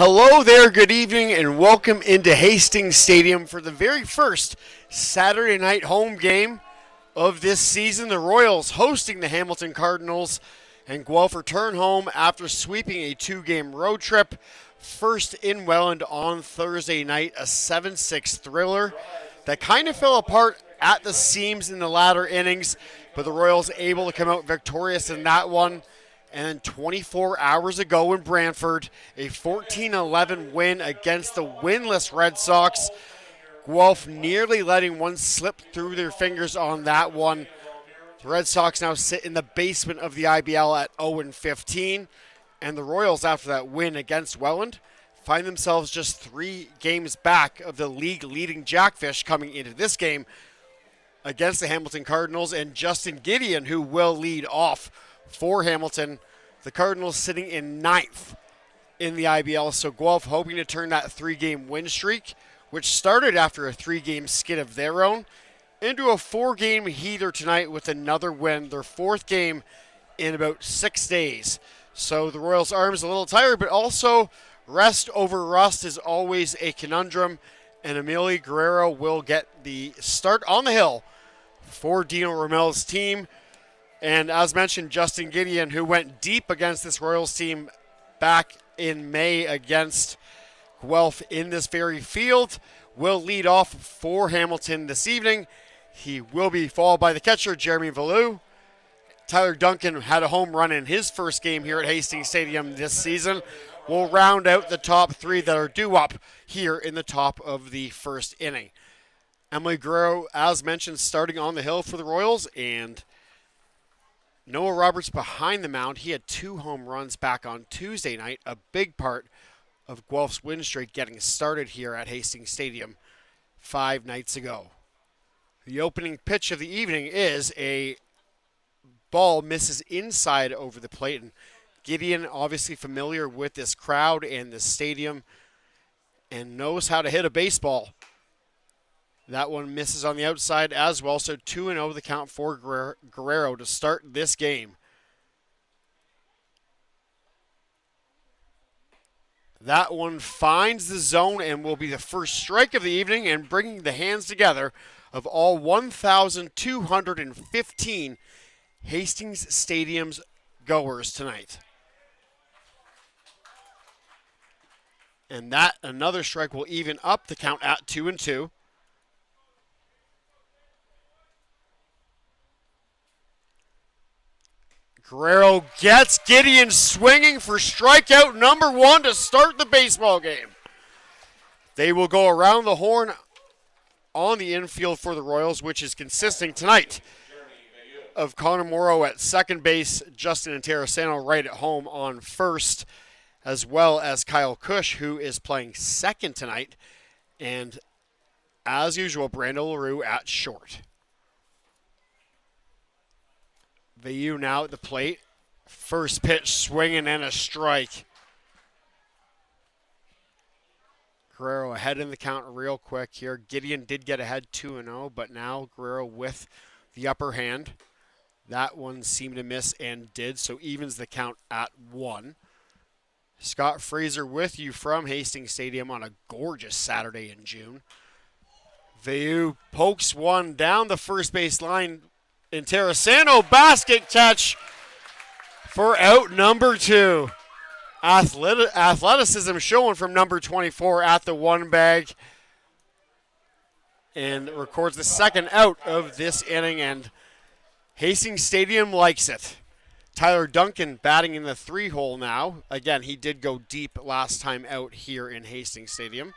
Hello there, good evening, and welcome into Hastings Stadium for the very first Saturday night home game of this season. The Royals hosting the Hamilton Cardinals, and Guelph return home after sweeping a two-game road trip. First in Welland on Thursday night, a 7-6 thriller that kind of fell apart at the seams in the latter innings, but the Royals able to come out victorious in that one. And 24 hours ago in Brantford, a 14-11 win against the winless Red Sox. Guelph nearly letting one slip through their fingers on that one. The Red Sox now sit in the basement of the IBL at 0-15. And the Royals, after that win against Welland, find themselves just 3 games back of the league-leading Jackfish coming into this game against the Hamilton Cardinals. And Justin Gideon, who will lead off for Hamilton. The Cardinals sitting in 9th in the IBL, so Guelph hoping to turn that 3-game win streak, which started after a 3-game skid of their own, into a 4-game heater tonight with another win, their 4th game in about 6 days. So the Royals' arms a little tired, but also rest over rust is always a conundrum, and Emilio Guerrero will get the start on the hill for Dino Romel's team. And as mentioned, Justin Gideon, who went deep against this Royals team back in May against Guelph in this very field, will lead off for Hamilton this evening. He will be followed by the catcher, Jeremy Valou. Tyler Duncan had a home run in his first game here at Hastings Stadium this season. Will round out the top 3 that are due up here in the top of the first inning. Emilio Guerrero, as mentioned, starting on the hill for the Royals, and Noah Roberts behind the mound. He had 2 home runs back on Tuesday night, a big part of Guelph's win streak getting started here at Hastings Stadium 5 nights ago. The opening pitch of the evening is a ball misses inside over the plate, and Gideon, obviously familiar with this crowd and this stadium and knows how to hit a baseball. That one misses on the outside as well, so 2-0 the count for Guerrero to start this game. That one finds the zone and will be the first strike of the evening, and bringing the hands together of all 1,215 Hastings Stadium's goers tonight. And that, another strike, will even up the count at 2-2. Guerrero gets Gideon swinging for strikeout number 1 to start the baseball game. They will go around the horn on the infield for the Royals, which is consisting tonight of Connor Morrow at second base, Justin Interessano right at home on first, as well as Kyle Cush, who is playing second tonight, and as usual, Brando LaRue at short. Valou now at the plate. First pitch swinging and a strike. Guerrero ahead in the count real quick here. Gideon did get ahead 2-0, but now Guerrero with the upper hand. That one seemed to miss and did, so evens the count at 1. Scott Fraser with you from Hastings Stadium on a gorgeous Saturday in June. Valou pokes one down the first base line. Interessano basket catch for out number 2. Athleticism showing from number 24 at the 1 bag. And records the second out of this inning, and Hastings Stadium likes it. Tyler Duncan batting in the 3-hole now. Again, he did go deep last time out here in Hastings Stadium.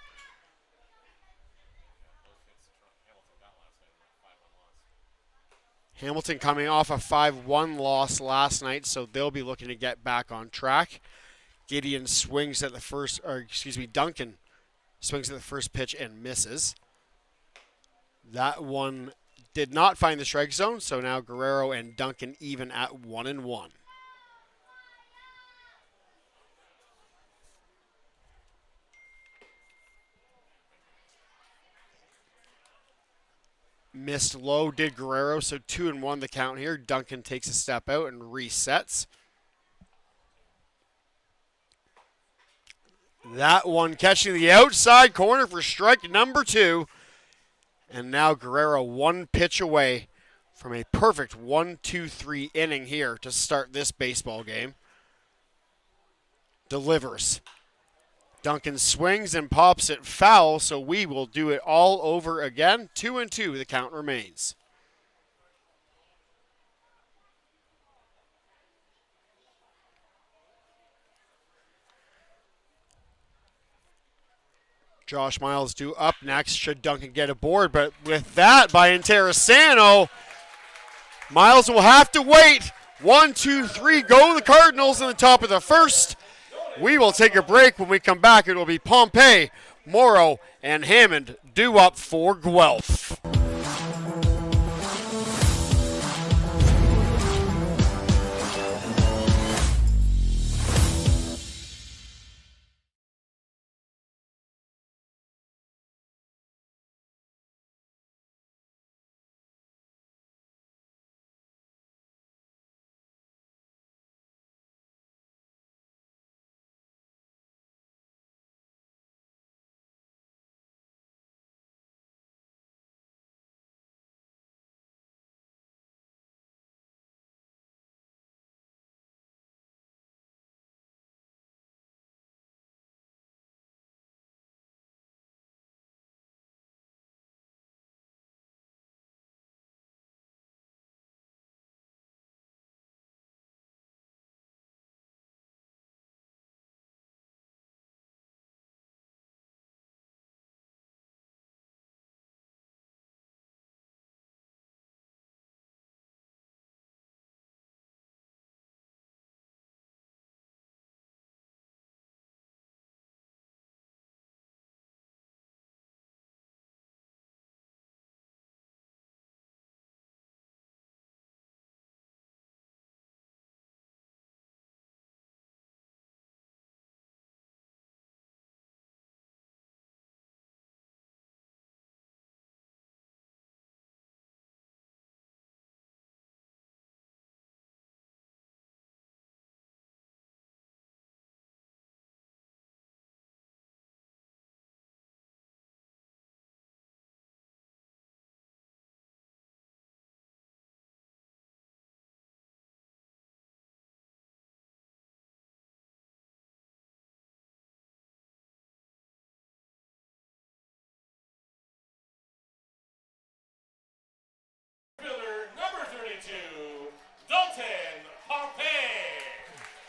Hamilton coming off a 5-1 loss last night, so they'll be looking to get back on track. Gideon swings at the first, Duncan swings at the first pitch and misses. That one did not find the strike zone, so now Guerrero and Duncan even at 1-1. Missed low did Guerrero, so 2-1 the count here. Duncan takes a step out and resets. That one catching the outside corner for strike number 2. And now Guerrero one pitch away from a perfect 1-2-3 inning here to start this baseball game. Delivers. Duncan swings and pops it foul, so we will do it all over again. 2-2, the count remains. Josh Miles due up next. Should Duncan get aboard? But with that by Interessano, Miles will have to wait. 1, 2, 3, go the Cardinals in the top of the first. We will take a break. When we come back, it will be Pompey, Morrow, and Hammond due up for Guelph.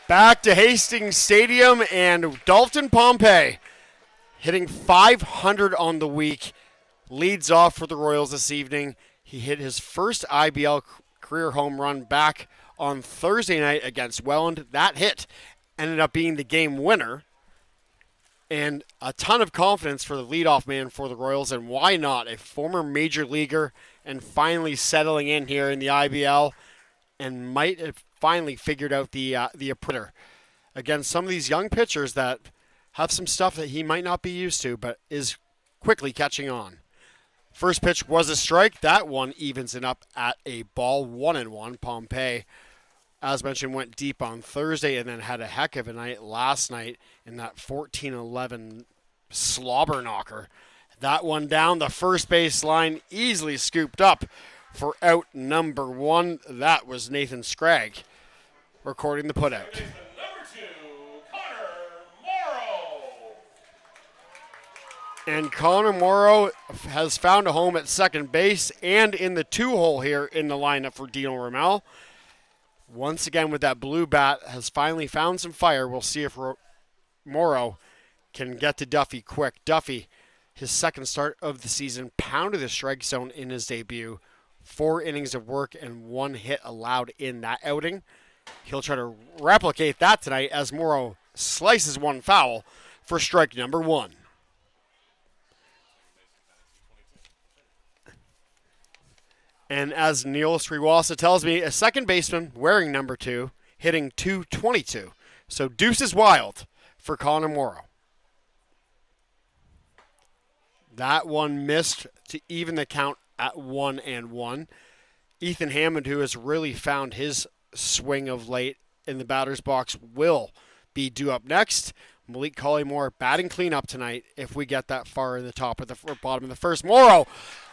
Back to Hastings Stadium, and Dalton Pompey hitting .500 on the week. Leads off for the Royals this evening. He hit his first IBL career home run back on Thursday night against Welland. That hit ended up being the game winner. And a ton of confidence for the leadoff man for the Royals. And why not? A former major leaguer and finally settling in here in the IBL, and might have finally figured out the approach against some of these young pitchers that have some stuff that he might not be used to, but is quickly catching on. First pitch was a strike. That one evens it up at a ball, 1-1. Pompey, as mentioned, went deep on Thursday and then had a heck of a night last night in that 14-11 slobber knocker. That one down the first base line, easily scooped up for out number 1. That was Nathan Scragg recording the putout. And Connor Morrow has found a home at second base and in the 2-hole here in the lineup for Dino Ramel. Once again with that blue bat, has finally found some fire. We'll see if Morrow can get to Duffy quick. Duffy, his second start of the season, pounded the strike zone in his debut. 4 innings of work and 1 hit allowed in that outing. He'll try to replicate that tonight as Morrow slices one foul for strike number 1. And as Neil Sriwasa tells me, a second baseman wearing number 2, hitting .222. So deuces wild for Connor Morrow. That one missed to even the count at 1-1. Ethan Hammond, who has really found his swing of late in the batter's box, will be due up next. Malik Collymore batting cleanup tonight if we get that far in the top of the bottom of the first. Morrow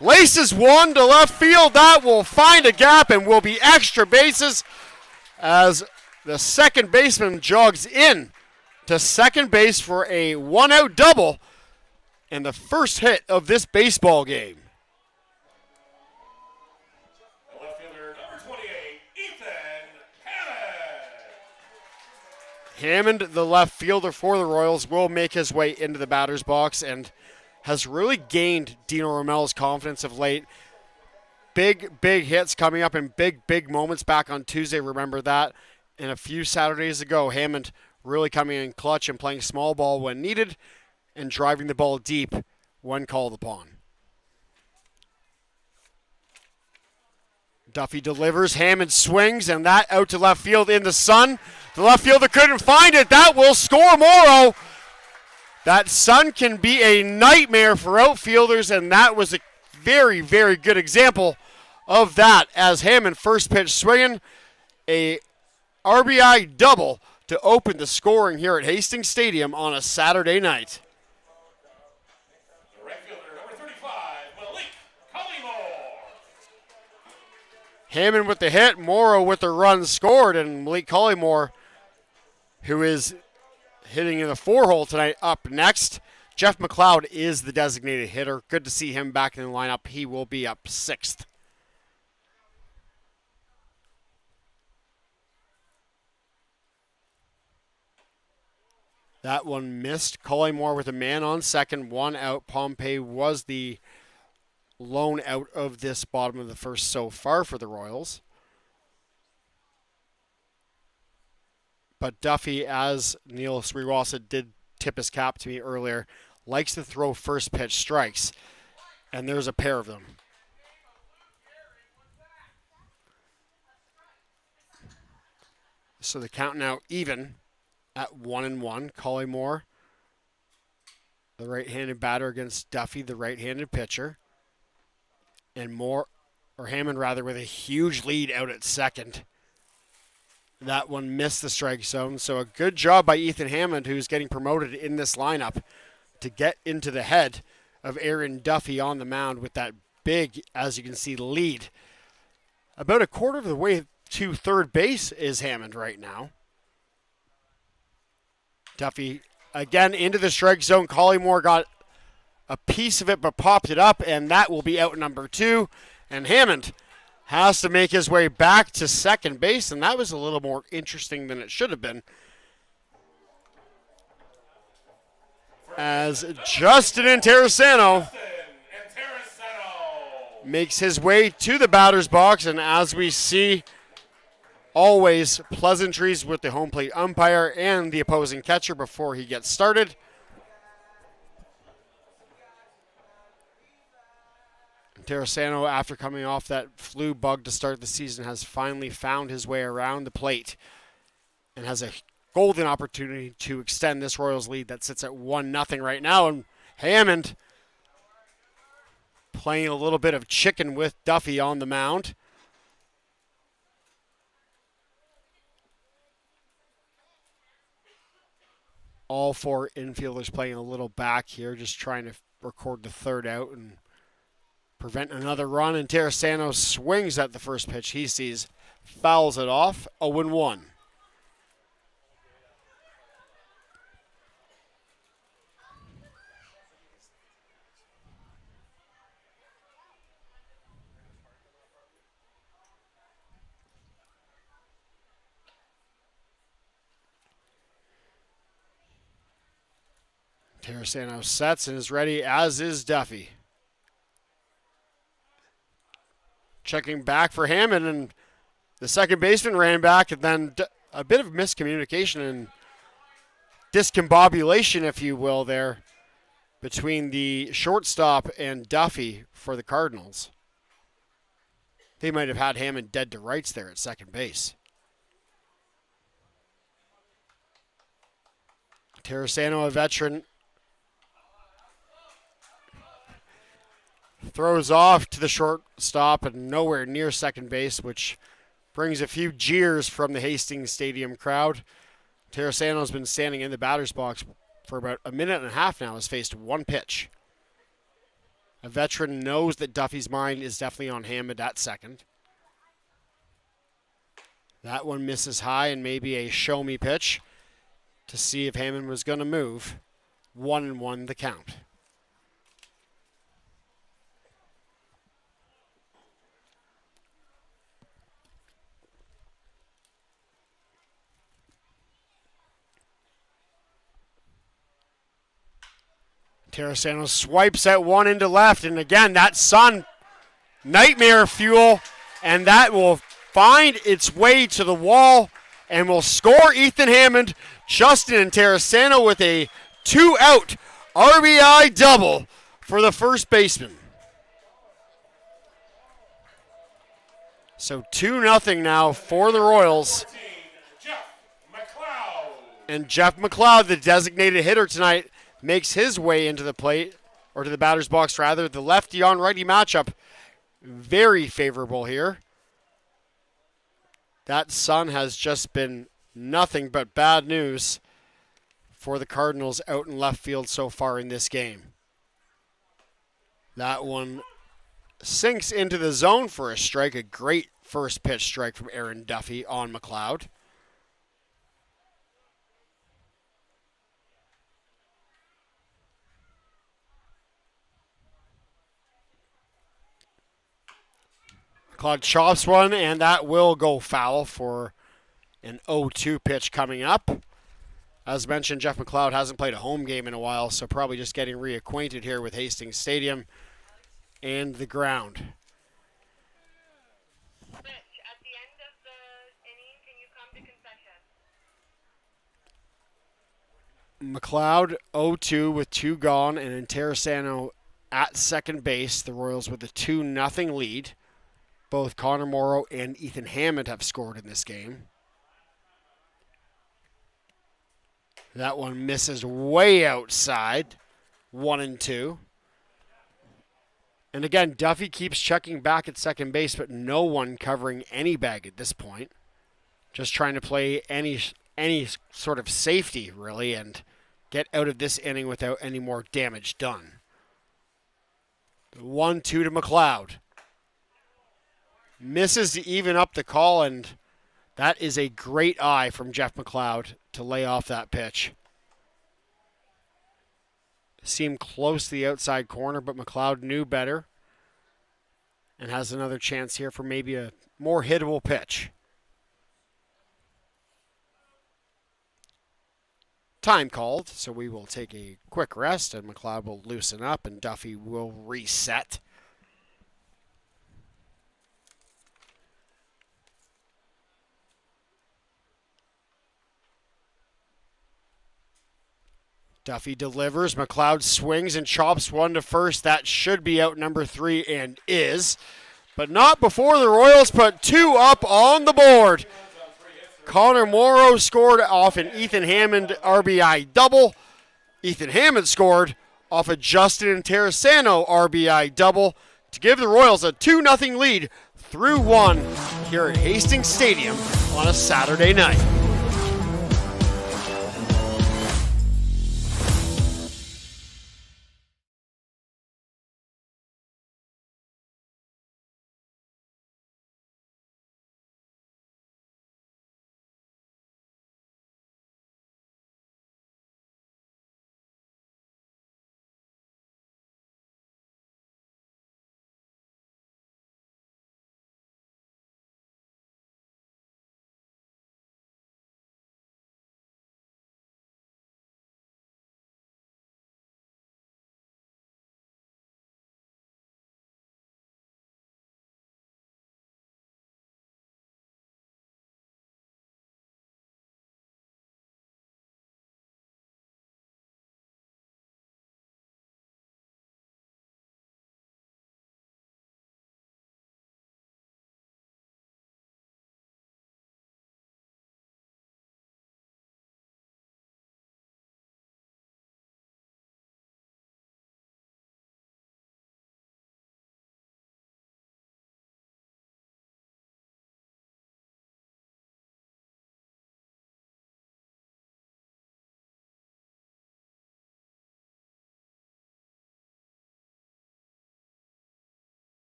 laces one to left field. That will find a gap and will be extra bases as the second baseman jogs in to second base for a one-out double and the first hit of this baseball game. Left fielder number 28, Ethan Hammond. Hammond, the left fielder for the Royals, will make his way into the batter's box and has really gained Dino Romel's confidence of late. Big hits coming up in big moments back on Tuesday. Remember that. And a few Saturdays ago, Hammond really coming in clutch and playing small ball when needed and driving the ball deep when called upon. Duffy delivers, Hammond swings, and that out to left field in the sun. The left fielder couldn't find it. That will score Morrow. That sun can be a nightmare for outfielders, and that was a very good example of that as Hammond first pitch swinging. A RBI double to open the scoring here at Hastings Stadium on a Saturday night. The right fielder, number 35, Malik Collymore. Hammond with the hit, Morrow with the run scored, and Malik Collymore, who is hitting in the 4-hole tonight, up next. Jeff McLeod is the designated hitter. Good to see him back in the lineup. He will be up 6th. That one missed. Collymore with a man on second, one out. Pompey was the lone out of this bottom of the first so far for the Royals. But Duffy, as Neil Sriwasa did tip his cap to me earlier, likes to throw first pitch strikes. And there's a pair of them. So the count now even at 1-1. Collymore, the right-handed batter against Duffy, the right-handed pitcher. And Hammond with a huge lead out at second. That one missed the strike zone. So a good job by Ethan Hammond, who's getting promoted in this lineup, to get into the head of Aaron Duffy on the mound with that big, as you can see, lead. About a quarter of the way to third base is Hammond right now. Duffy again into the strike zone. Collymore got a piece of it but popped it up, and that will be out number 2. And Hammond has to make his way back to second base, and that was a little more interesting than it should have been. As Justin Interessano makes his way to the batter's box, and as we see, always pleasantries with the home plate umpire and the opposing catcher before he gets started. Interessano, after coming off that flu bug to start the season, has finally found his way around the plate and has a golden opportunity to extend this Royals lead that sits at 1-0 right now. And Hammond playing a little bit of chicken with Duffy on the mound. All 4 infielders playing a little back here, just trying to record the third out and prevent another run. And Interessano swings at the first pitch he sees, fouls it off, 0-1. Interessano sets and is ready, as is Duffy. Checking back for Hammond, and the second baseman ran back, and then a bit of miscommunication and discombobulation, if you will, there between the shortstop and Duffy for the Cardinals. They might have had Hammond dead to rights there at second base. Interessano, a veteran, throws off to the shortstop and nowhere near second base, which brings a few jeers from the Hastings Stadium crowd. Terrasano's been standing in the batter's box for about a minute and a half now, has faced one pitch. A veteran knows that Duffy's mind is definitely on Hammond at second. That one misses high and maybe a show-me pitch to see if Hammond was going to move. 1-1 the count. Terrasano swipes at one into left, and again, that sun, nightmare fuel, and that will find its way to the wall and will score Ethan Hammond. Justin and Terrasano with a 2-out RBI double for the first baseman. So 2-0 now for the Royals. And Jeff McLeod, the designated hitter tonight, makes his way into the plate, or to the batter's box rather. The lefty on righty matchup, very favorable here. That sun has just been nothing but bad news for the Cardinals out in left field so far in this game. That one sinks into the zone for a strike. A great first pitch strike from Aaron Duffy on McLeod. McLeod chops one, and that will go foul for an 0-2 pitch coming up. As mentioned, Jeff McLeod hasn't played a home game in a while, so probably just getting reacquainted here with Hastings Stadium and the ground. Rich, at the end of the inning, can you come to concession? McLeod 0-2 with 2 gone, and in Terrasano at second base. The Royals with a 2-0 lead. Both Connor Morrow and Ethan Hammond have scored in this game. That one misses way outside. 1-2. And again, Duffy keeps checking back at second base, but no one covering any bag at this point. Just trying to play any sort of safety, really, and get out of this inning without any more damage done. 1-2 to McLeod. Misses to even up the call, and that is a great eye from Jeff McLeod to lay off that pitch. Seemed close to the outside corner, but McLeod knew better and has another chance here for maybe a more hittable pitch. Time called, so we will take a quick rest, and McLeod will loosen up, and Duffy will reset. Duffy delivers. McLeod swings and chops one to first. That should be out number 3 and is. But not before the Royals put 2 up on the board. Connor Morrow scored off an Ethan Hammond RBI double. Ethan Hammond scored off a Justin and Terrasano RBI double to give the Royals a 2-0 lead through 1 here at Hastings Stadium on a Saturday night.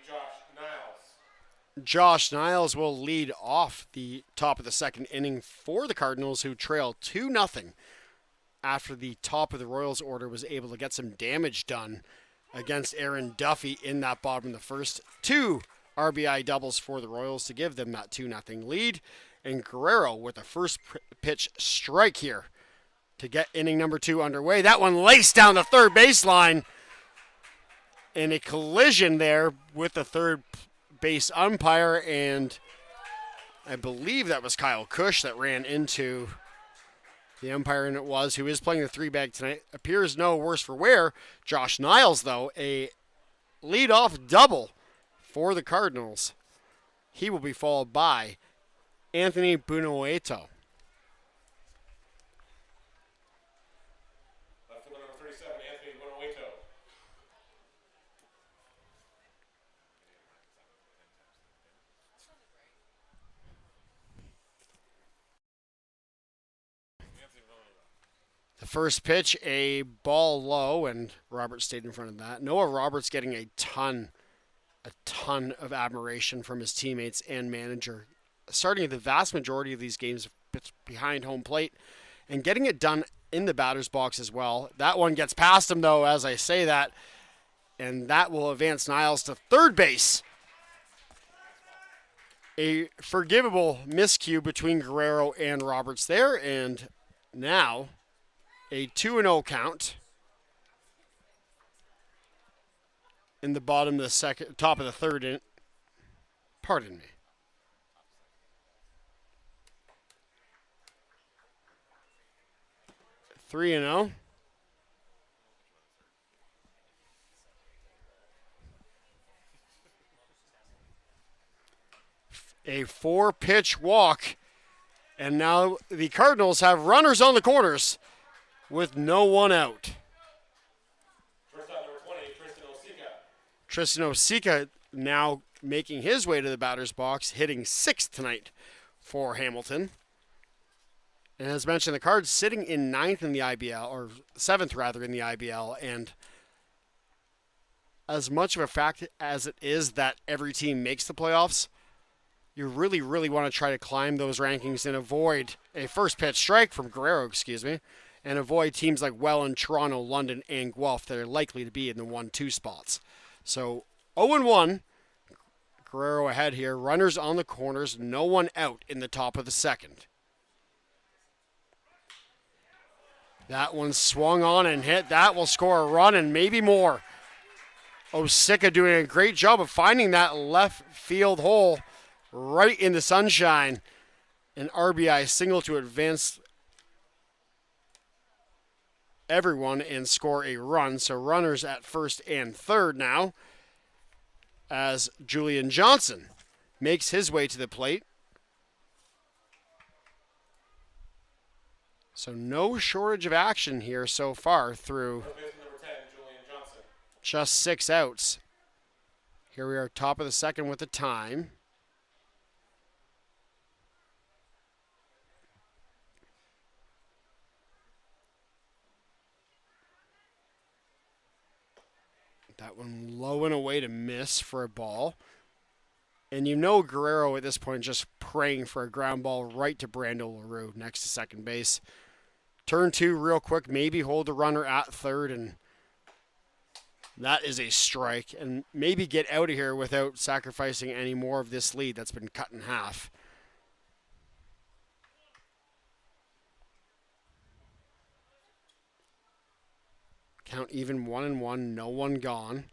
Josh Niles. Josh Niles will lead off the top of the second inning for the Cardinals, who trail 2-0 after the top of the Royals order was able to get some damage done against Aaron Duffy in that bottom of the first. 2 RBI doubles for the Royals to give them that 2-0 lead. And Guerrero with the first pitch strike here to get inning number 2 underway. That one laced down the third baseline. And a collision there with the third base umpire, and I believe that was Kyle Cush that ran into the umpire, and it was, who is playing the 3-bag tonight. Appears no worse for wear. Josh Niles, though, a leadoff double for the Cardinals. He will be followed by Anthony Bunoeto. Left fielder number 37, Anthony Bunoeto. The first pitch, a ball low, and Roberts stayed in front of that. Noah Roberts getting a ton of admiration from his teammates and manager, starting the vast majority of these games behind home plate and getting it done in the batter's box as well. That one gets past him, though, as I say that, and that will advance Niles to third base. A forgivable miscue between Guerrero and Roberts there, and now a 2-0 count in the bottom of the second, top of the third. Pardon me. Three and 0. A 4-pitch walk, and now the Cardinals have runners on the corners with no one out. Shortstop number 20, Tristan Osika. Tristan Osika now making his way to the batter's box, hitting 6th tonight for Hamilton. And as mentioned, the Cards sitting in 9th in the IBL, or 7th rather in the IBL, and as much of a fact as it is that every team makes the playoffs, you really, really want to try to climb those rankings and avoid a first pitch strike from Guerrero, and avoid teams like Welland, Toronto, London, and Guelph that are likely to be in the 1-2 spots. So 0-1, Guerrero ahead here. Runners on the corners, no one out in the top of the second. That one swung on and hit. That will score a run and maybe more. Osika doing a great job of finding that left field hole right in the sunshine. An RBI single to advance everyone and score a run. So runners at first and third now as Julian Johnson makes his way to the plate. So no shortage of action here so far through Third baseman number 10, Julian Johnson. just 6 outs. Here we are, top of the second with the time. That one low and away to miss for a ball. And you know Guerrero at this point just praying for a ground ball right to Brando LaRue next to second base. Turn 2 real quick, maybe hold the runner at third, and that is a strike. And maybe get out of here without sacrificing any more of this lead that's been cut in half. Count even 1-1, no one gone.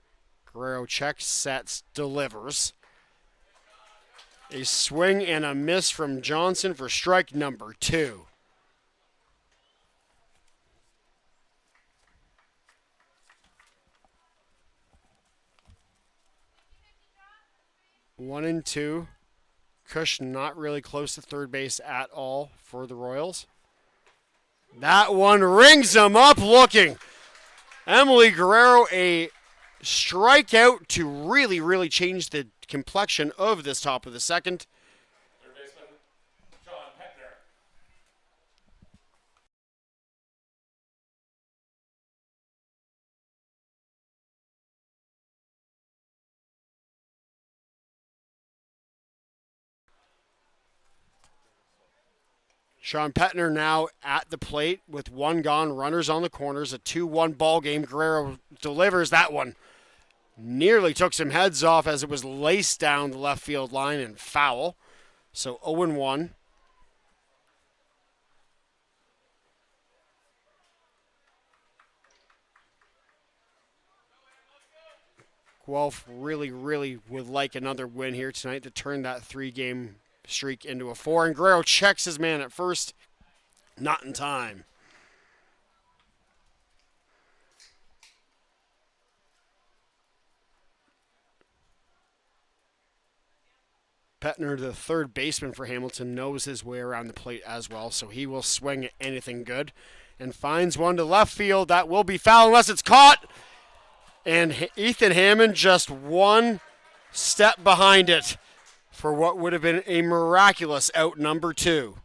Guerrero checks, sets, delivers. A swing and a miss from Johnson for strike number 2. One and 2. Cush not really close to third base at all for the Royals. That one rings him up looking. Emily Guerrero, a strikeout to really, really change the complexion of this top of the second. Sean Petner now at the plate with one gone, runners on the corners, a 2-1 ball game. Guerrero delivers that one. Nearly took some heads off as it was laced down the left field line and foul. So 0-1. Guelph really would like another win here tonight to turn that 3-game streak into a 4. And Guerrero checks his man at first. Not in time. Petner, the third baseman for Hamilton, knows his way around the plate as well, so he will swing at anything good and finds one to left field. That will be foul unless it's caught. And Ethan Hammond just one step behind it for what would have been a miraculous out number 2.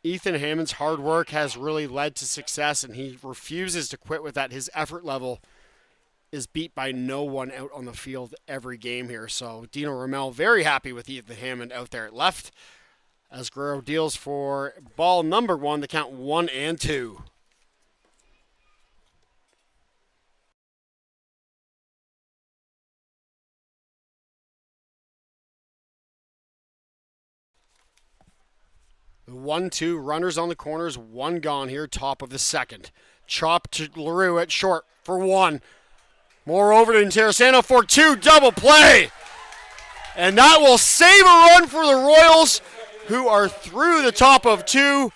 Ethan Hammond's hard work has really led to success, and he refuses to quit with that. His effort level is beat by no one out on the field every game here. So Dino Ramel very happy with Ethan Hammond out there at left as Guerrero deals for ball number 1, the count 1-2. The 1-2, runners on the corners, one gone here, top of the second. Chop to LaRue at short for 1. More over to Interessano for 2, double play. And that will save a run for the Royals, who are through the top of 2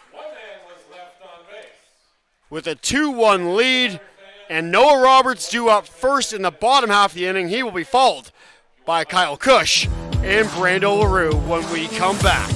with a 2-1 lead. And Noah Roberts due up first in the bottom half of the inning. He will be followed by Kyle Cush and Brando LaRue when we come back.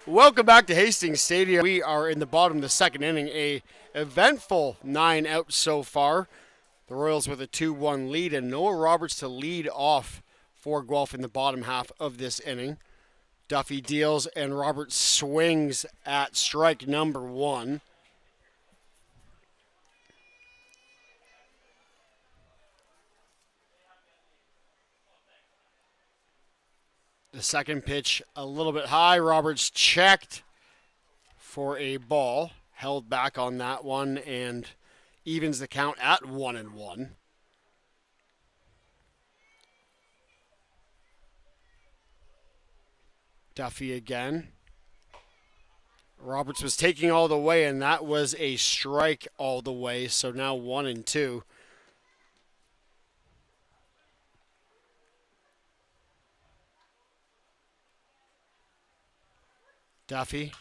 Welcome back to Hastings Stadium. We are in the bottom of the second inning, a eventful 9 out so far. The Royals with a 2-1 lead, and Noah Roberts to lead off for Guelph in the bottom half of this inning. Duffy deals, and Roberts swings at strike number 1. The second pitch a little bit high. Roberts checked for a ball. Held back on that one and evens the count at 1-1. Duffy again. Roberts was taking all the way, and that was a strike all the way. So now 1-2. Duffy.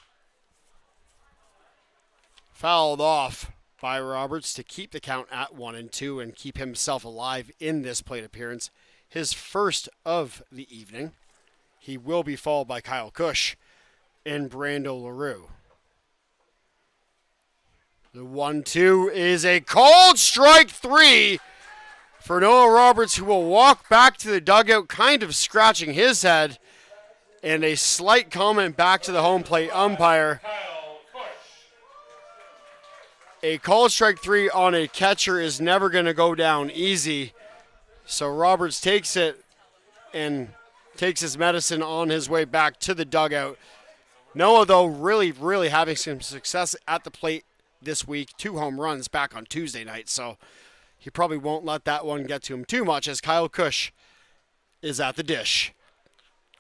Fouled off by Roberts to keep the count at 1-2 and keep himself alive in this plate appearance. His first of the evening. He will be followed by Kyle Cush and Brando LaRue. The 1-2 is a called strike 3 for Noah Roberts, who will walk back to the dugout kind of scratching his head. And a slight comment back to the home plate umpire. A called strike 3 on a catcher is never going to go down easy. So Roberts takes it and takes his medicine on his way back to the dugout. Noah, though, really having some success at the plate this week. 2 home runs back on Tuesday night, so he probably won't let that one get to him too much as Kyle Cush is at the dish.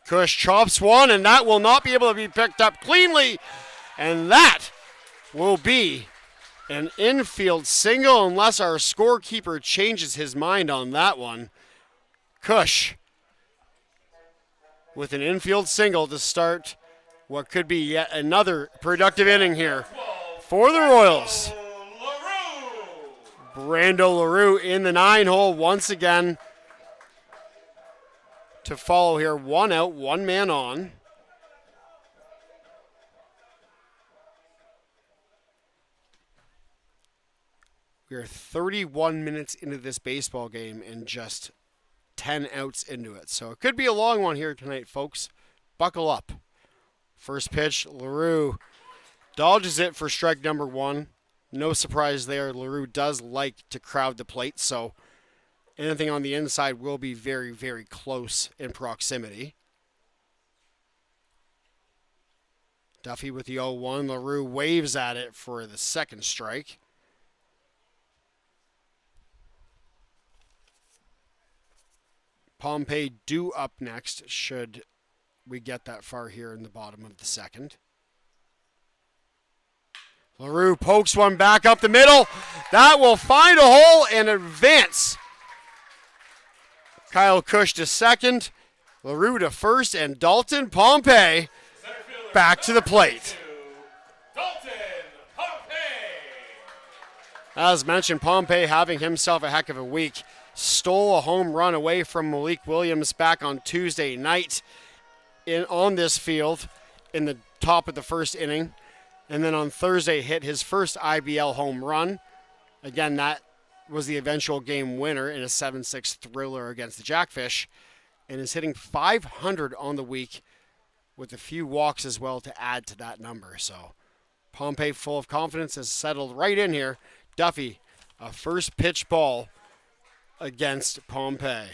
Cush chops one, and that will not be able to be picked up cleanly, and that will be an infield single unless our scorekeeper changes his mind on that one. Cush with an infield single to start what could be yet another productive inning here for the Royals. Brando LaRue in the 9-hole once again to follow here. 1 out, 1 man on. We are 31 minutes into this baseball game and just 10 outs into it. So it could be a long one here tonight, folks. Buckle up. First pitch, LaRue dodges it for strike number 1. No surprise there. LaRue does like to crowd the plate, so anything on the inside will be very close in proximity. Duffy with the 0-1. LaRue waves at it for the second strike. Pompey due up next should we get that far here in the bottom of the second. LaRue pokes one back up the middle. That will find a hole and advance. Kyle Cush to second, LaRue to first, and Dalton Pompey back to the plate. As mentioned, Pompey having himself a heck of a week. Stole a home run away from Malik Williams back on Tuesday night on this field in the top of the first inning. And then on Thursday hit his first IBL home run. Again, that was the eventual game winner in a 7-6 thriller against the Jackfish. And is hitting .500 on the week with a few walks as well to add to that number. So Pompey, full of confidence, has settled right in here. Duffy, a first pitch ball against Pompey.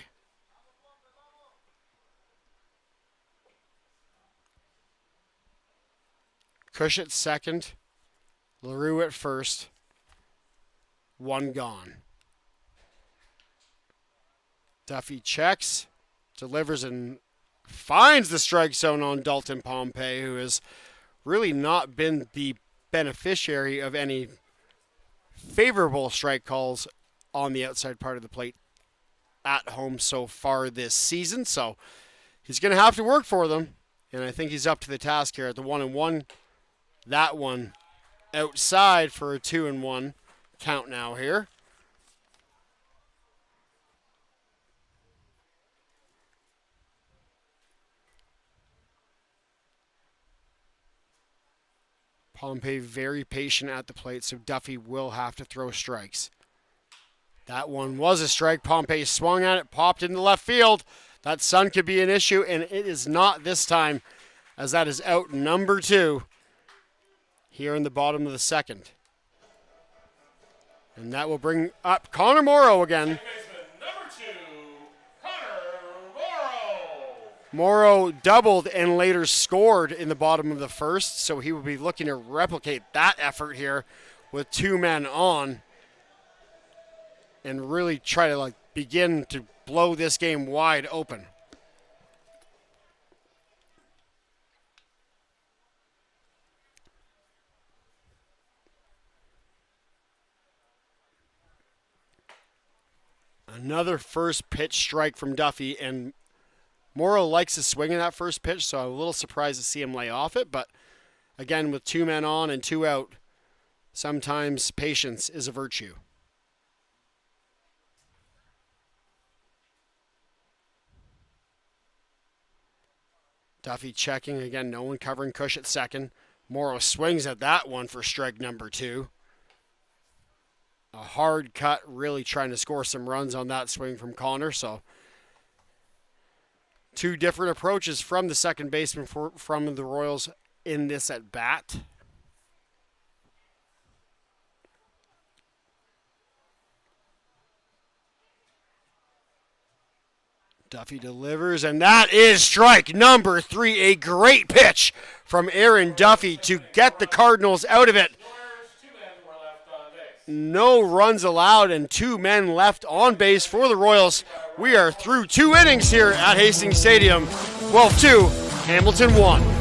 Cush at second, LaRue at first, 1 gone. Duffy checks, delivers, and finds the strike zone on Dalton Pompey, who has really not been the beneficiary of any favorable strike calls on the outside part of the plate at home so far this season. So he's going to have to work for them, and I think he's up to the task here at the 1-1. That one outside for a 2-1 count now here. Pompey very patient at the plate, so Duffy will have to throw strikes. That one was a strike. Pompey swung at it, popped into left field. That sun could be an issue, and it is not this time, as that is out number 2 here in the bottom of the second. And that will bring up Connor Morrow again. Morrow doubled and later scored in the bottom of the first, so he will be looking to replicate that effort here with 2 men on and really try to begin to blow this game wide open. Another first pitch strike from Duffy, and Morrow likes to swing in that first pitch, so I'm a little surprised to see him lay off it, but Again, with 2 men on and 2 out, sometimes patience is a virtue. Duffy checking again, no one covering Cush at second. Morrow swings at that one for strike number 2. A hard cut, really trying to score some runs on that swing from Connor. So 2 different approaches from the second baseman from the Royals in this at bat. Duffy delivers, and that is strike number 3. A great pitch from Aaron Duffy to get the Cardinals out of it. No runs allowed and 2 men left on base for the Royals. We are through 2 innings here at Hastings Stadium. Guelph 2, Hamilton 1.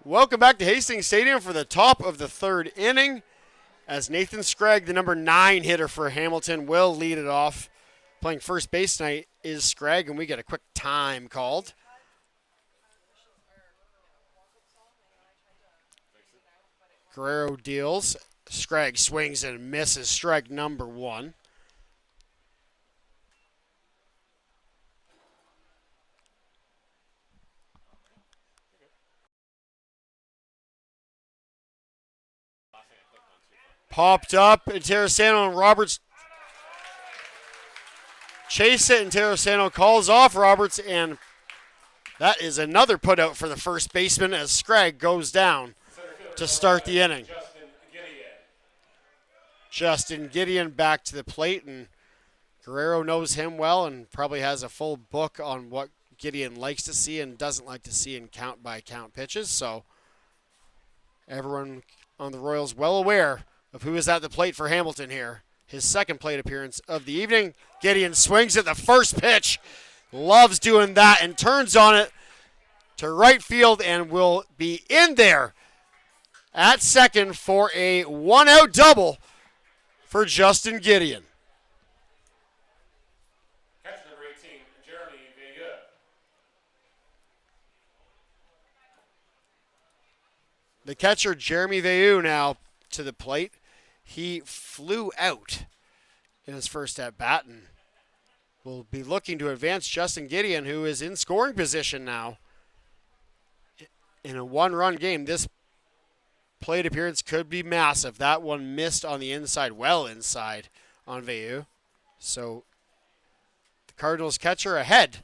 Welcome back to Hastings Stadium for the top of the 3rd inning, as Nathan Scragg, the number 9 hitter for Hamilton, will lead it off. Playing first base tonight is Scragg, and we get a quick time called. Guerrero deals. Scragg swings and misses. Strike number 1. Popped up, and Terrasano and Roberts chase it, and Terrasano calls off Roberts, and that is another putout for the first baseman as Scragg goes down to start the inning. Justin Gideon back to the plate, and Guerrero knows him well and probably has a full book on what Gideon likes to see and doesn't like to see in count-by-count pitches, so everyone on the Royals well aware of who is at the plate for Hamilton here. His second plate appearance of the evening. Gideon swings at the first pitch. Loves doing that and turns on it to right field and will be in there at second for a 1-out double for Justin Gideon. Catcher number 18, Jeremy Vega. The catcher, Jeremy Veilleux, now to the plate. He flew out in his first at-bat and will be looking to advance Justin Gideon, who is in scoring position now. In a 1-run game, this plate appearance could be massive. That one missed on the inside, well inside on Veilleux. So the Cardinals catcher ahead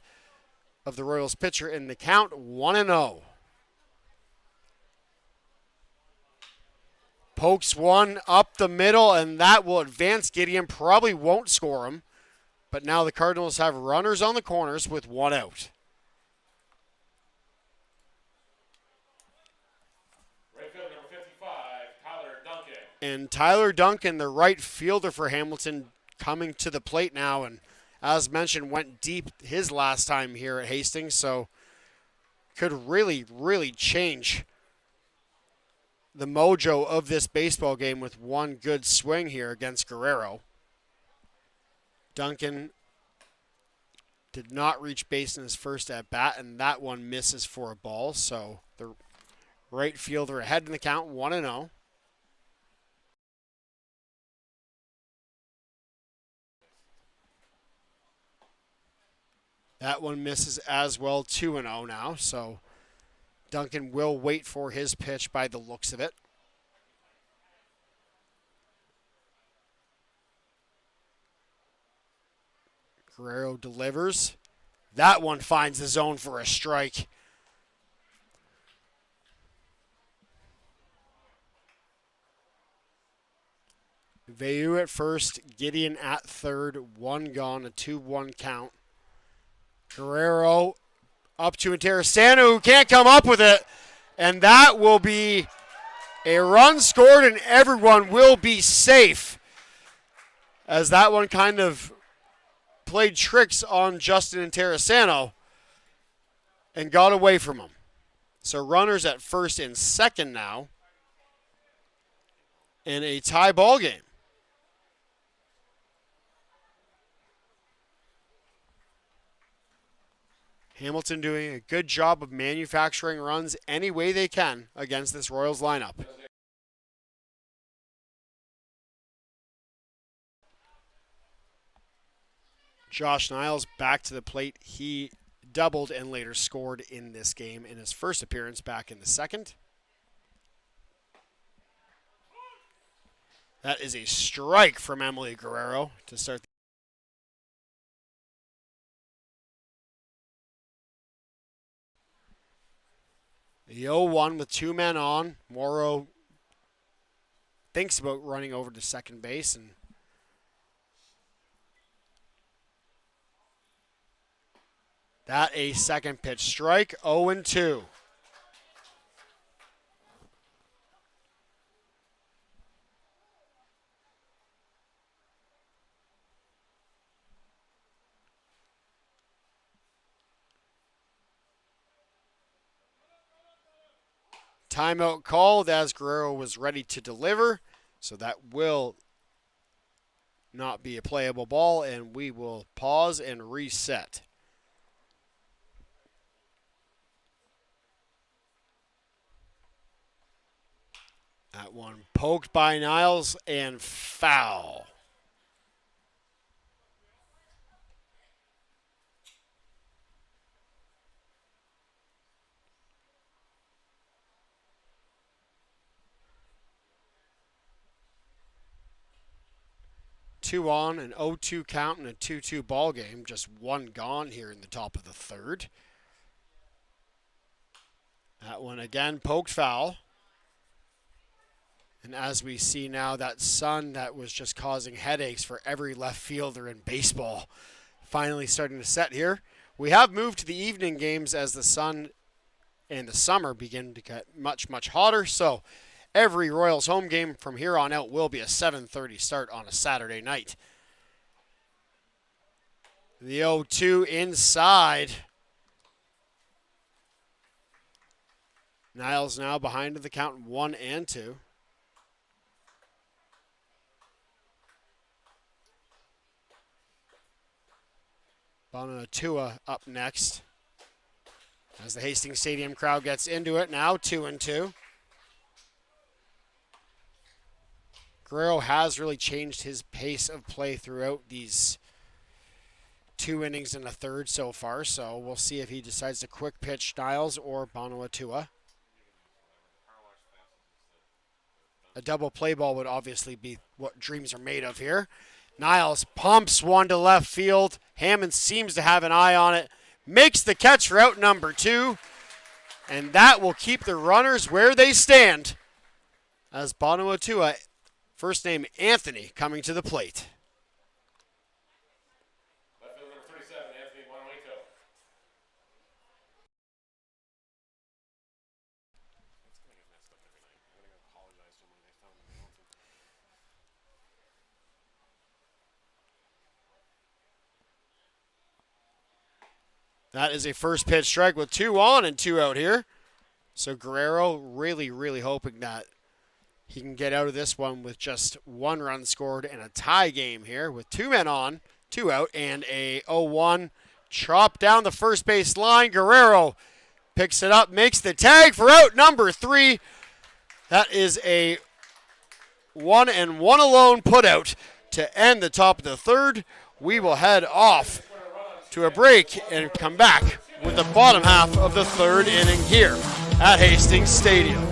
of the Royals pitcher in the count, 1-0. Pokes one up the middle, and that will advance Gideon. Probably won't score him. But now the Cardinals have runners on the corners with one out. Right fielder number 55, Tyler Duncan. And Tyler Duncan, the right fielder for Hamilton, coming to the plate now. And as mentioned, went deep his last time here at Hastings. So could really, really change the mojo of this baseball game with one good swing here against Guerrero. Duncan did not reach base in his first at bat, and that one misses for a ball. So the right fielder ahead in the count, 1-0. That one misses as well, 2-0 now. So Duncan will wait for his pitch by the looks of it. Guerrero delivers. That one finds the zone for a strike. Veu at first, Gideon at third, one gone, a 2-1 count. Guerrero up to Intercounty, who can't come up with it. And that will be a run scored, and everyone will be safe. As that one kind of played tricks on Justin Intercounty and got away from him. So runners at first and second now in a tie ball game. Hamilton doing a good job of manufacturing runs any way they can against this Royals lineup. Josh Niles back to the plate. He doubled and later scored in this game in his first appearance back in the second. That is a strike from Emily Guerrero to start. The 0-1 with two men on. Morrow thinks about running over to second base, and that a second pitch strike. 0-2. Timeout called as Guerrero was ready to deliver, so that will not be a playable ball, and we will pause and reset. That one poked by Niles and foul. Two on, an 0-2 count, and a 2-2 ball game. Just one gone here in the top of the third. That one again poked foul. And as we see now, that sun that was just causing headaches for every left fielder in baseball finally starting to set here. We have moved to the evening games as the sun and the summer begin to get much, much hotter. So every Royals home game from here on out will be a 7:30 start on a Saturday night. The 0-2 inside. Niles now behind the count 1-2. Bonatua up next as the Hastings Stadium crowd gets into it now, 2-2. Guerrero has really changed his pace of play throughout these 2 innings and a third so far, so we'll see if he decides to quick pitch Niles or Bonatua. A double play ball would obviously be what dreams are made of here. Niles pumps one to left field. Hammond seems to have an eye on it. Makes the catch for out number 2. And that will keep the runners where they stand. as bottom of 2, first name Anthony coming to the plate. Left fielder number 37, Anthony Guanajuato. That is a first pitch strike with 2 on and 2 out here. So Guerrero really hoping that he can get out of this one with just 1 run scored and a tie game here with 2 men on, 2 out, and a 0-1. Chop down the first base line. Guerrero picks it up, makes the tag for out number 3. That is a 1 and 1 alone put out to end the top of the 3rd. We will head off to a break and come back with the bottom half of the 3rd inning here at Hastings Stadium.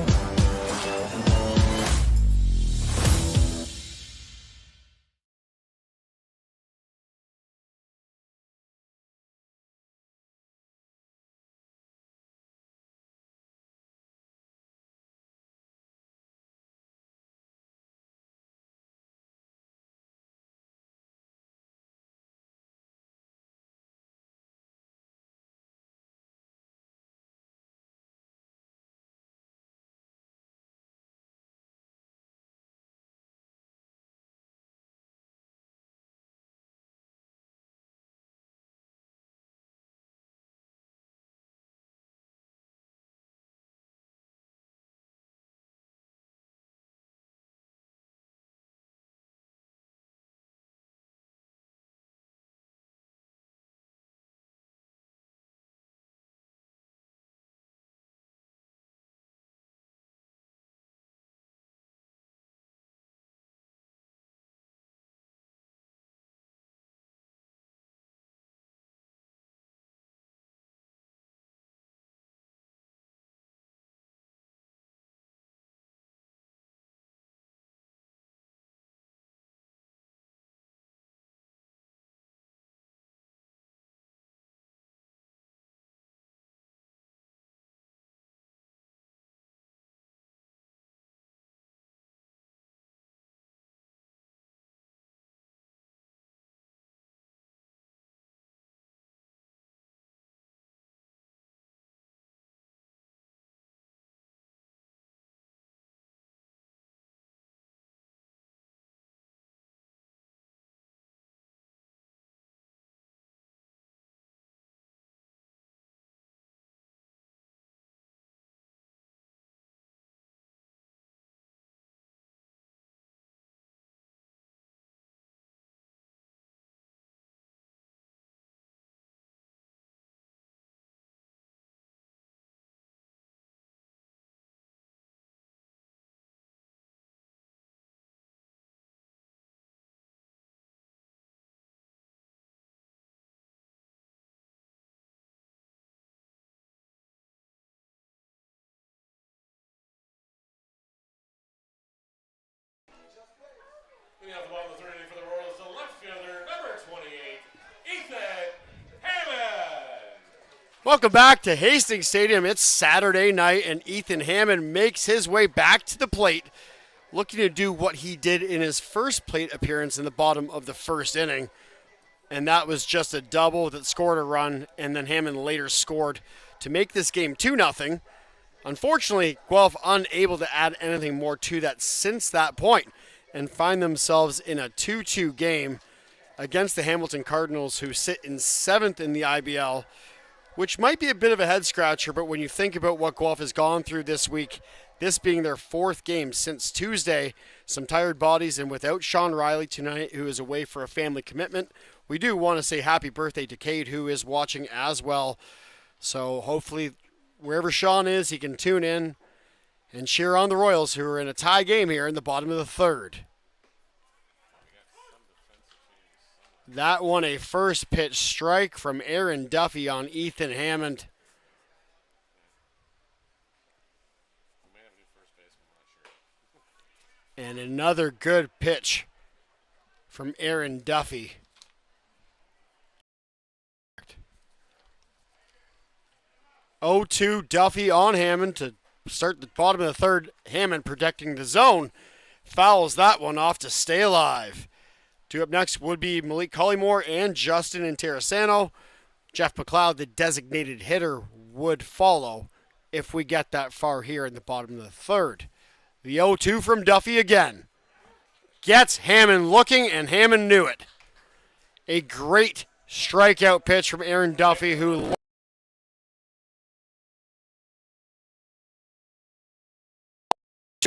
Leading off the bottom of the 3rd inning for the Royals, the left fielder number 28, Ethan Hammond. Welcome back to Hastings Stadium. It's Saturday night, and Ethan Hammond makes his way back to the plate, looking to do what he did in his first plate appearance in the bottom of the 1st inning. And that was just a double that scored a run, and then Hammond later scored to make this game 2-0. Unfortunately, Guelph unable to add anything more to that since that point, and find themselves in a 2-2 game against the Hamilton Cardinals, who sit in 7th in the IBL, which might be a bit of a head scratcher, but when you think about what Guelph has gone through this week, this being their 4th game since Tuesday, some tired bodies, and without Sean Riley tonight, who is away for a family commitment, we do want to say happy birthday to Cade, who is watching as well. So hopefully wherever Sean is, he can tune in and cheer on the Royals, who are in a tie game here in the bottom of the 3rd. That one a first pitch strike from Aaron Duffy on Ethan Hammond. And another good pitch from Aaron Duffy. 0-2 Duffy on Hammond to start the bottom of the third. Hammond protecting the zone. Fouls that one off to stay alive. Two up next would be Malik Collymore and Justin Interessano. Jeff McLeod, the designated hitter, would follow if we get that far here in the bottom of the third. The 0-2 from Duffy again. Gets Hammond looking, and Hammond knew it. A great strikeout pitch from Aaron Duffy, who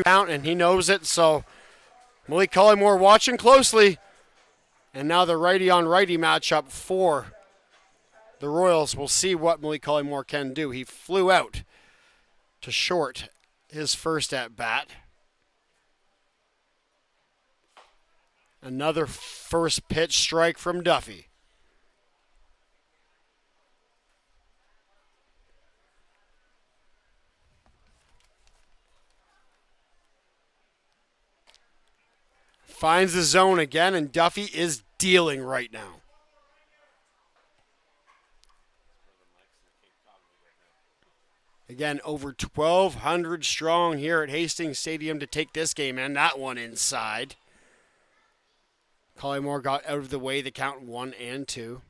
count, and he knows it. So Malik Collymore watching closely. And now the righty-on-righty matchup for the Royals. We'll see what Malik Collymore can do. He flew out to short his first at-bat. Another first pitch strike from Duffy. Finds the zone again, and Duffy is dealing right now. Again, over 1,200 strong here at Hastings Stadium to take this game, and that one inside. Collymore got out of the way, the count 1-2.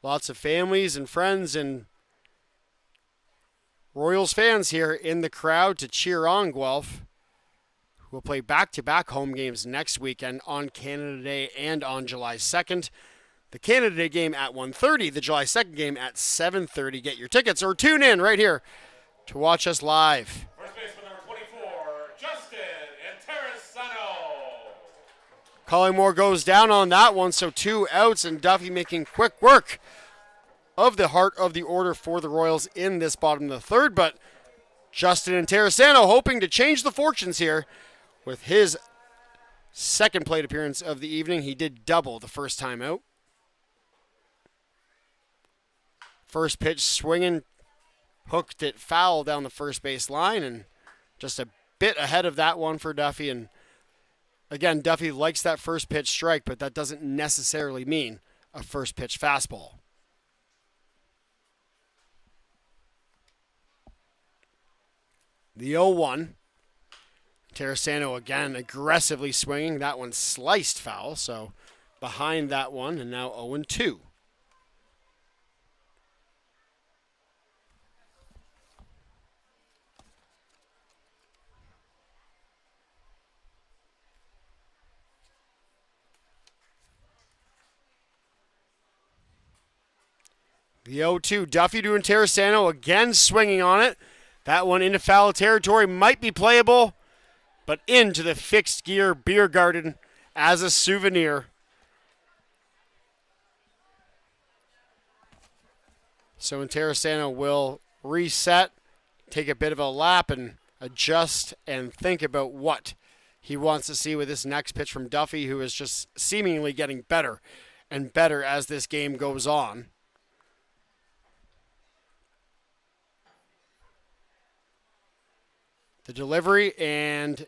Lots of families and friends and Royals fans here in the crowd to cheer on Guelph. We'll play back-to-back home games next weekend on Canada Day and on July 2nd. The Canada Day game at 1:30, the July 2nd game at 7:30. Get your tickets or tune in right here to watch us live. First baseman number 24, Justin Interessano. Collymore goes down on that one, so 2 outs, and Duffy making quick work of the heart of the order for the Royals in this bottom of the third. But Justin Interessano hoping to change the fortunes here with his second plate appearance of the evening. He did double the first time out. First pitch swinging, hooked it foul down the first base line, and just a bit ahead of that one for Duffy. And again, Duffy likes that first pitch strike, but that doesn't necessarily mean a first pitch fastball. The 0-1. Interessano again aggressively swinging. That one sliced foul, so behind that one, and now 0-2. The 0-2, Duffy to Interessano, again swinging on it. That one into foul territory, might be playable, but into the fixed gear beer garden as a souvenir. So Interessano will reset, take a bit of a lap, and adjust and think about what he wants to see with this next pitch from Duffy, who is just seemingly getting better and better as this game goes on. The delivery and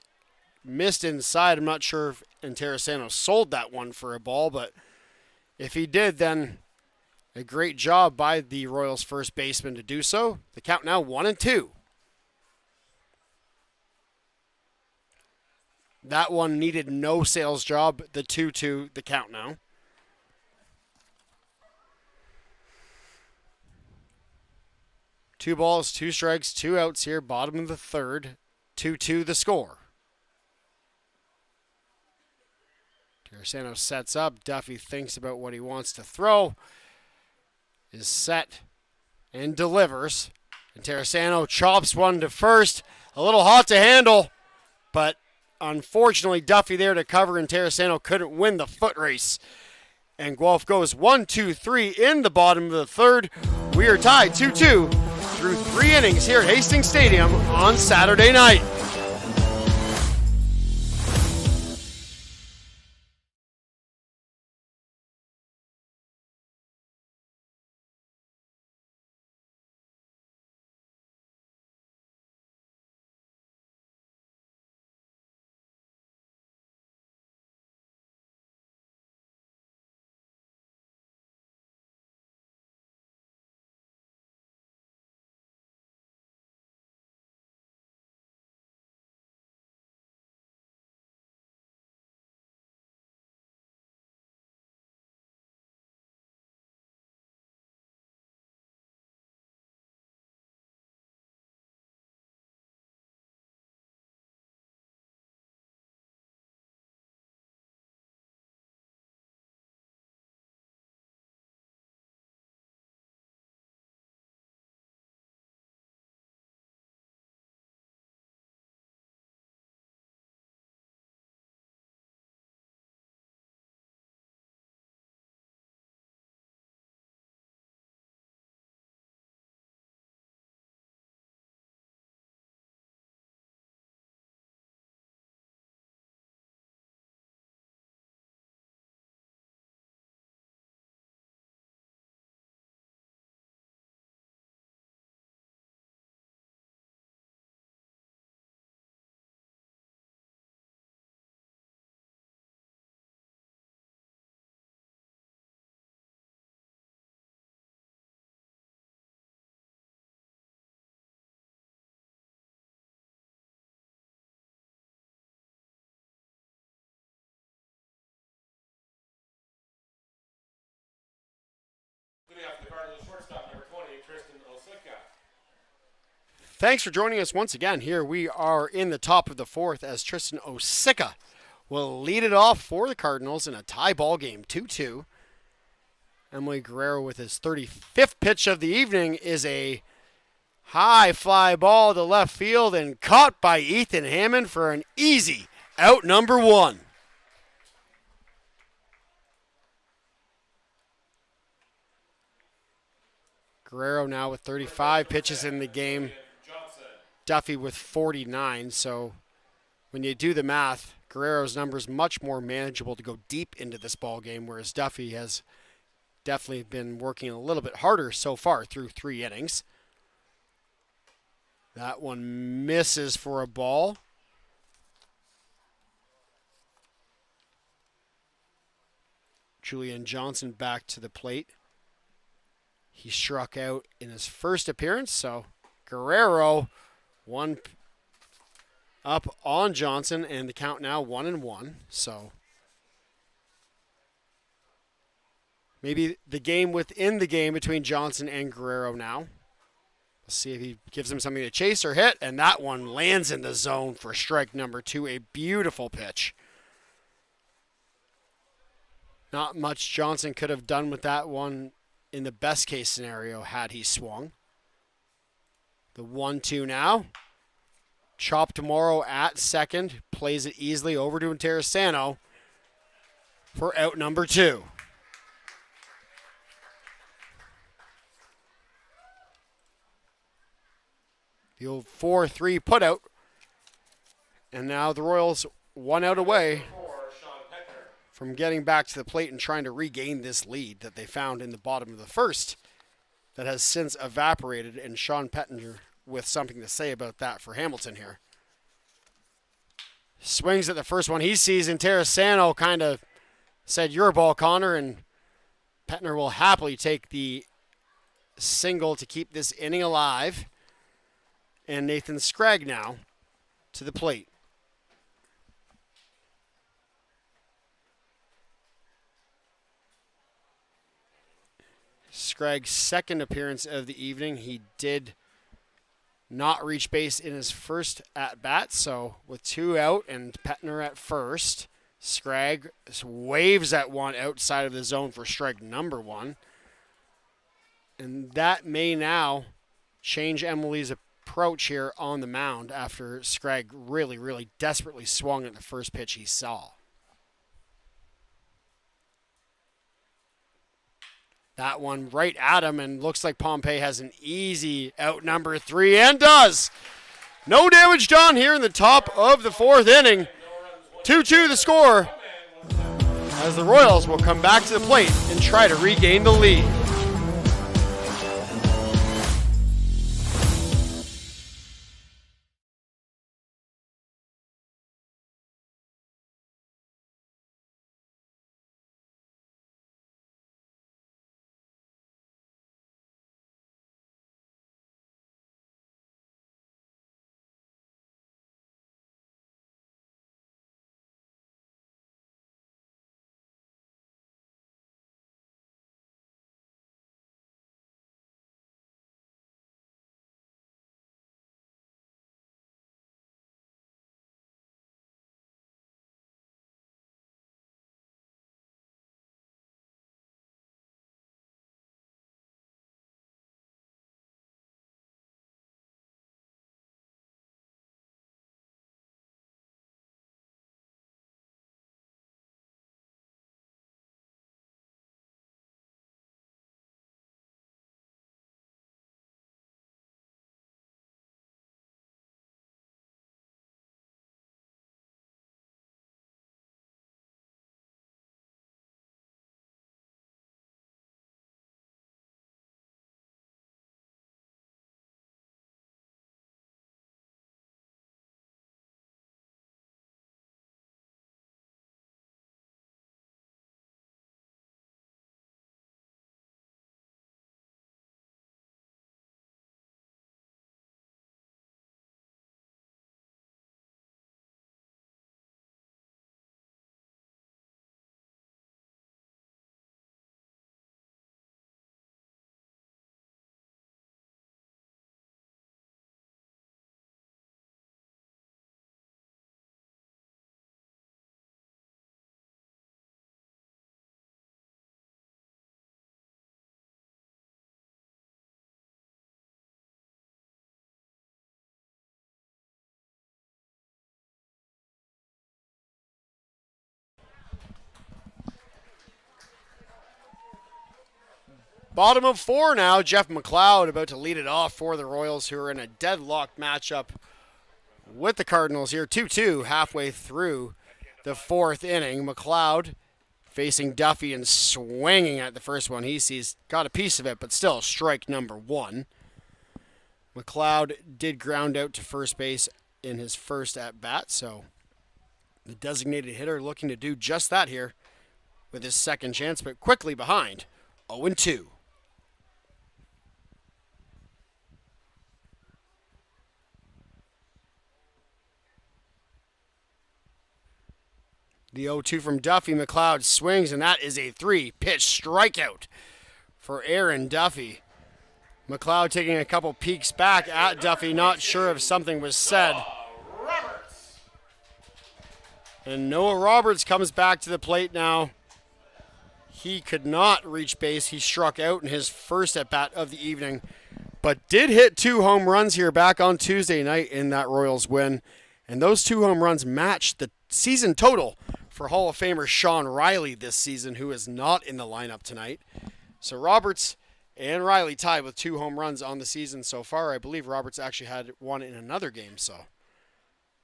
missed inside. I'm not sure if Interessano sold that one for a ball, but if he did, then a great job by the Royals first baseman to do so. The count now 1-2. That one needed no sales job. The 2-2, the count now. Two balls, 2 strikes, 2 outs here, bottom of the third. 2-2 the score. Interessano sets up. Duffy thinks about what he wants to throw. Is set and delivers. Interessano chops one to first. A little hot to handle, but unfortunately Duffy there to cover, and Interessano couldn't win the foot race. And Guelph goes 1-2-3 in the bottom of the third. We are tied 2-2 through 3 innings here at Hastings Stadium on Saturday night. the shortstop, number 20, Tristan Osika. Thanks for joining us once again. Here we are in the top of the fourth as Tristan Osika will lead it off for the Cardinals in a tie ball game, 2-2. Emily Guerrero with his 35th pitch of the evening is a high fly ball to left field and caught by Ethan Hammond for an easy out number one. Guerrero now with 35 pitches in the game. Duffy with 49. So when you do the math, Guerrero's number is much more manageable to go deep into this ball game, whereas Duffy has definitely been working a little bit harder so far through 3 innings. That one misses for a ball. Julian Johnson back to the plate. He struck out in his first appearance, so Guerrero one up on Johnson, and the count now 1-1. So maybe the game within the game between Johnson and Guerrero now. Let's see if he gives him something to chase or hit, and that one lands in the zone for strike number 2. A beautiful pitch. Not much Johnson could have done with that one in the best case scenario had he swung. The 1-2 now. Chopped Morrow at second. Plays it easily over to Interessano for out number 2. The old 4-3 putout. And now the Royals 1 out away from getting back to the plate and trying to regain this lead that they found in the bottom of the first that has since evaporated, and Sean Pettinger with something to say about that for Hamilton here. Swings at the first one he sees, and Interessano kind of said, "Your ball, Connor," and Pettinger will happily take the single to keep this inning alive. And Nathan Scragg now to the plate. Scragg's second appearance of the evening. He did not reach base in his first at-bat, so with 2 out and Pettinger at first, Scragg waves at one outside of the zone for strike number 1. And that may now change Emily's approach here on the mound after Scragg really, really desperately swung at the first pitch he saw. That one right at him, and looks like Pompey has an easy out number 3, and does. No damage done here in the top of the 4th inning. 2-2 the score, as the Royals will come back to the plate and try to regain the lead. Bottom of 4 now. Jeff McLeod about to lead it off for the Royals, who are in a deadlocked matchup with the Cardinals here. 2-2 halfway through the 4th inning. McLeod facing Duffy and swinging at the first one he sees. Got a piece of it, but still strike number 1. McLeod did ground out to first base in his first at-bat, so the designated hitter looking to do just that here with his second chance, but quickly behind. 0-2. The 0-2 from Duffy. McLeod swings, and that is a 3-pitch strikeout for Aaron Duffy. McLeod taking a couple peeks back at Duffy, not sure if something was said. Roberts. And Noah Roberts comes back to the plate now. He could not reach base. He struck out in his first at-bat of the evening, but did hit 2 home runs here back on Tuesday night in that Royals win. And those 2 home runs matched the season total for Hall of Famer Sean Riley this season, who is not in the lineup tonight. So Roberts and Riley tied with 2 home runs on the season so far. I believe Roberts actually had one in another game. So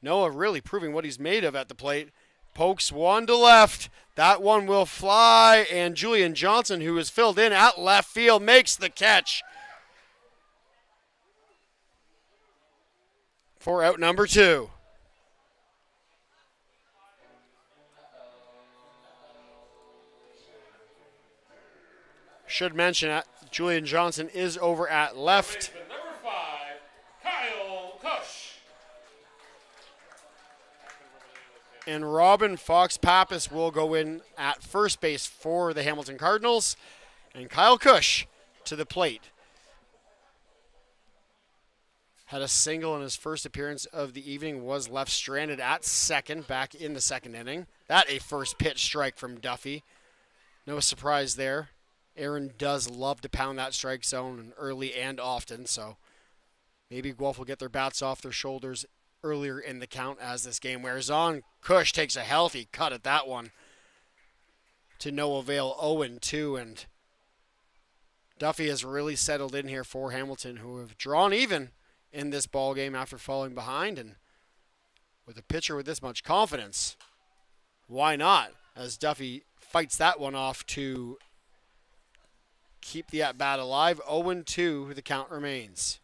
Noah really proving what he's made of at the plate. Pokes one to left. That one will fly. And Julian Johnson, who is filled in at left field, makes the catch for out number 2. Should mention Julian Johnson is over at left. Baseman number 5, Kyle Kush. And Robin Fox-Pappas will go in at first base for the Hamilton Cardinals. And Kyle Kush to the plate. Had a single in his first appearance of the evening, was left stranded at second back in the second inning. That a first pitch strike from Duffy. No surprise there. Aaron does love to pound that strike zone early and often, so maybe Guelph will get their bats off their shoulders earlier in the count as this game wears on. Kush takes a healthy cut at that one to no avail. 0-2, and Duffy has really settled in here for Hamilton, who have drawn even in this ball game after falling behind. And with a pitcher with this much confidence, why not? As Duffy fights that one off to keep the at-bat alive. 0-2, the count remains.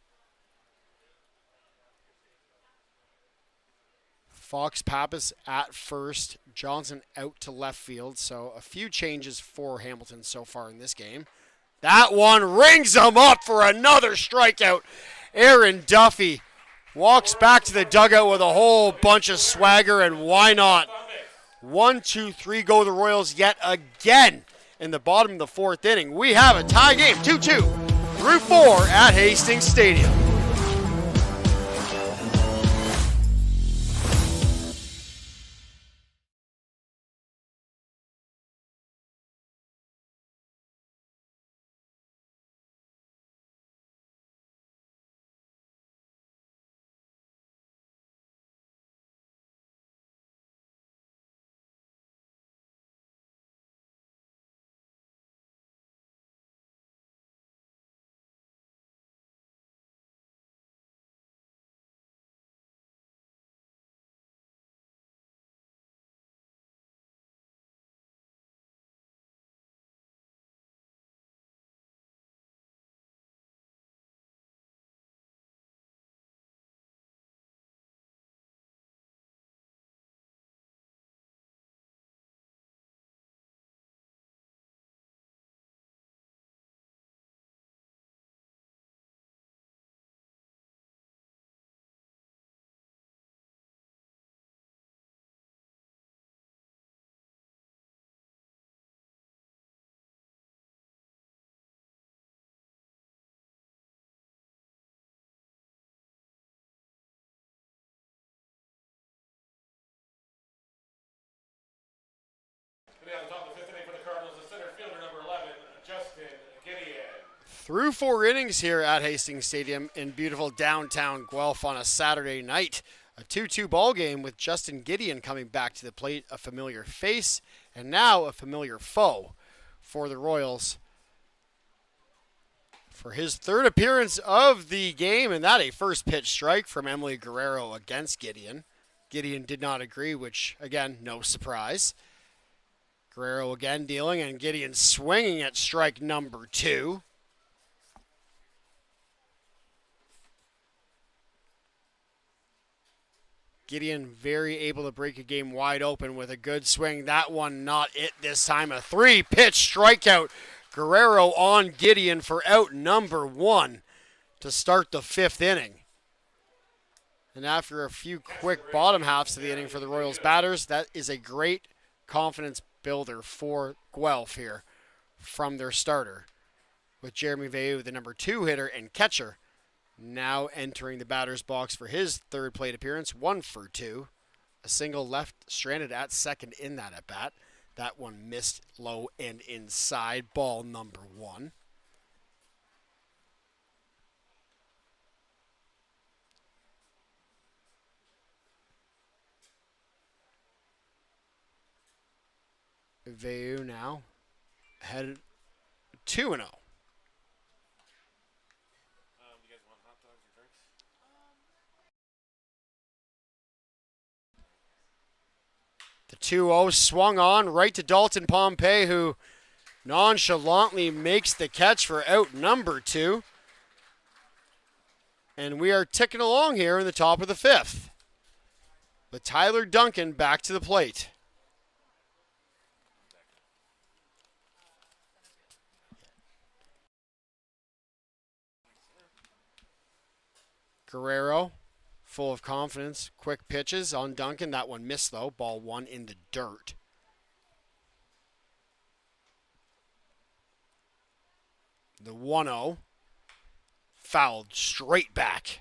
Fox-Pappas at first, Johnson out to left field, so a few changes for Hamilton so far in this game. That one rings him up for another strikeout. Aaron Duffy walks back to the dugout with a whole bunch of swagger, and why not? 1, 2, 3 go the Royals yet again. In the bottom of the 4th inning, we have a tie game, 2-2 through 4 at Hastings Stadium. On the top of the 5th inning for the Cardinals, the center fielder number 11, Justin Gideon. Through 4 innings here at Hastings Stadium in beautiful downtown Guelph on a Saturday night. A 2-2 ball game with Justin Gideon coming back to the plate, a familiar face and now a familiar foe for the Royals. for his third appearance of the game, and that a first pitch strike from Emily Guerrero against Gideon. Gideon did not agree, which, again, no surprise. Guerrero again dealing, and Gideon swinging at strike number 2. Gideon very able to break a game wide open with a good swing. That one not it this time. A 3-pitch strikeout. Guerrero on Gideon for out number 1 to start the 5th inning. And after a few quick bottom halves of the inning for the Royals batters, that is a great confidence builder for Guelph here from their starter. With Jeremy Veilleux, the number 2 hitter and catcher, now entering the batter's box for his third plate appearance, 1 for 2. A single left stranded at second in that at bat. That one missed low and inside, ball number 1. Veilleux now headed 2-0. You guys want hot dogs or drinks? The 2-0 swung on right to Dalton Pompey, who nonchalantly makes the catch for out number 2. And we are ticking along here in the top of the 5th, with Tyler Duncan back to the plate. Guerrero, full of confidence, quick pitches on Duncan. That one missed though, ball 1 in the dirt. The 1-0, fouled straight back.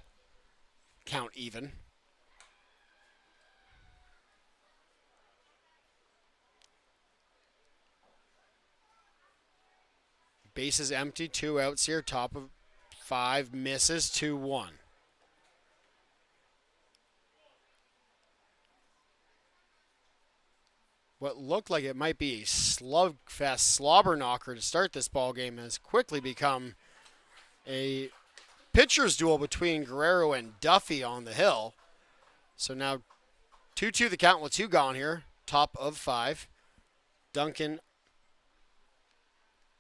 Count even. Bases empty, 2 outs here, top of 5, misses, 2-1. What looked like it might be a slugfest slobber knocker to start this ball game has quickly become a pitcher's duel between Guerrero and Duffy on the hill. So now 2-2 the count with 2 gone here, top of 5. Duncan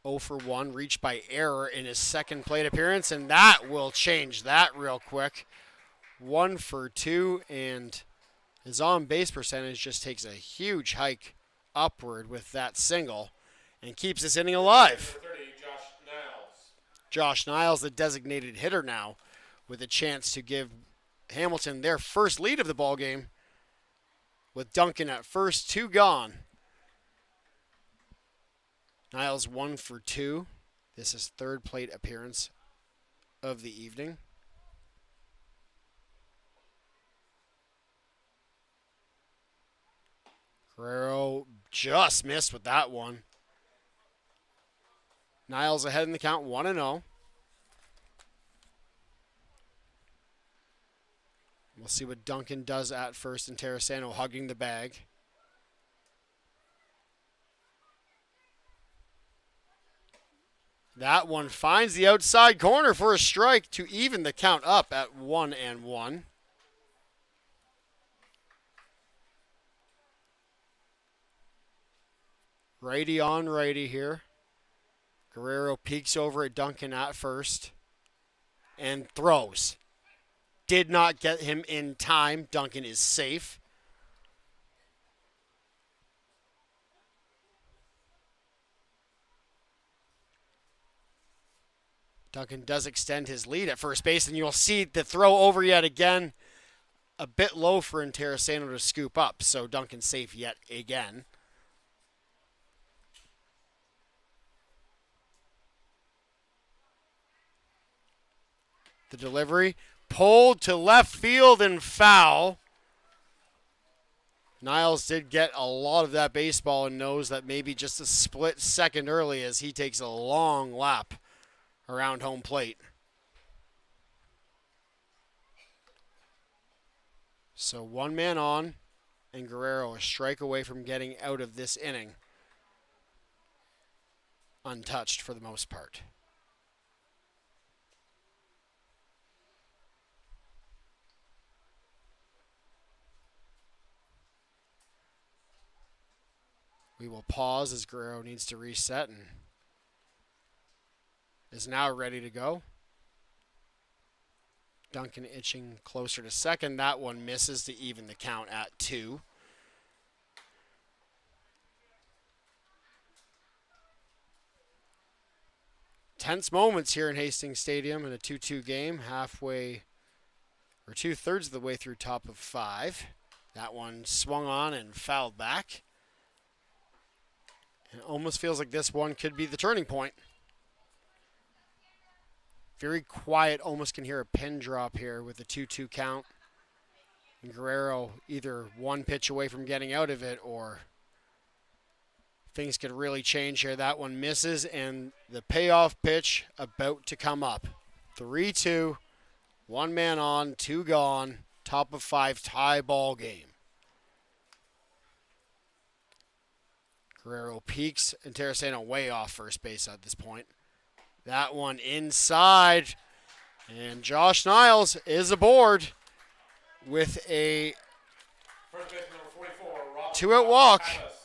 0 for 1, reached by error in his second plate appearance, and that will change that real quick. 1 for 2, and his on-base percentage just takes a huge hike upward with that single and keeps this inning alive. Number 30, Josh Niles. Josh Niles, the designated hitter now, with a chance to give Hamilton their first lead of the ball game. With Duncan at first, 2 gone. Niles 1 for 2. This is third plate appearance of the evening. Guerrero just missed with that one. Niles ahead in the count, 1-0. We'll see what Duncan does at first, and Terrasano hugging the bag. That one finds the outside corner for a strike to even the count up at 1-1. Righty on righty here. Guerrero peeks over at Duncan at first and throws. Did not get him in time. Duncan is safe. Duncan does extend his lead at first base, and you'll see the throw over yet again. A bit low for Terrasano to scoop up, so Duncan's safe yet again. The delivery pulled to left field and foul. Niles did get a lot of that baseball and knows that maybe just a split second early as he takes a long lap around home plate. So 1 man on, and Guerrero a strike away from getting out of this inning untouched for the most part. We will pause as Guerrero needs to reset and is now ready to go. Duncan itching closer to second. That one misses to even the count at 2. Tense moments here in Hastings Stadium in a 2-2 game, halfway or 2/3 of the way through top of 5. That one swung on and fouled back. It almost feels like this one could be the turning point. Very quiet, almost can hear a pin drop here with the 2-2 count. And Guerrero either one pitch away from getting out of it or things could really change here. That one misses and the payoff pitch about to come up. 3-2, 1 man on, 2 gone, top of 5 tie ball game. Guerrero peaks and Terracino way off first base at this point. That one inside, and Josh Niles is aboard with a First baseman number 44, Robin 2-out walk. Pappas.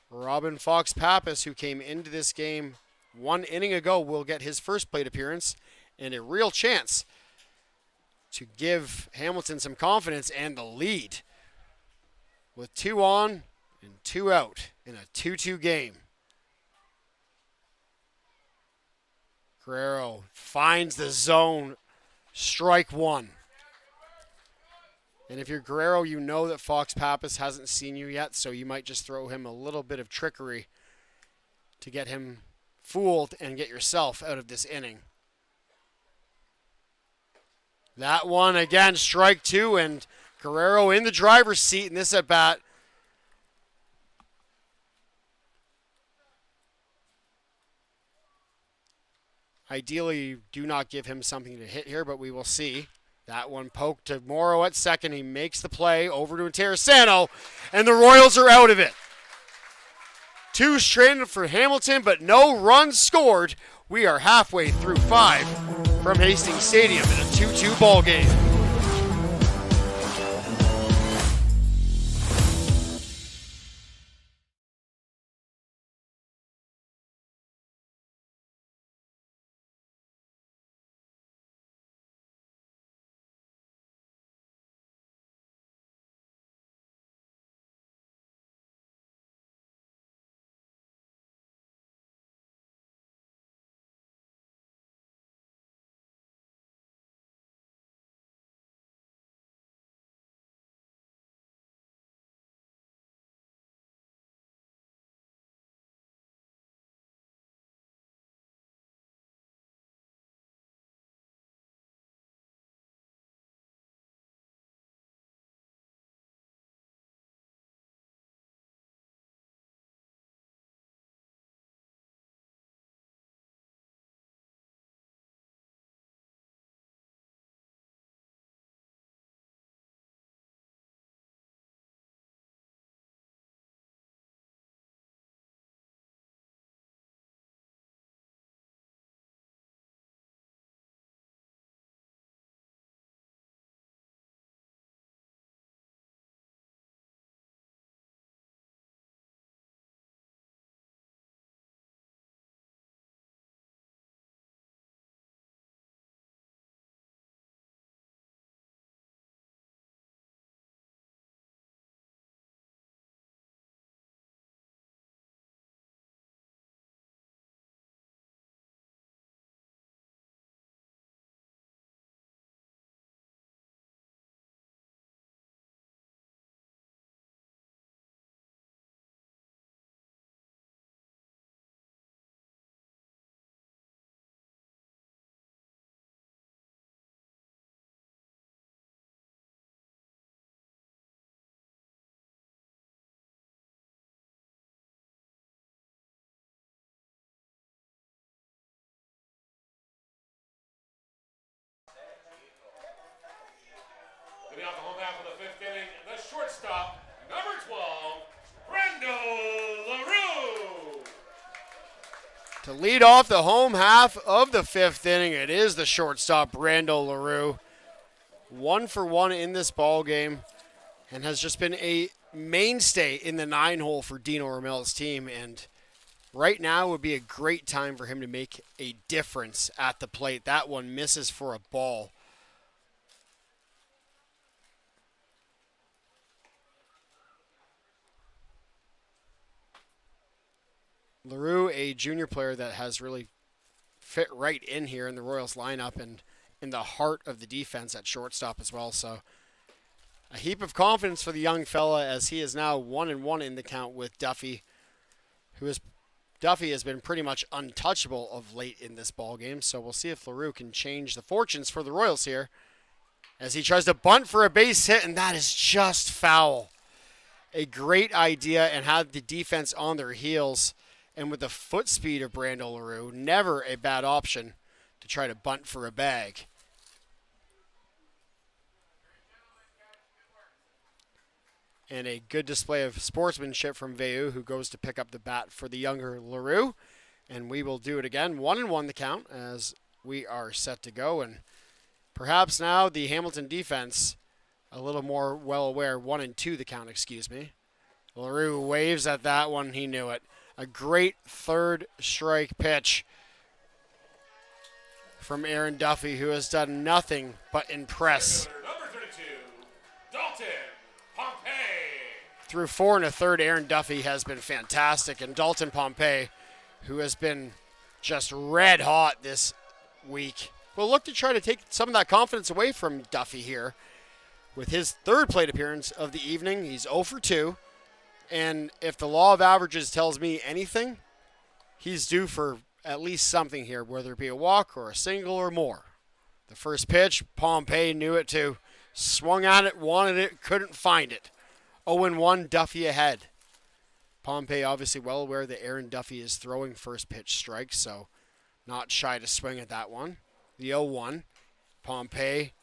Robin Fox Pappas, who came into this game 1 inning ago, will get his first plate appearance and a real chance to give Hamilton some confidence and the lead with 2 on and 2 out in a 2-2 game. Guerrero finds the zone, strike 1. And if you're Guerrero, you know that Fox Pappas hasn't seen you yet, so you might just throw him a little bit of trickery to get him fooled and get yourself out of this inning. That one, again, strike 2, and Guerrero in the driver's seat in this at-bat. Ideally, you do not give him something to hit here, but we will see. That one poked to Morrow at second. He makes the play over to Terracino, and the Royals are out of it. 2 stranded for Hamilton, but no runs scored. We are halfway through 5 from Hastings Stadium in a 2-2 ball game. Leading off the home half of the 5th inning, the shortstop, number 12, Brendo LaRue. To lead off the home half of the 5th inning, it is the shortstop, Brando LaRue. 1 for 1 in this ball game. and has just been a mainstay in the 9-hole for Dino Ramel's team. And right now would be a great time for him to make a difference at the plate. That one misses for a ball. LaRue, a junior player that has really fit right in here in the Royals lineup and in the heart of the defense at shortstop as well. So a heap of confidence for the young fella as he is now 1-1 in the count with Duffy, Duffy has been pretty much untouchable of late in this ball game. So we'll see if LaRue can change the fortunes for the Royals here as he tries to bunt for a base hit, and that is just foul. A great idea and had the defense on their heels. And with the foot speed of Brando LaRue, never a bad option to try to bunt for a bag. And a good display of sportsmanship from Veu, who goes to pick up the bat for the younger LaRue. And we will do it again. 1-1 the count as we are set to go. And perhaps now the Hamilton defense a little more well aware. 1-2 the count, excuse me. LaRue waves at that one. He knew it. A great third strike pitch from Aaron Duffy, who has done nothing but impress. Number 32, Dalton Pompey. Through 4 1/3, Aaron Duffy has been fantastic, and Dalton Pompey, who has been just red hot this week, will look to try to take some of that confidence away from Duffy here. With his third plate appearance of the evening, he's 0 for 2. And if the law of averages tells me anything, he's due for at least something here, whether it be a walk or a single or more. The first pitch, Pompey knew it too. Swung at it, wanted it, couldn't find it. 0-1, Duffy ahead. Pompey obviously well aware that Aaron Duffy is throwing first pitch strikes, so not shy to swing at that one. The 0-1, Pompey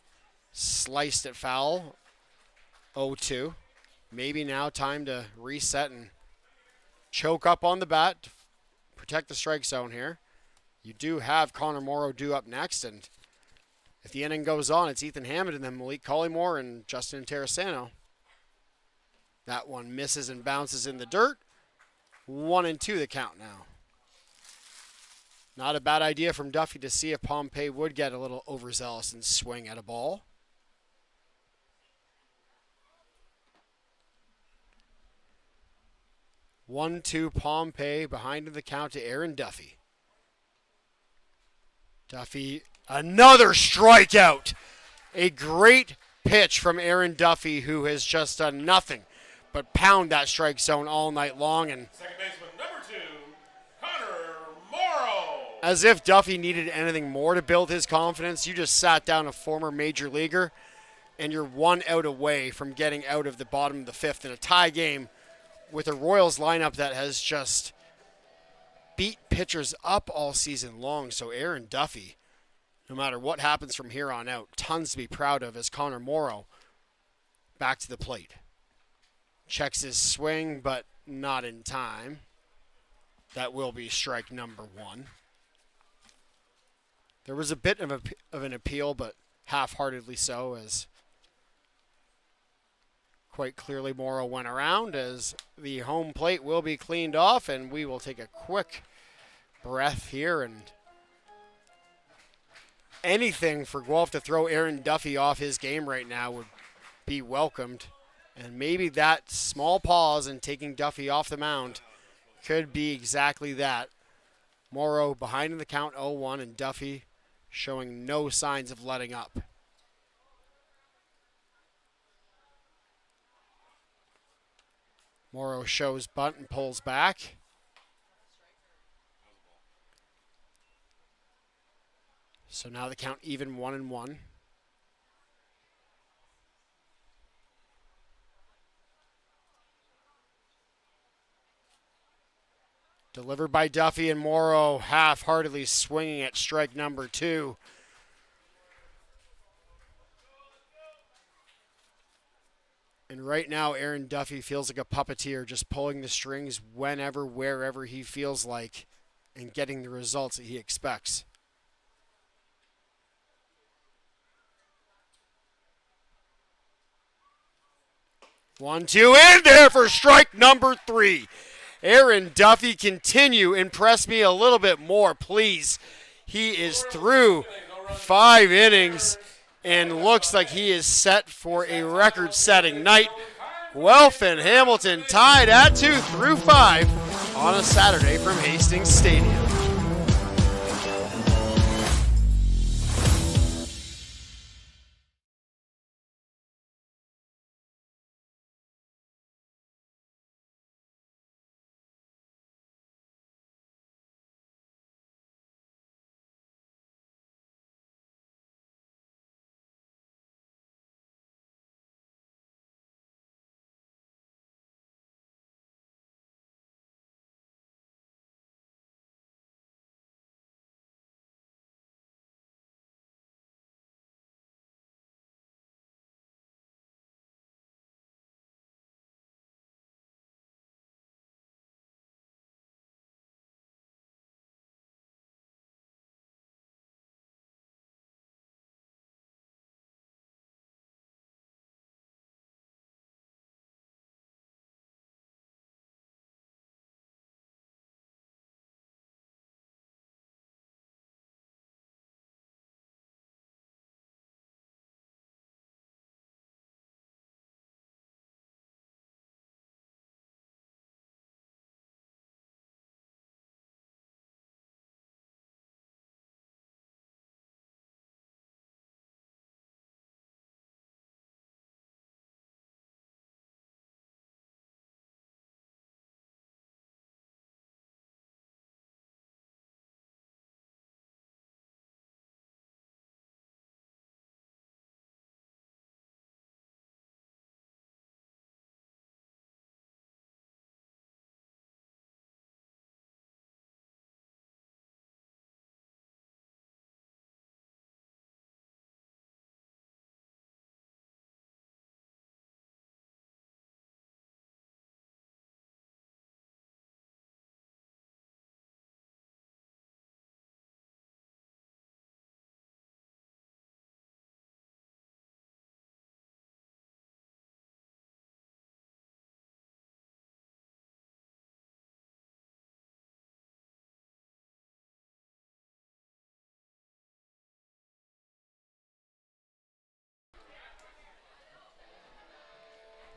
sliced it foul. 0-2. Maybe now time to reset and choke up on the bat to protect the strike zone here. You do have Connor Morrow due up next, and if the inning goes on, it's Ethan Hammond and then Malik Collymore and Justin Terrasano. That one misses and bounces in the dirt. 1-2 the count now. Not a bad idea from Duffy to see if Pompey would get a little overzealous and swing at a ball. 1-2 Pompey behind in the count to Aaron Duffy. Duffy, another strikeout. A great pitch from Aaron Duffy, who has just done nothing but pound that strike zone all night long. And Second baseman number 2, Connor Morrow. as if Duffy needed anything more to build his confidence, you just sat down a former major leaguer, and you're 1 out away from getting out of the bottom of the 5th in a tie game with a Royals lineup that has just beat pitchers up all season long. So Aaron Duffy, no matter what happens from here on out, tons to be proud of as Connor Morrow back to the plate. Checks his swing, but not in time. That will be strike number 1. There was a bit of an appeal, but half-heartedly so, as quite clearly Morrow went around, as the home plate will be cleaned off, and we will take a quick breath here. And anything for Guelph to throw Aaron Duffy off his game right now would be welcomed. And maybe that small pause in taking Duffy off the mound could be exactly that. Morrow behind in the count 0-1, and Duffy showing no signs of letting up. Morrow shows bunt and pulls back. So now the count even 1-1. Delivered by Duffy, and Morrow half-heartedly swinging at strike number 2. And right now, Aaron Duffy feels like a puppeteer, just pulling the strings whenever, wherever he feels like, and getting the results that he expects. 1-2 in there for strike number 3. Aaron Duffy, continue. Impress me a little bit more, please. He is through 5 innings and looks like he is set for a record-setting night. Guelph and Hamilton tied at 2 through 5 on a Saturday from Hastings Stadium.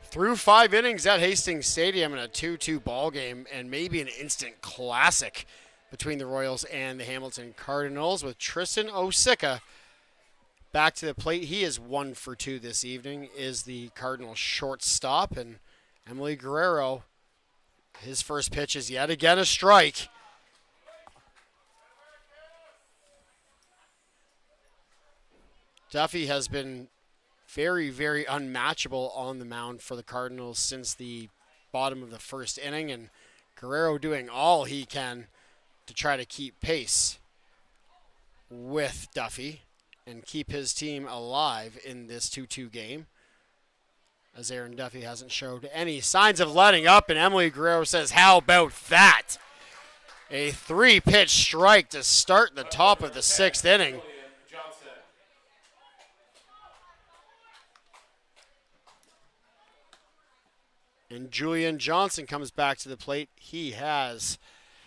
Through 5 innings at Hastings Stadium in a 2-2 ball game, and maybe an instant classic between the Royals and the Hamilton Cardinals, with Tristan Osika back to the plate. He is 1 for 2 this evening, is the Cardinals shortstop, and Emily Guerrero, his first pitch is yet again a strike. Duffy has been very, very unmatchable on the mound for the Cardinals since the bottom of the first inning, and Guerrero doing all he can to try to keep pace with Duffy and keep his team alive in this 2-2 game, as Aaron Duffy hasn't showed any signs of letting up, and Emily Guerrero says, how about that? A 3-pitch strike to start the top of the 6th inning. And Julian Johnson comes back to the plate. He has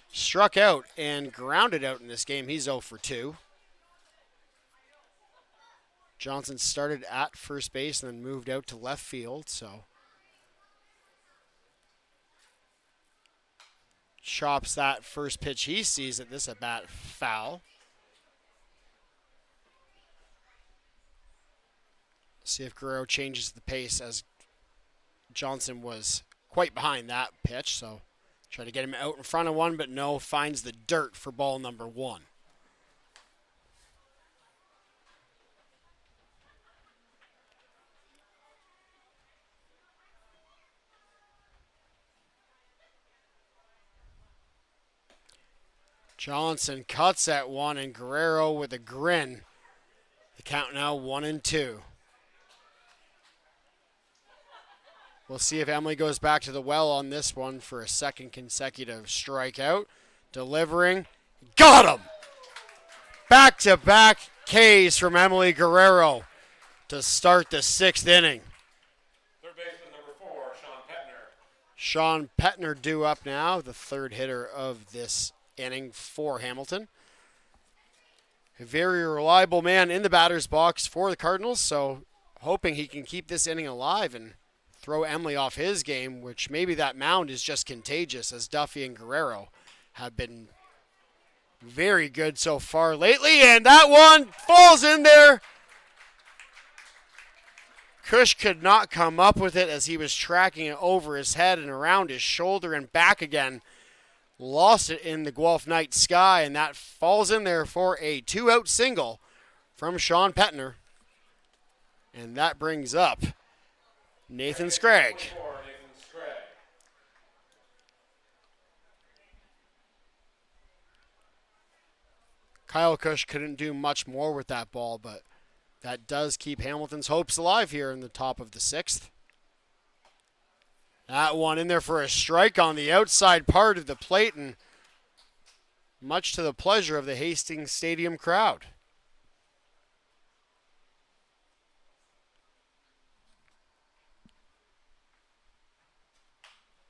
struck out and grounded out in this game. He's 0 for 2. Johnson started at first base and then moved out to left field, so chops that first pitch he sees at this at-bat foul. See if Guerrero changes the pace, as Johnson was quite behind that pitch, so try to get him out in front of one, but no, finds the dirt for ball number 1. Johnson cuts at 1, and Guerrero with a grin. The count now 1-2. We'll see if Emily goes back to the well on this one for a second consecutive strikeout. Delivering. Got him! Back-to-back Ks from Emily Guerrero to start the 6th inning. Third baseman number 4, Sean Petner due up now, the third hitter of this inning for Hamilton. A very reliable man in the batter's box for the Cardinals, so hoping he can keep this inning alive and throw Emily off his game, which maybe that mound is just contagious, as Duffy and Guerrero have been very good so far lately, and that one falls in there. Cush could not come up with it as he was tracking it over his head and around his shoulder and back again. Lost it in the Guelph night sky, and that falls in there for a 2-out single from Sean Petner. And that brings up Nathan Scragg. Kyle Cush couldn't do much more with that ball, but that does keep Hamilton's hopes alive here in the top of the sixth. That one in there for a strike on the outside part of the plate, and much to the pleasure of the Hastings Stadium crowd.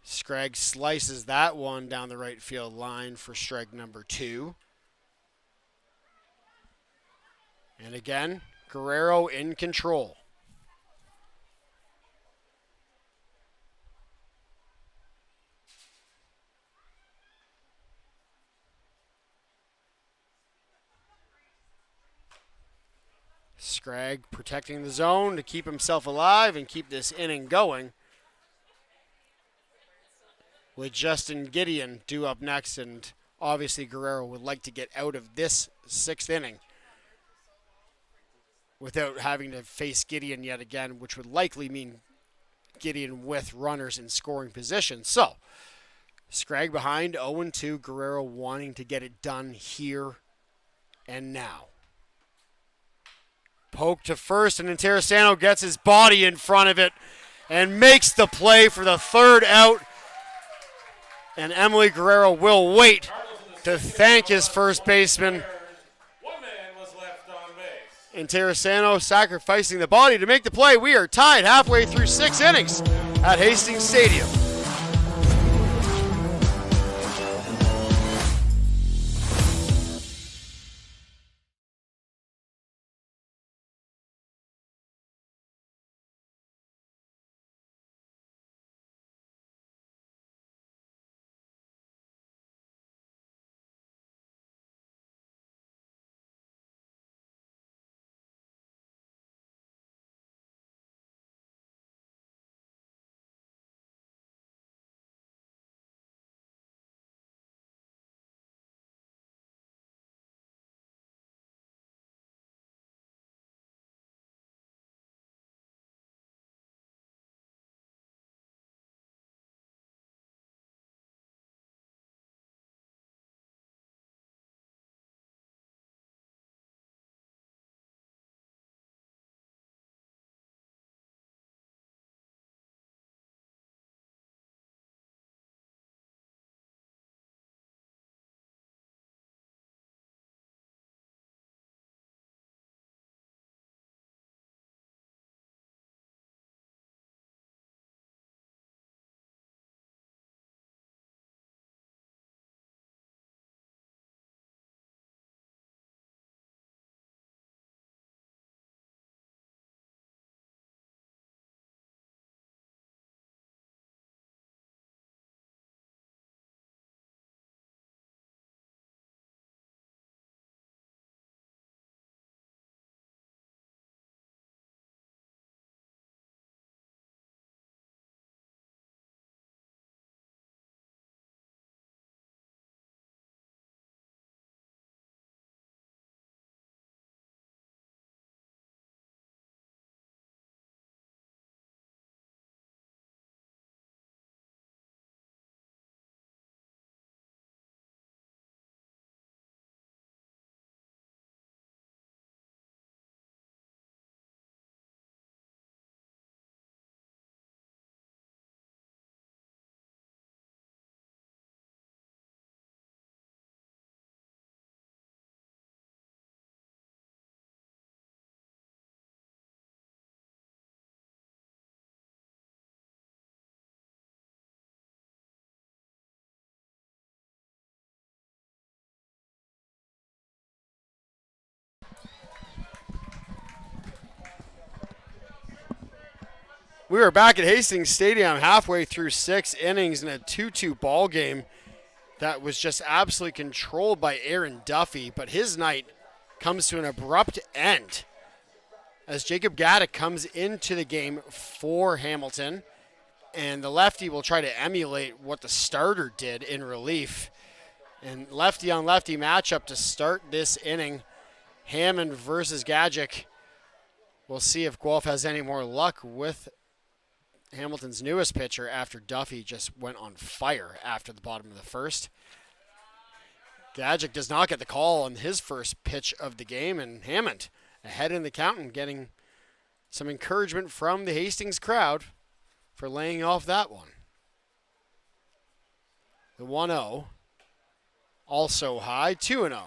Scragg slices that one down the right field line for strike number 2. And again, Guerrero in control. Scragg protecting the zone to keep himself alive and keep this inning going. With Justin Gideon due up next, and obviously Guerrero would like to get out of this 6th inning without having to face Gideon yet again, which would likely mean Gideon with runners in scoring position. So, Scragg behind 0-2, Guerrero wanting to get it done here and now. Poke to first, and Interessano gets his body in front of it and makes the play for the 3rd out. And Emily Guerrero will wait to thank his first baseman. Interessano sacrificing the body to make the play. We are tied halfway through 6 innings at Hastings Stadium. We are back at Hastings Stadium halfway through 6 innings in a 2-2 ball game that was just absolutely controlled by Aaron Duffy, but his night comes to an abrupt end as Jacob Gaddick comes into the game for Hamilton, and the lefty will try to emulate what the starter did in relief. And lefty on lefty matchup to start this inning, Hammond versus Gaddick. We'll see if Guelph has any more luck with Hamilton's newest pitcher after Duffy just went on fire after the bottom of the first. Gaddick does not get the call on his first pitch of the game, and Hammond ahead in the count and getting some encouragement from the Hastings crowd for laying off that one. The 1-0 also high, 2-0.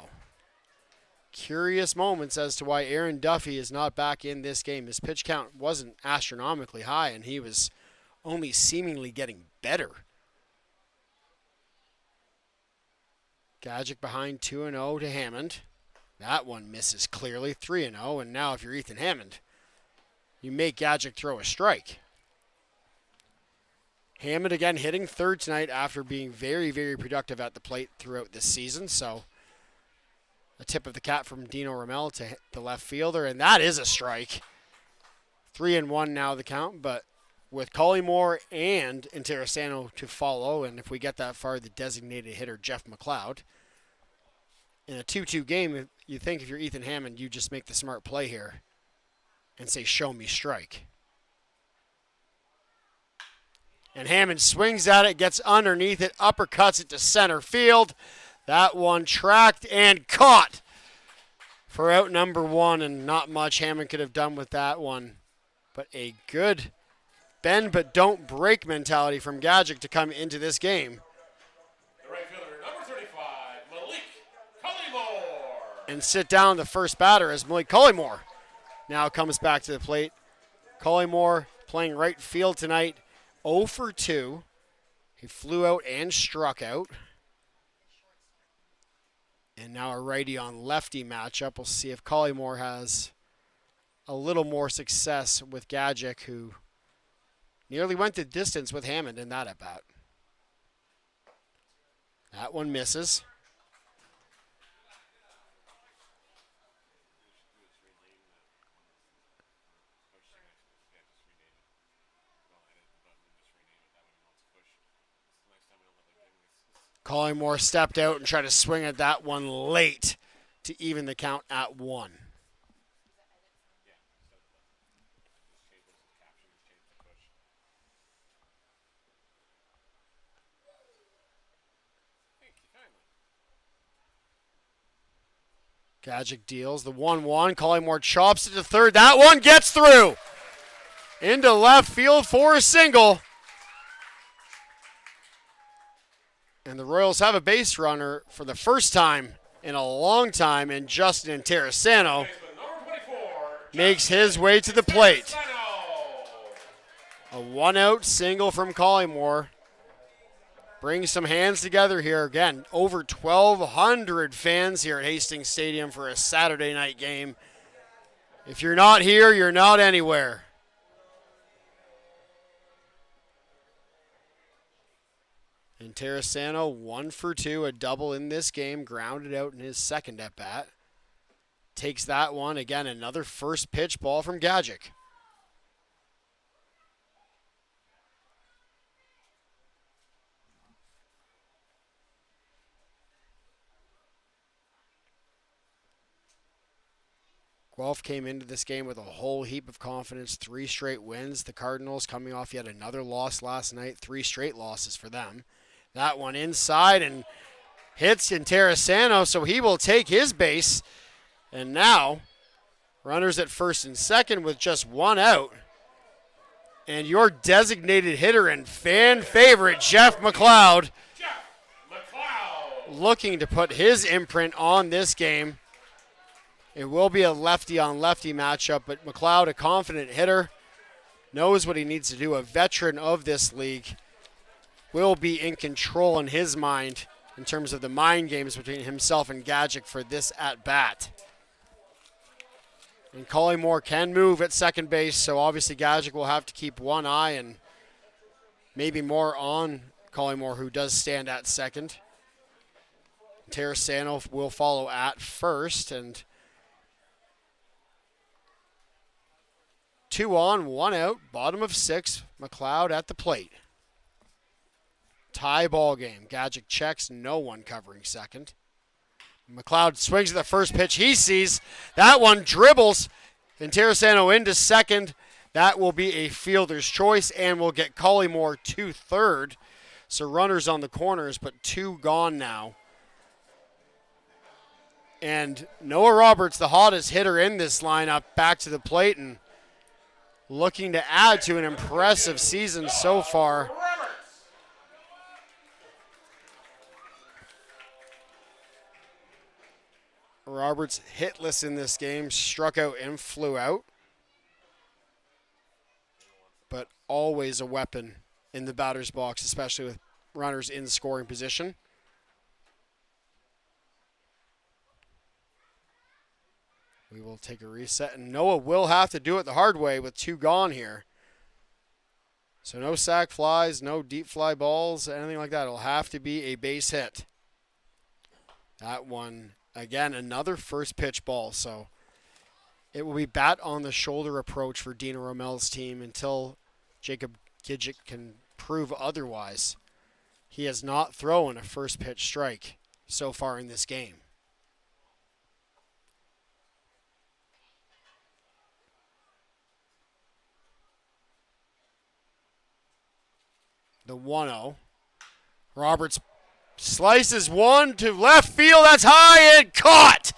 Curious moments as to why Aaron Duffy is not back in this game. His pitch count wasn't astronomically high, and he was only seemingly getting better. Gaddick behind 2-0 to Hammond. That one misses clearly, 3-0, and now if you're Ethan Hammond, you make Gaddick throw a strike. Hammond again hitting third tonight after being very, very productive at the plate throughout this season, so a tip of the cap from Dino Ramel to the left fielder, and that is a strike. 3-1 now the count, but with Collymore and Intercounty to follow, and if we get that far, the designated hitter Jeff McLeod. In a 2-2 game, you think if you're Ethan Hammond, you just make the smart play here and say, show me strike. And Hammond swings at it, gets underneath it, uppercuts it to center field. That one tracked and caught for out number one, and not much Hammond could have done with that one. But a good bend but don't break mentality from Gaddick to come into this game. The right fielder, number 35, Malik Collymore. And sit down the first batter as Malik Collymore now comes back to the plate. Collymore playing right field tonight, 0 for 2. He flew out and struck out. And now a righty on lefty matchup. We'll see if Collymore has a little more success with Gaddick, who nearly went the distance with Hammond in that at-bat. That one misses. Collymore stepped out and tried to swing at that one late to even the count at 1. Gaddick deals the 1-1. Collymore chops it to third. That one gets through. Into left field for a single. And the Royals have a base runner for the first time in a long time, and Justin Intercounty makes his way to the plate. A one-out single from Collymore. Brings some hands together here. Again, over 1,200 fans here at Hastings Stadium for a Saturday night game. If you're not here, you're not anywhere. And Terrasano, 1 for 2, a double in this game, grounded out in his second at-bat. Takes that one. Again, another first pitch ball from Gaddick. Guelph came into this game with a whole heap of confidence, 3 straight wins. The Cardinals coming off yet another loss last night, 3 straight losses for them. That one inside and hits in Terrasano, so he will take his base. And now, runners at first and second with just 1 out. And your designated hitter and fan favorite, Jeff McLeod, looking to put his imprint on this game. It will be a lefty-on-lefty matchup, but McLeod, a confident hitter, knows what he needs to do. A veteran of this league, will be in control in his mind in terms of the mind games between himself and Gaddick for this at-bat. And Collymore can move at second base, so obviously Gadget will have to keep one eye and maybe more on Collymore, who does stand at second. Terrasano will follow at first, and 2 on, 1 out, bottom of 6, McLeod at the plate. Tie ball game. Gadget checks, no one covering second. McLeod swings at the first pitch he sees. That one dribbles, and Terrasano into second. That will be a fielder's choice, and will get Collymore to third. So runners on the corners, but 2 gone now. And Noah Roberts, the hottest hitter in this lineup, back to the plate and looking to add to an impressive season so far. Roberts hitless in this game, struck out and flew out. But always a weapon in the batter's box, especially with runners in scoring position. We will take a reset, and Noah will have to do it the hard way with 2 gone here. So no sac flies, no deep fly balls, anything like that. It'll have to be a base hit. That one, again, another first pitch ball. So it will be bat on the shoulder approach for Dina Romel's team until Jacob Gidget can prove otherwise. He has not thrown a first pitch strike so far in this game. The 1-0. Roberts slices one to left field. That's high and caught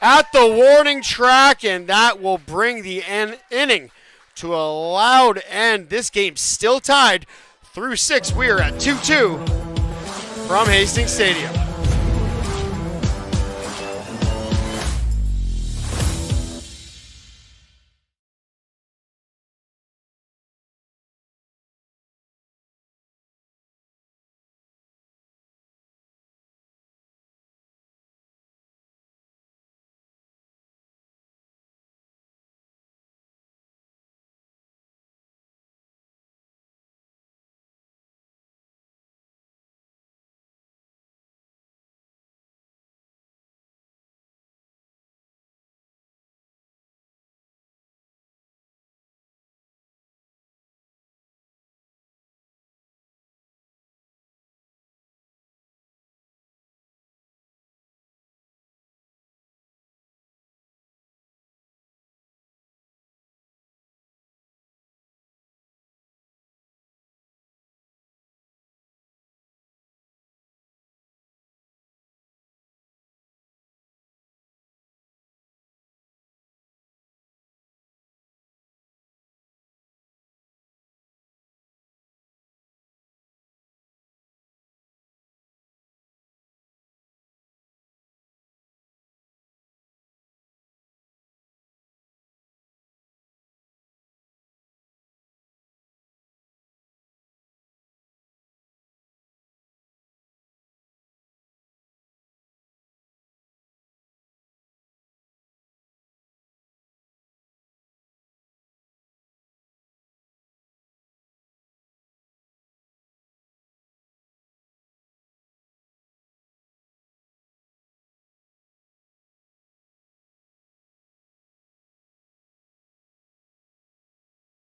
at the warning track, and that will bring the inning to a loud end. This game still tied through 6. We are at 2-2 from Hastings Stadium.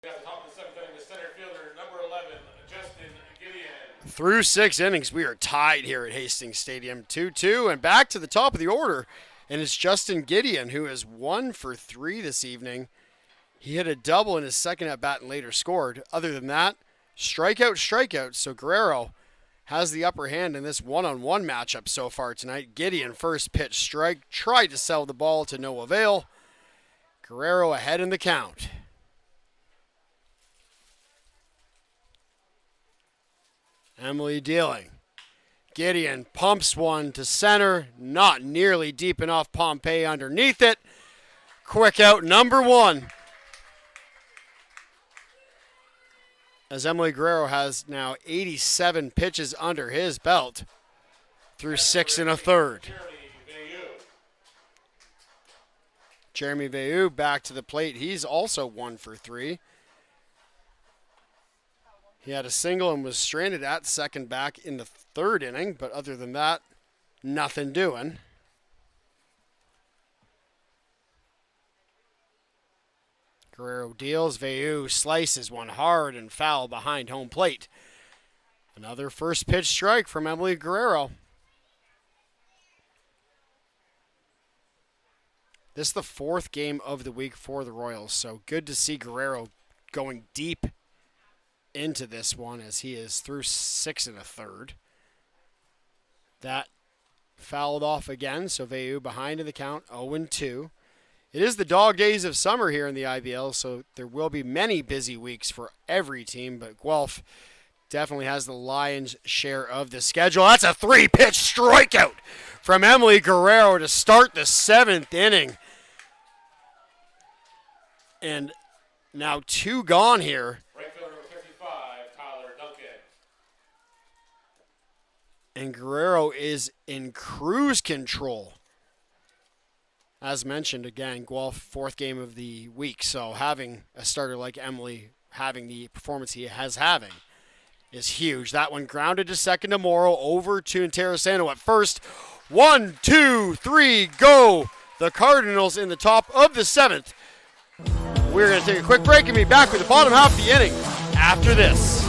At the top of the 7th inning, the center fielder, number 11, Justin Gideon. Through 6 innings, we are tied here at Hastings Stadium, 2-2, and back to the top of the order. And it's Justin Gideon, who is 1 for 3 this evening. He hit a double in his second at-bat and later scored. Other than that, strikeout. So Guerrero has the upper hand in this one-on-one matchup so far tonight. Gideon, first pitch strike, tried to sell the ball to no avail. Guerrero ahead in the count. Emily dealing. Gideon pumps one to center, not nearly deep enough. Pompey underneath it. Quick out, number 1. As Emily Guerrero has now 87 pitches under his belt through 6 1/3. Jeremy Veilleux back to the plate. He's also 1 for 3. He had a single and was stranded at second back in the 3rd inning, but other than that, nothing doing. Guerrero deals. Veilleux slices one hard and foul behind home plate. Another first pitch strike from Emily Guerrero. This is the 4th game of the week for the Royals, so good to see Guerrero going deep into this one as he is through 6 1/3. That fouled off again, so Veilleux behind in the count, 0-2. It is the dog days of summer here in the IBL, so there will be many busy weeks for every team, but Guelph definitely has the lion's share of the schedule. That's a 3-pitch strikeout from Emily Guerrero to start the 7th inning. And now 2 gone here. Right fielder number 55, Tyler Duncan. And Guerrero is in cruise control. As mentioned, again, Guelph 4th game of the week. So having a starter like Emily having the performance he has having is huge. That one grounded to second to Morrow, over to Terrasano at first. 1, 2, 3, go! The Cardinals in the top of the 7th. We're going to take a quick break and be back with the bottom half of the inning after this.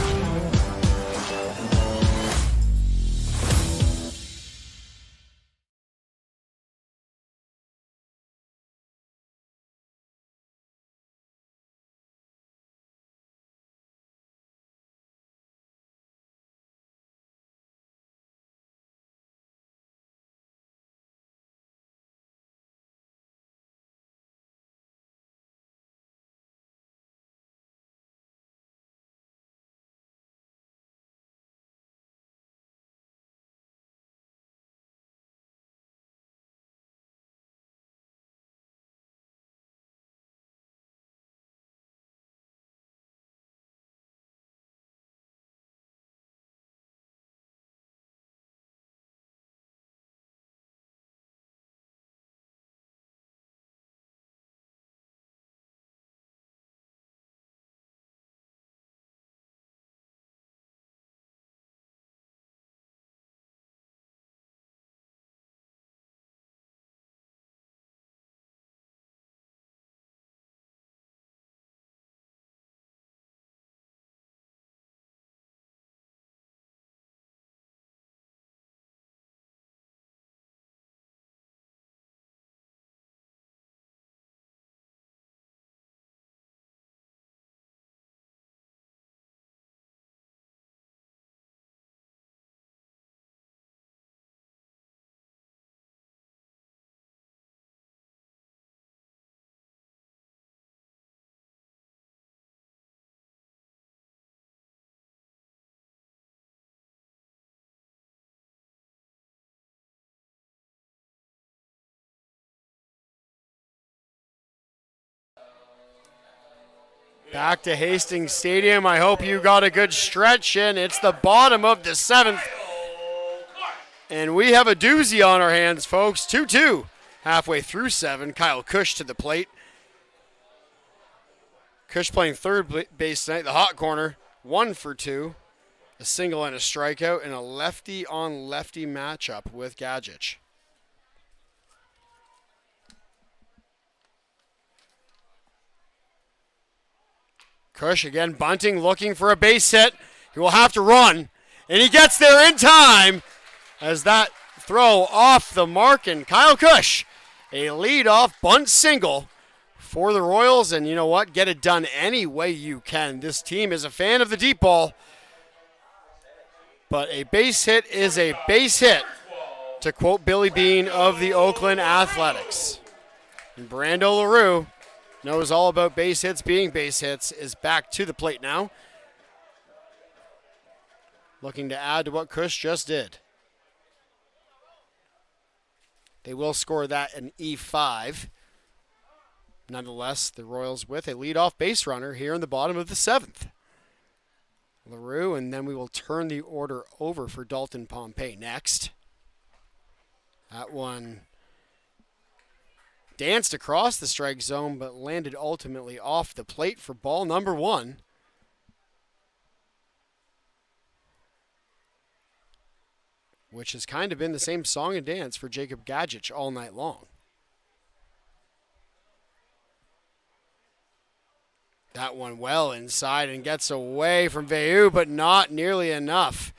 Back to Hastings Stadium. I hope you got a good stretch in. It's the bottom of the 7th. And we have a doozy on our hands, folks. 2-2 halfway through 7. Kyle Cush to the plate. Cush playing third base tonight, the hot corner. 1 for 2. A single and a strikeout, and a lefty-on-lefty matchup with Gadgich. Cush again bunting, looking for a base hit. He will have to run, and he gets there in time as that throw off the mark. And Kyle Cush, a leadoff bunt single for the Royals. And you know what? Get it done any way you can. This team is a fan of the deep ball, but a base hit is a base hit, to quote Billy Bean of the Oakland Athletics. And Brando LaRue knows all about base hits being base hits, is back to the plate now. Looking to add to what Cush just did. They will score that in E5. Nonetheless, the Royals with a leadoff base runner here in the bottom of the 7th. LaRue, and then we will turn the order over for Dalton Pompey next. That one danced across the strike zone but landed ultimately off the plate for ball number 1. Which has kind of been the same song and dance for Jacob Gadgich all night long. That one well inside and gets away from Veilleux, but not nearly enough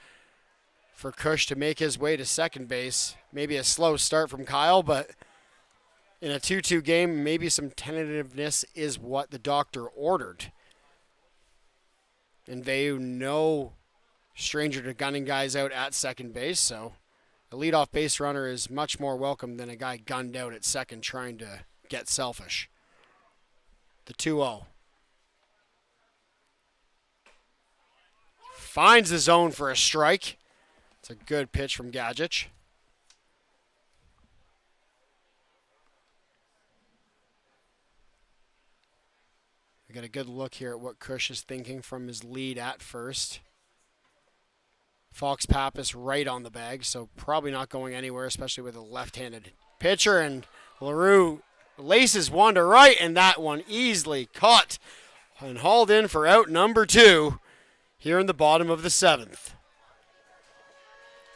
for Cush to make his way to second base. Maybe a slow start from Kyle, but in a 2-2 game, maybe some tentativeness is what the doctor ordered. And Veilleux, no stranger to gunning guys out at second base, so a leadoff base runner is much more welcome than a guy gunned out at second trying to get selfish. The 2-0. Finds the zone for a strike. It's a good pitch from Gadgich. We got a good look here at what Cush is thinking from his lead at first. Fox Pappas right on the bag, so probably not going anywhere, especially with a left-handed pitcher. And LaRue laces one to right, and that one easily caught and hauled in for out number 2 here in the bottom of the 7th.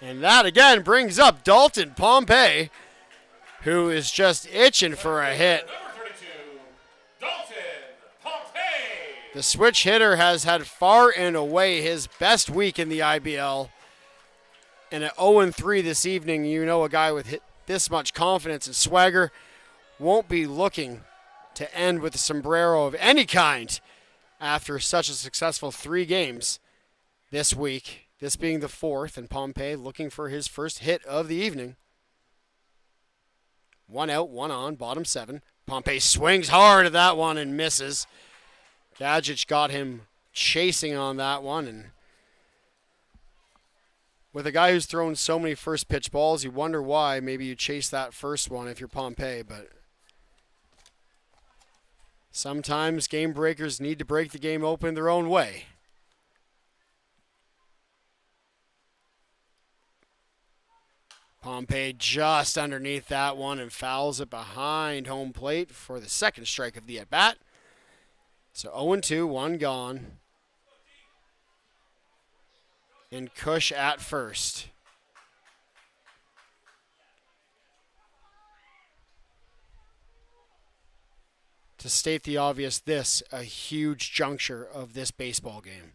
And that again brings up Dalton Pompey, who is just itching for a hit. Number 32, Dalton Pompey. The switch hitter has had far and away his best week in the IBL. And at 0-3 this evening, you know a guy with this much confidence and swagger won't be looking to end with a sombrero of any kind after such a successful 3 games this week, this being the 4th, and Pompey looking for his first hit of the evening. 1 out, 1 on, bottom 7. Pompey swings hard at that one and misses. Gadgich got him chasing on that one, and with a guy who's thrown so many first pitch balls, you wonder why maybe you chase that first one if you're Pompey, but sometimes game breakers need to break the game open their own way. Pompey just underneath that one and fouls it behind home plate for the second strike of the at-bat. So 0-2, 1 gone. And Cush at first. To state the obvious, this a huge juncture of this baseball game.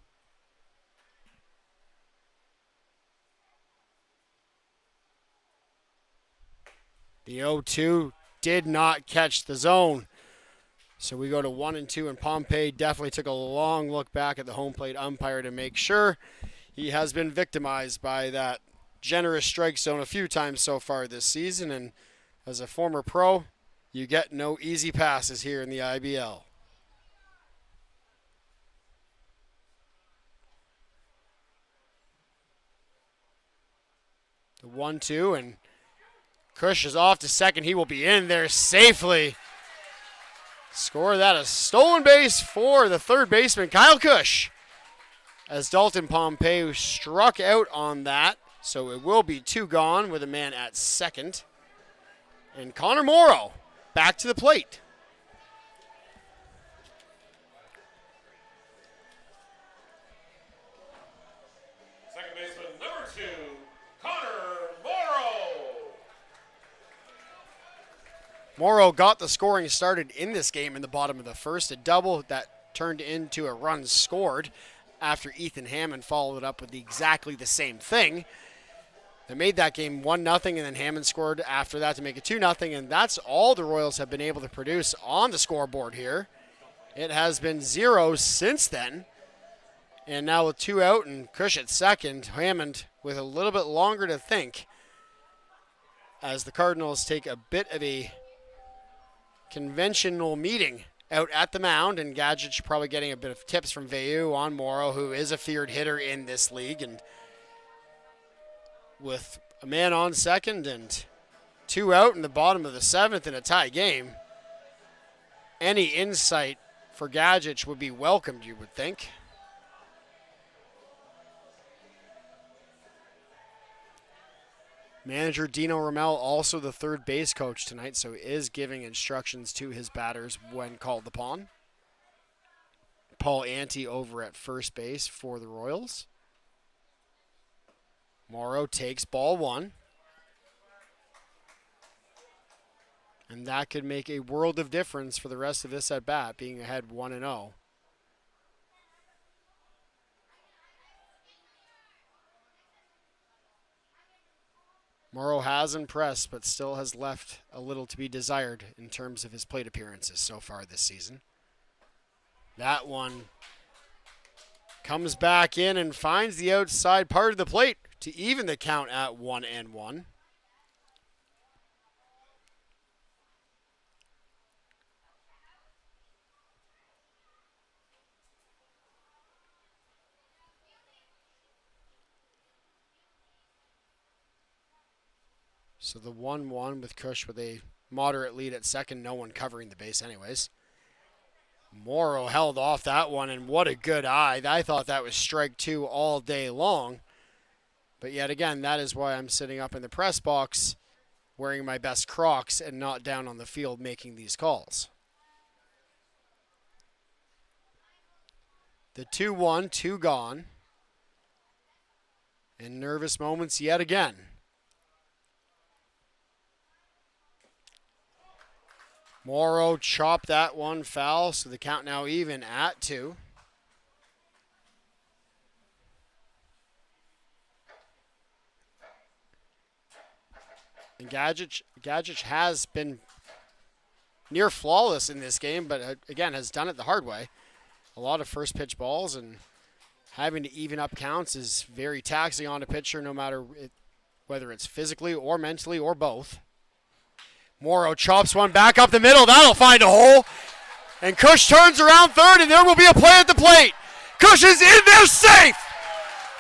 The 0-2 did not catch the zone. So we go to 1-2, and Pompey definitely took a long look back at the home plate umpire to make sure he has been victimized by that generous strike zone a few times so far this season. And as a former pro, you get no easy passes here in the IBL. The 1-2, and Cush is off to second. He will be in there safely. Score that a stolen base for the third baseman, Kyle Cush, as Dalton Pompey struck out on that. So it will be 2 gone with a man at second. And Connor Morrow back to the plate. Second baseman, number 2, Connor Morrow. Morrow got the scoring started in this game in the bottom of the first. A double that turned into a run scored after Ethan Hammond followed up with exactly the same thing. They made that game 1-0, and then Hammond scored after that to make it 2-0, and that's all the Royals have been able to produce on the scoreboard here. It has been 0 since then. And now with 2 out and Cush at second, Hammond with a little bit longer to think as the Cardinals take a bit of a conventional meeting out at the mound, and Gadgich probably getting a bit of tips from Veilleux on Morrow, who is a feared hitter in this league. And with a man on second and 2 out in the bottom of the 7th in a tie game, any insight for Gadgich would be welcomed, you would think. Manager Dino Ramel, also the third base coach tonight, so is giving instructions to his batters when called upon. Paul Ante over at first base for the Royals. Morrow takes ball one. And that could make a world of difference for the rest of this at bat, being ahead 1-0. Morrow has impressed, but still has left a little to be desired in terms of his plate appearances so far this season. That one comes back in and finds the outside part of the plate to even the count at 1-1. So the 1-1 with Kush with a moderate lead at second, no one covering the base anyways. Morrow held off that one, and what a good eye. I thought that was strike two all day long. But yet again, that is why I'm sitting up in the press box wearing my best Crocs and not down on the field making these calls. The 2-1, 2 gone. And nervous moments yet again. Morrow chopped that one foul, so the count now even at 2. And Gadgich has been near flawless in this game, but again has done it the hard way. A lot of first pitch balls, and having to even up counts is very taxing on a pitcher, no matter whether it's physically or mentally or both. Morrow chops one back up the middle. That'll find a hole. And Kush turns around third, and there will be a play at the plate. Kush is in there safe.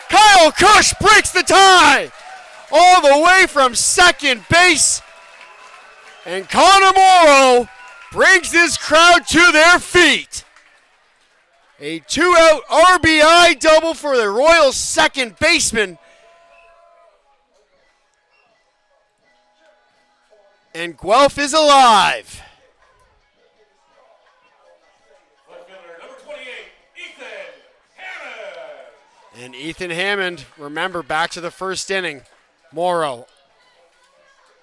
Kyle Kush breaks the tie all the way from second base. And Connor Morrow brings this crowd to their feet. A 2-out RBI double for the Royals' second baseman. And Guelph is alive. Left fielder number 28, Ethan Hammond. And Ethan Hammond, remember, back to the first inning. Morrow,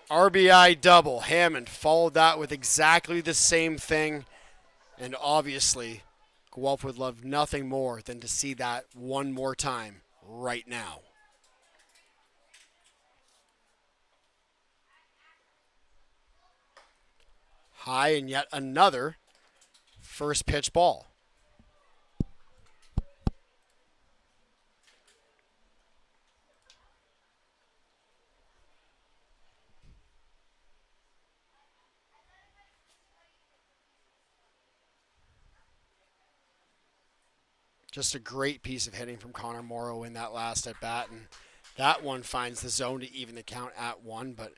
RBI double. Hammond followed that with exactly the same thing. And obviously, Guelph would love nothing more than to see that one more time right now. High and yet another first pitch ball. Just a great piece of hitting from Connor Morrow in that last at bat, and that one finds the zone to even the count at 1, but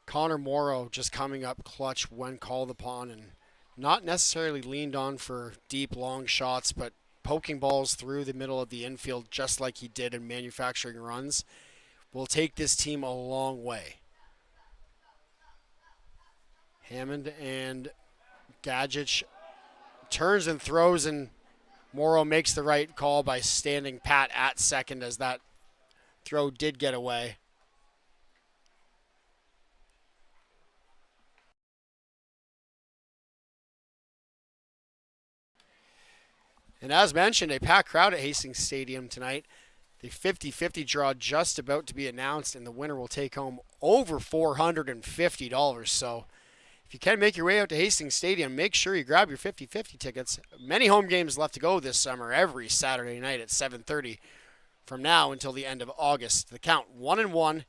Connor Morrow just coming up clutch when called upon, and not necessarily leaned on for deep, long shots, but poking balls through the middle of the infield just like he did in manufacturing runs will take this team a long way. Hammond and Gadgich turns and throws, and Morrow makes the right call by standing pat at second as that throw did get away. And as mentioned, a packed crowd at Hastings Stadium tonight. The 50-50 draw just about to be announced, and the winner will take home over $450. So if you can make your way out to Hastings Stadium, make sure you grab your 50-50 tickets. Many home games left to go this summer, every Saturday night at 7:30 from now until the end of August. The count 1-1.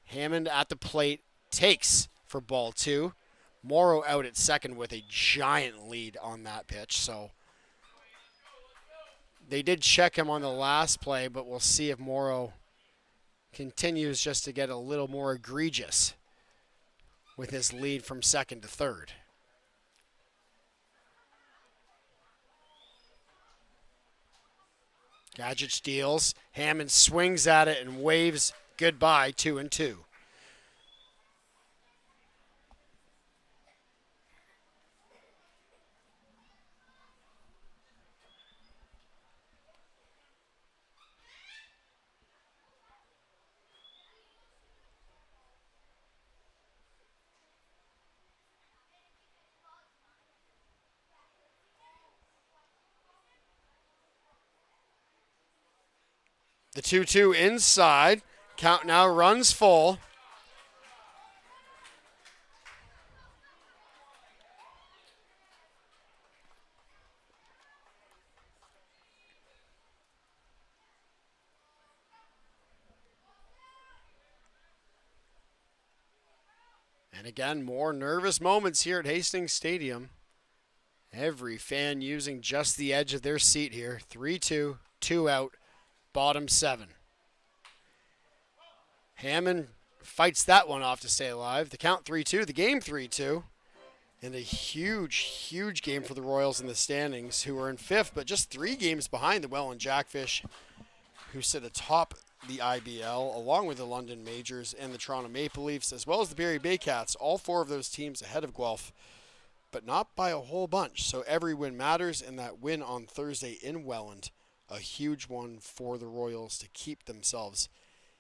Hammond at the plate takes for ball 2. Morrow out at second with a giant lead on that pitch. So they did check him on the last play, but we'll see if Morrow continues just to get a little more egregious with his lead from second to third. Gadgich deals. Hammond swings at it and waves Goodbye, 2-2. The 2-2 inside. Count now runs full. And again, more nervous moments here at Hastings Stadium. Every fan using just the edge of their seat here. 3-2, 2 out, bottom 7. Hammond fights that one off to stay alive. The count 3-2, the game 3-2. And a huge, huge game for the Royals in the standings, who are in 5th, but just 3 games behind the Welland Jackfish, who sit atop the IBL, along with the London Majors and the Toronto Maple Leafs, as well as the Barrie Bay Cats. All 4 of those teams ahead of Guelph, but not by a whole bunch. So every win matters, and that win on Thursday in Welland, a huge one for the Royals to keep themselves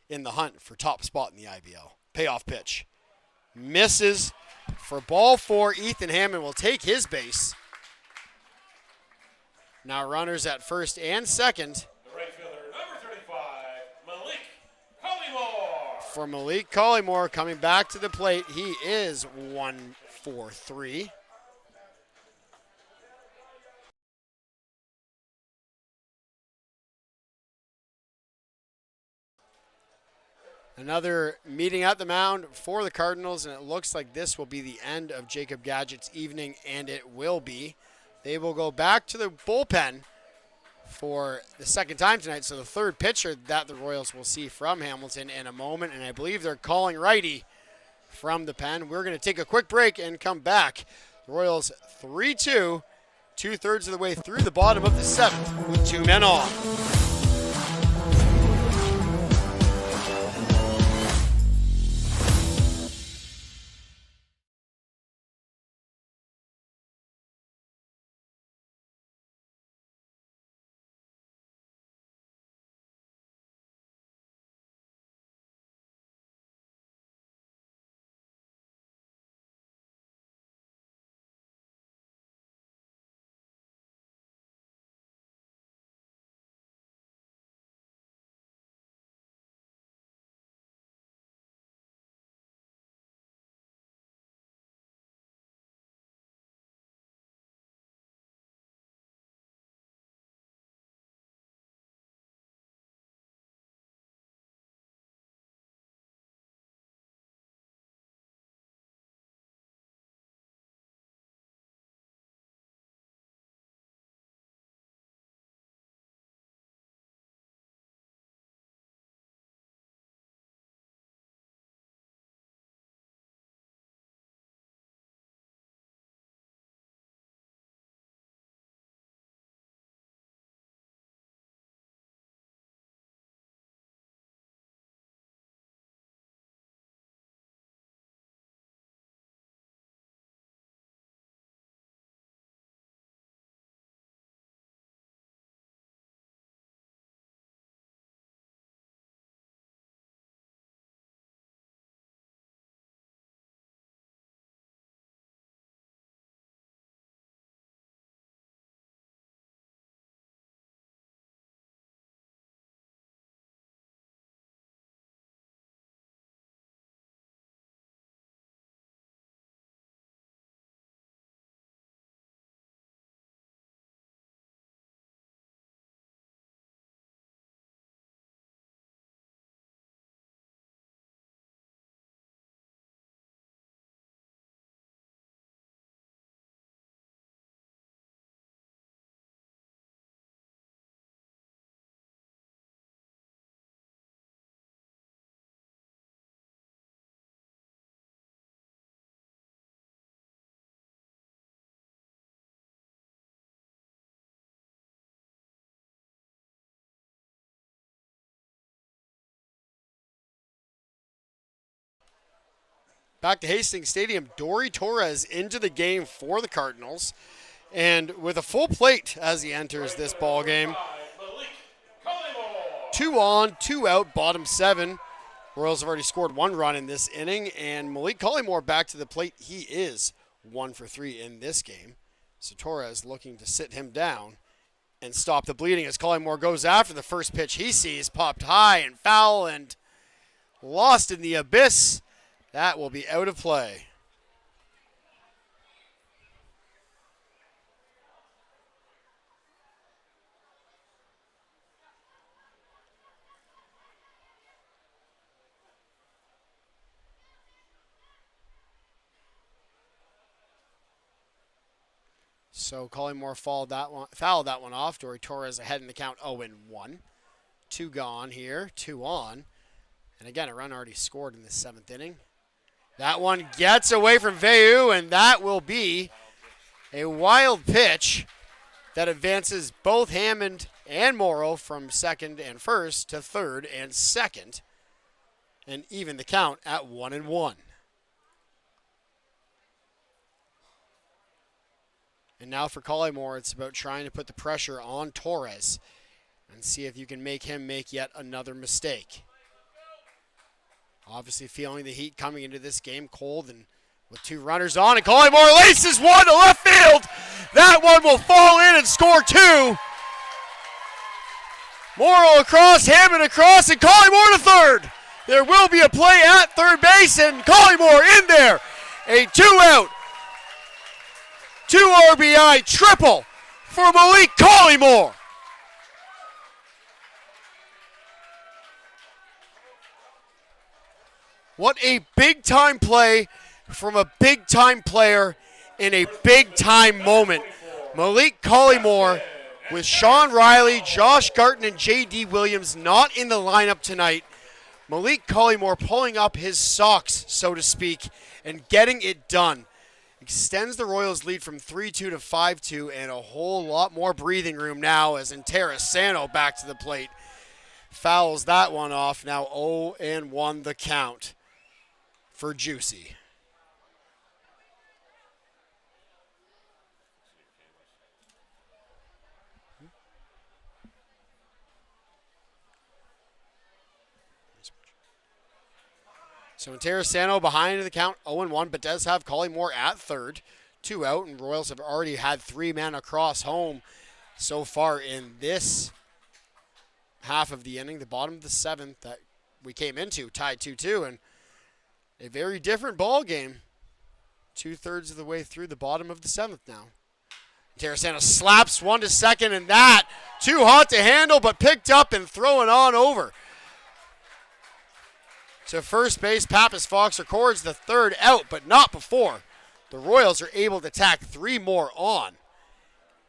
in the hunt for top spot in the IBL. Payoff pitch. Misses for ball 4. Ethan Hammond will take his base. Now runners at first and second. The right fielder, number 35, Malik Collymore. For Malik Collymore coming back to the plate. He is 1-for-3. Another meeting at the mound for the Cardinals, and it looks like this will be the end of Jacob Gadget's evening, and it will be. They will go back to the bullpen for the second time tonight, so the third pitcher that the Royals will see from Hamilton in a moment, and I believe they're calling righty from the pen. We're going to take a quick break and come back. The Royals 3-2, 2/3 of the way through the bottom of the 7th with 2 men on. back to Hastings Stadium. Dory Torres into the game for the Cardinals. And with a full plate as he enters this ball game. 2 on, 2 out, bottom 7. Royals have already scored 1 run in this inning, and Malik Collymore back to the plate. He is 1 for 3 in this game. So Torres looking to sit him down and stop the bleeding as Collymore goes after the first pitch he sees, popped high and foul and lost in the abyss. That will be out of play. So Collymore fouled that one off. Dory Torres ahead in the count 0-1. 2 gone here, 2 on. And again, a run already scored in the 7th inning. That one gets away from Veu, and that will be a wild pitch that advances both Hammond and Morrow from second and first to third and second, and even the count at 1-1. And now for Collymore, it's about trying to put the pressure on Torres and see if you can make him make yet another mistake. Obviously feeling the heat coming into this game, cold and with 2 runners on, and Collymore laces one to left field. That one will fall in and score 2. Morrow across, Hammond across, and Collymore to third. There will be a play at third base, and Collymore in there. A 2-out, 2 RBI triple for Malik Collymore. What a big-time play from a big-time player in a big-time moment. Malik Collymore with Sean Riley, Josh Garton, and J.D. Williams not in the lineup tonight. Malik Collymore pulling up his socks, so to speak, and getting it done. Extends the Royals' lead from 3-2 to 5-2, and a whole lot more breathing room now as Intercounty back to the plate. Fouls that one off, now 0-1 the count for Juicy. So Intercounty behind in the count, 0-1, but does have Collymore at third. 2 out, and Royals have already had 3 men across home so far in this half of the inning. The bottom of the 7th that we came into, tied 2-2, and a very different ball game. 2/3 of the way through the bottom of the 7th now. Intercounty slaps one to second, and that too hot to handle, but picked up and thrown on over. To first base, Pappas Fox records the 3rd out, but not before the Royals are able to tack 3 more on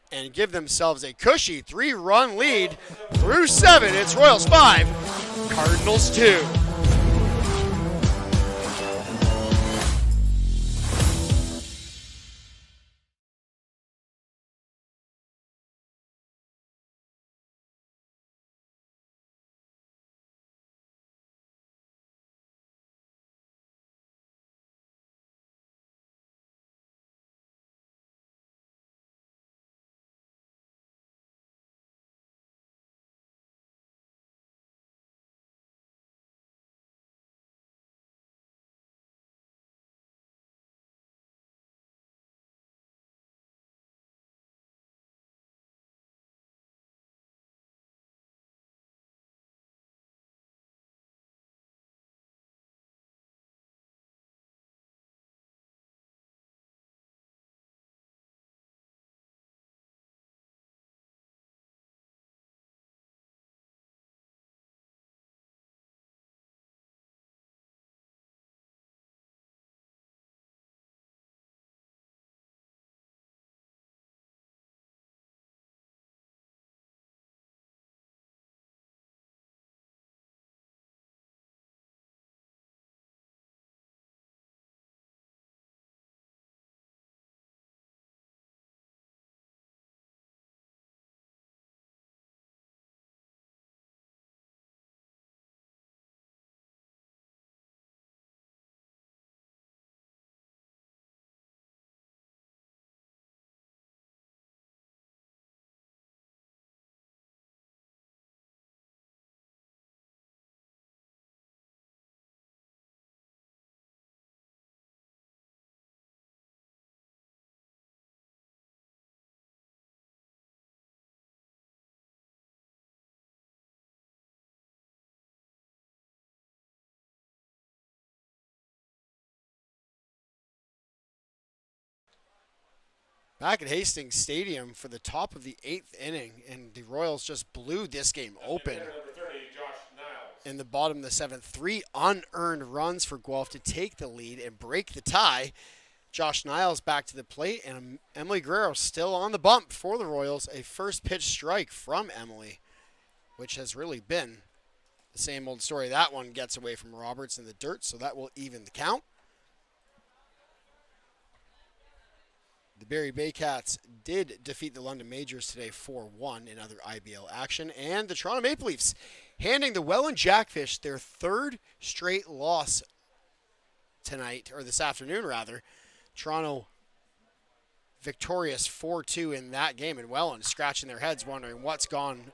and give themselves a cushy 3-run lead through 7. It's Royals 5, Cardinals 2. Back at Hastings Stadium for the top of the 8th inning, and the Royals just blew this game open. Number 30, Josh Niles. In the bottom of the 7th, 3 unearned runs for Guelph to take the lead and break the tie. Josh Niles back to the plate, and Emily Guerrero still on the bump for the Royals. A first pitch strike from Emily, which has really been the same old story. That one gets away from Roberts in the dirt, so that will even the count. The Barrie Baycats did defeat the London Majors today 4-1 in other IBL action. And the Toronto Maple Leafs handing the Welland Jackfish their 3rd straight loss tonight, or this afternoon rather. Toronto victorious 4-2 in that game, and Welland scratching their heads wondering what's gone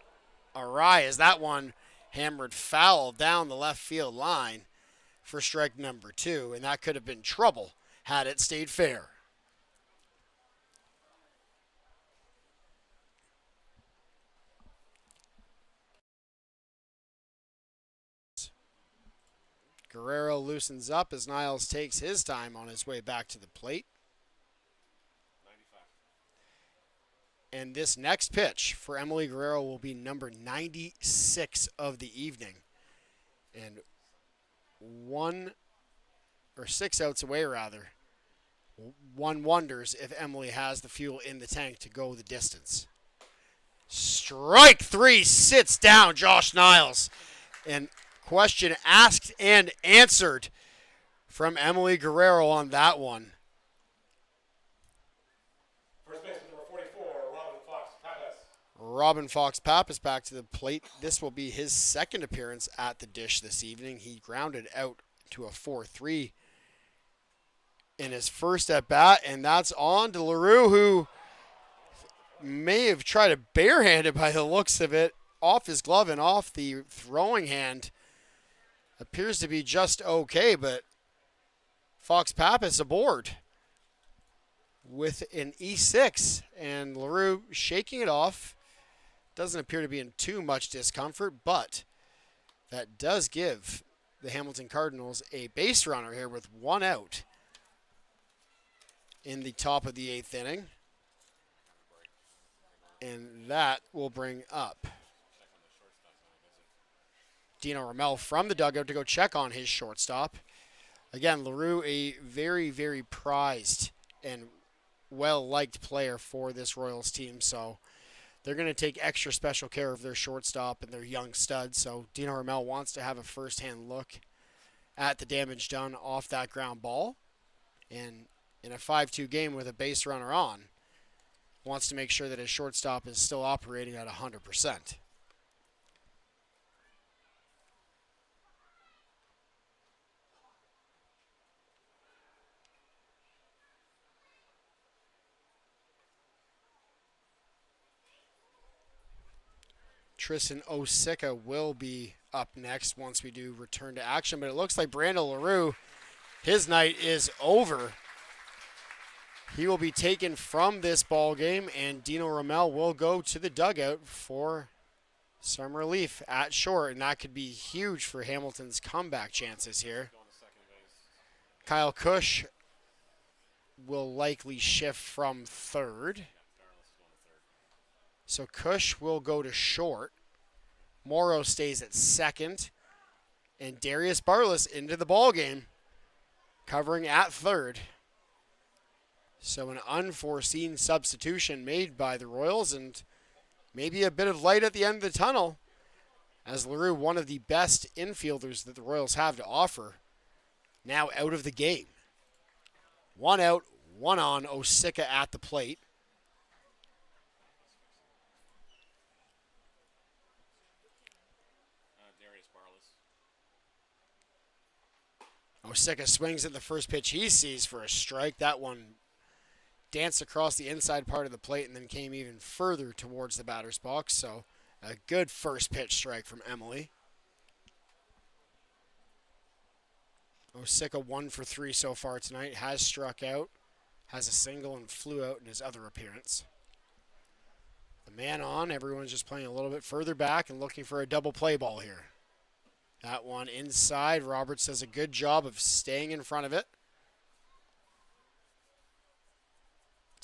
awry as that one hammered foul down the left field line for strike number 2, and that could have been trouble had it stayed fair. Guerrero loosens up as Niles takes his time on his way back to the plate. 95. And this next pitch for Emily Guerrero will be number 96 of the evening. And 6 outs away rather. One wonders if Emily has the fuel in the tank to go the distance. Strike 3 sits down Josh Niles. And question asked and answered from Emily Guerrero on that one. First baseman number 44, Robin Fox-Pappas. Robin Fox-Pappas back to the plate. This will be his 2nd appearance at the dish this evening. He grounded out to a 4-3 in his first at bat, and that's on to LaRue, who may have tried to barehand it by the looks of it off his glove and off the throwing hand. Appears to be just okay, but Fox-Pappas aboard with an E6, and LaRue shaking it off. Doesn't appear to be in too much discomfort, but that does give the Hamilton Cardinals a base runner here with 1 out in the top of the 8th inning. And that will bring up Dino Ramel from the dugout to go check on his shortstop. Again, LaRue, a very, very prized and well-liked player for this Royals team, so they're going to take extra special care of their shortstop and their young stud. So Dino Ramel wants to have a first-hand look at the damage done off that ground ball. And in a 5-2 game with a base runner on, wants to make sure that his shortstop is still operating at 100%. Tristan Osika will be up next once we do return to action, but it looks like Brandon LaRue, his night is over. He will be taken from this ball game, and Dino Ramel will go to the dugout for some relief at short, and that could be huge for Hamilton's comeback chances here. Kyle Cush will likely shift from 3rd. So Cush will go to short. Morrow stays at 2nd. And Darius Barlas into the ballgame, covering at 3rd. So an unforeseen substitution made by the Royals, and maybe a bit of light at the end of the tunnel, as LaRue, one of the best infielders that the Royals have to offer, now out of the game. 1 out, 1 on, Osika at the plate. Osika swings at the first pitch he sees for a strike. That one danced across the inside part of the plate and then came even further towards the batter's box. So a good first pitch strike from Emily. Osika 1 for 3 so far tonight. Has struck out, has a single, and flew out in his other appearance. The man on. Everyone's just playing a little bit further back and looking for a double play ball here. That one inside. Roberts does a good job of staying in front of it.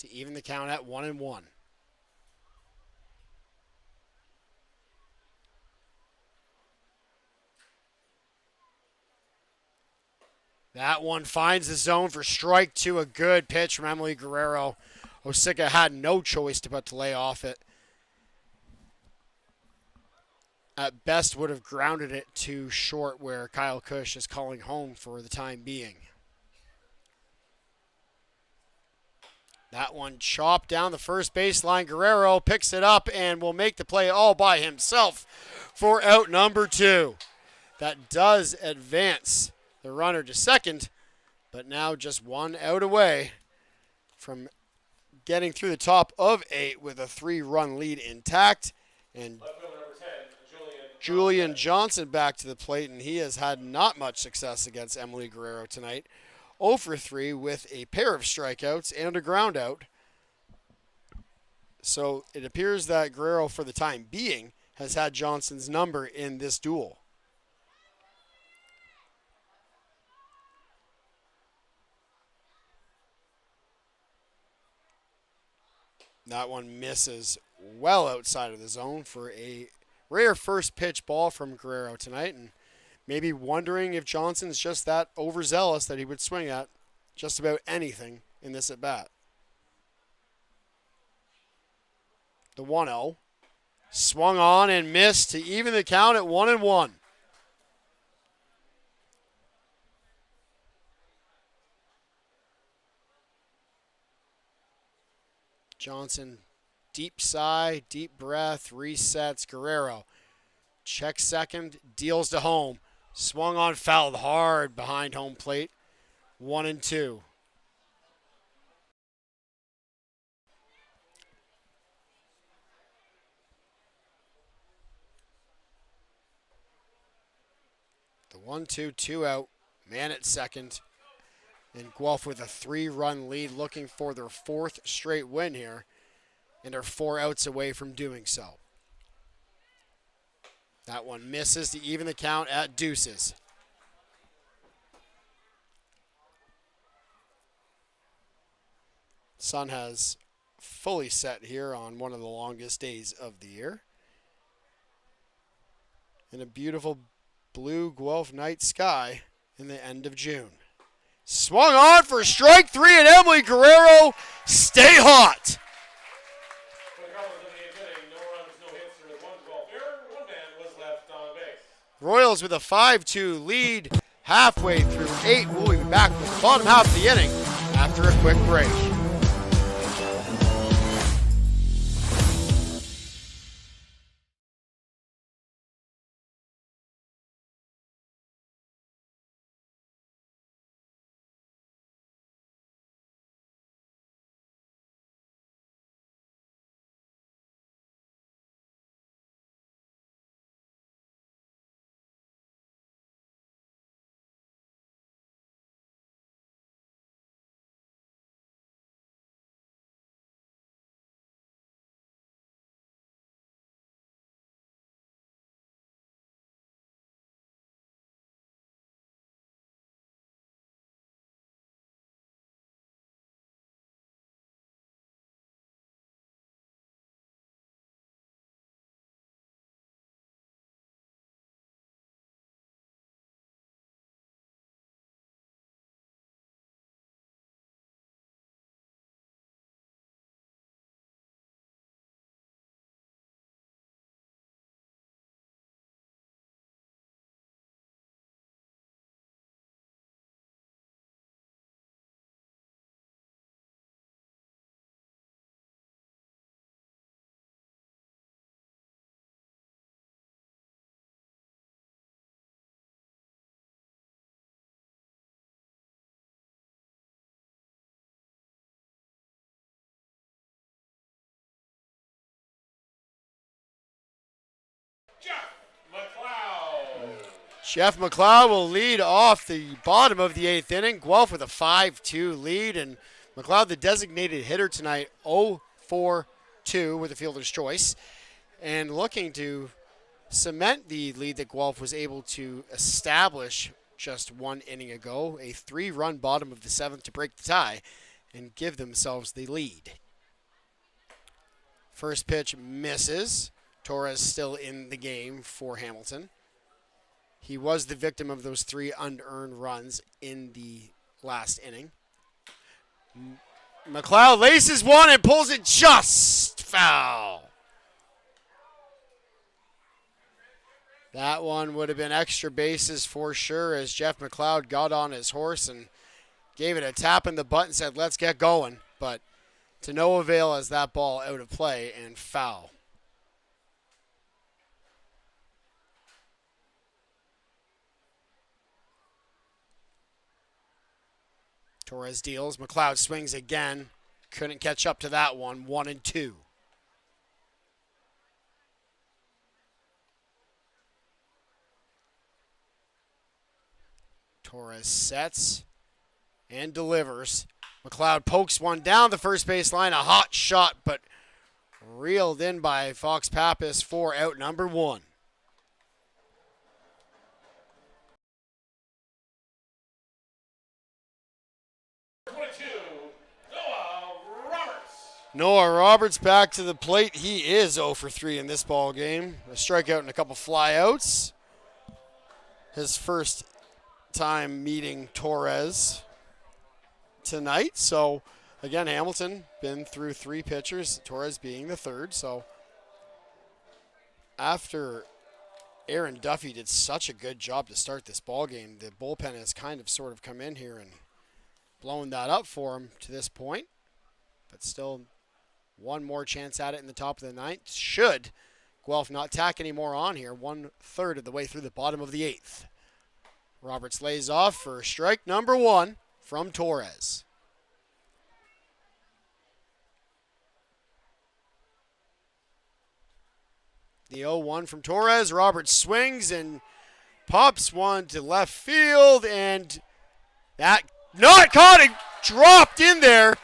to even the count at 1-1. That one finds the zone for strike two. A good pitch from Emily Guerrero. Osika had no choice but to lay off it. At best would have grounded it to short where Kyle Cush is calling home for the time being. That one chopped down the first baseline. Guerrero picks it up and will make the play all by himself for out number 2. That does advance the runner to second, but now just 1 out away from getting through the top of 8 with a 3-run lead intact. And Left fielder number 10, Julian Johnson back to the plate, and he has had not much success against Emily Guerrero tonight. 0 for 3 with a pair of strikeouts and a ground out. So it appears that Guerrero, for the time being, has had Johnson's number in this duel. That one misses well outside of the zone for a rare first pitch ball from Guerrero tonight, and maybe wondering if Johnson's just that overzealous that he would swing at just about anything in this at-bat. The 1-0. Swung on and missed to even the count at 1-1. Johnson, deep sigh, deep breath, resets. Guerrero checks second, deals to home. Swung on, fouled hard behind home plate. 1-2. The 1-2, 2 out. Man at second. And Guelph with a 3-run lead, looking for their 4th straight win here, and are 4 outs away from doing so. That one misses to even the count at deuces. Sun has fully set here on one of the longest days of the year. In a beautiful blue Guelph night sky in the end of June. Swung on for strike 3, and Emily Guerrero stay hot. For the Cardinals in the 8th inning, no runs, no hits, there was 1 12 error, 1 man was left on base. Royals with a 5-2 lead halfway through 8. We'll be back with the bottom half of the inning after a quick break. Jeff McLeod will lead off the bottom of the 8th inning. Guelph with a 5-2 lead, and McLeod, the designated hitter tonight, 0-for-2 with a fielder's choice, and looking to cement the lead that Guelph was able to establish just 1 inning ago, a 3-run bottom of the 7th to break the tie. and give themselves the lead. First pitch misses. Torres still in the game for Hamilton. He was the victim of those 3 unearned runs in the last inning. McLeod laces one and pulls it just foul. That one would have been extra bases for sure, as Jeff McLeod got on his horse and gave it a tap in the butt and said, let's get going. But to no avail as that ball out of play and foul. Torres deals. McLeod swings again. Couldn't catch up to that one. 1-2. Torres sets and delivers. McLeod pokes one down the first base line. A hot shot, but reeled in by Fox Pappas for out number 1. Noah Roberts back to the plate. He is 0 for 3 in this ball game. A strikeout and a couple flyouts. His first time meeting Torres tonight. So, again, Hamilton been through 3 pitchers, Torres being the 3rd. So, after Aaron Duffy did such a good job to start this ball game, the bullpen has kind of sort of come in here and blown that up for him to this point. But still, one more chance at it in the top of the 9th. Should Guelph not tack any more on here, 1/3 of the way through the bottom of the 8th. Roberts lays off for strike number 1 from Torres. The 0-1 from Torres. Roberts swings and pops one to left field, and that not caught. It dropped in there.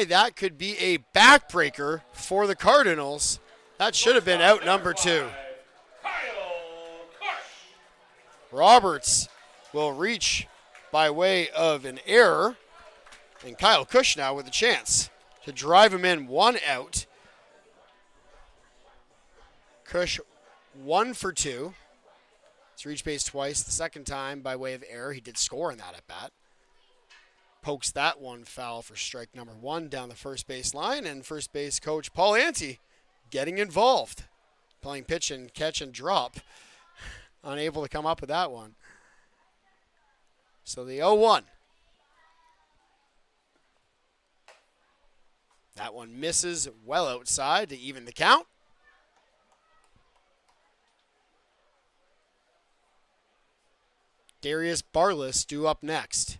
That could be a backbreaker for the Cardinals. That should have been out number 2. Roberts will reach by way of an error, and Kyle Cush now with a chance to drive him in 1 out. Cush 1 for 2. He's reached base twice, the second time by way of error. He did score in that at bat. Pokes that one foul for strike number 1 down the first base line, and first base coach Paul Ante getting involved, playing pitch and catch and drop, unable to come up with that one. So the 0-1. That one misses well outside to even the count. Darius Barless due up next.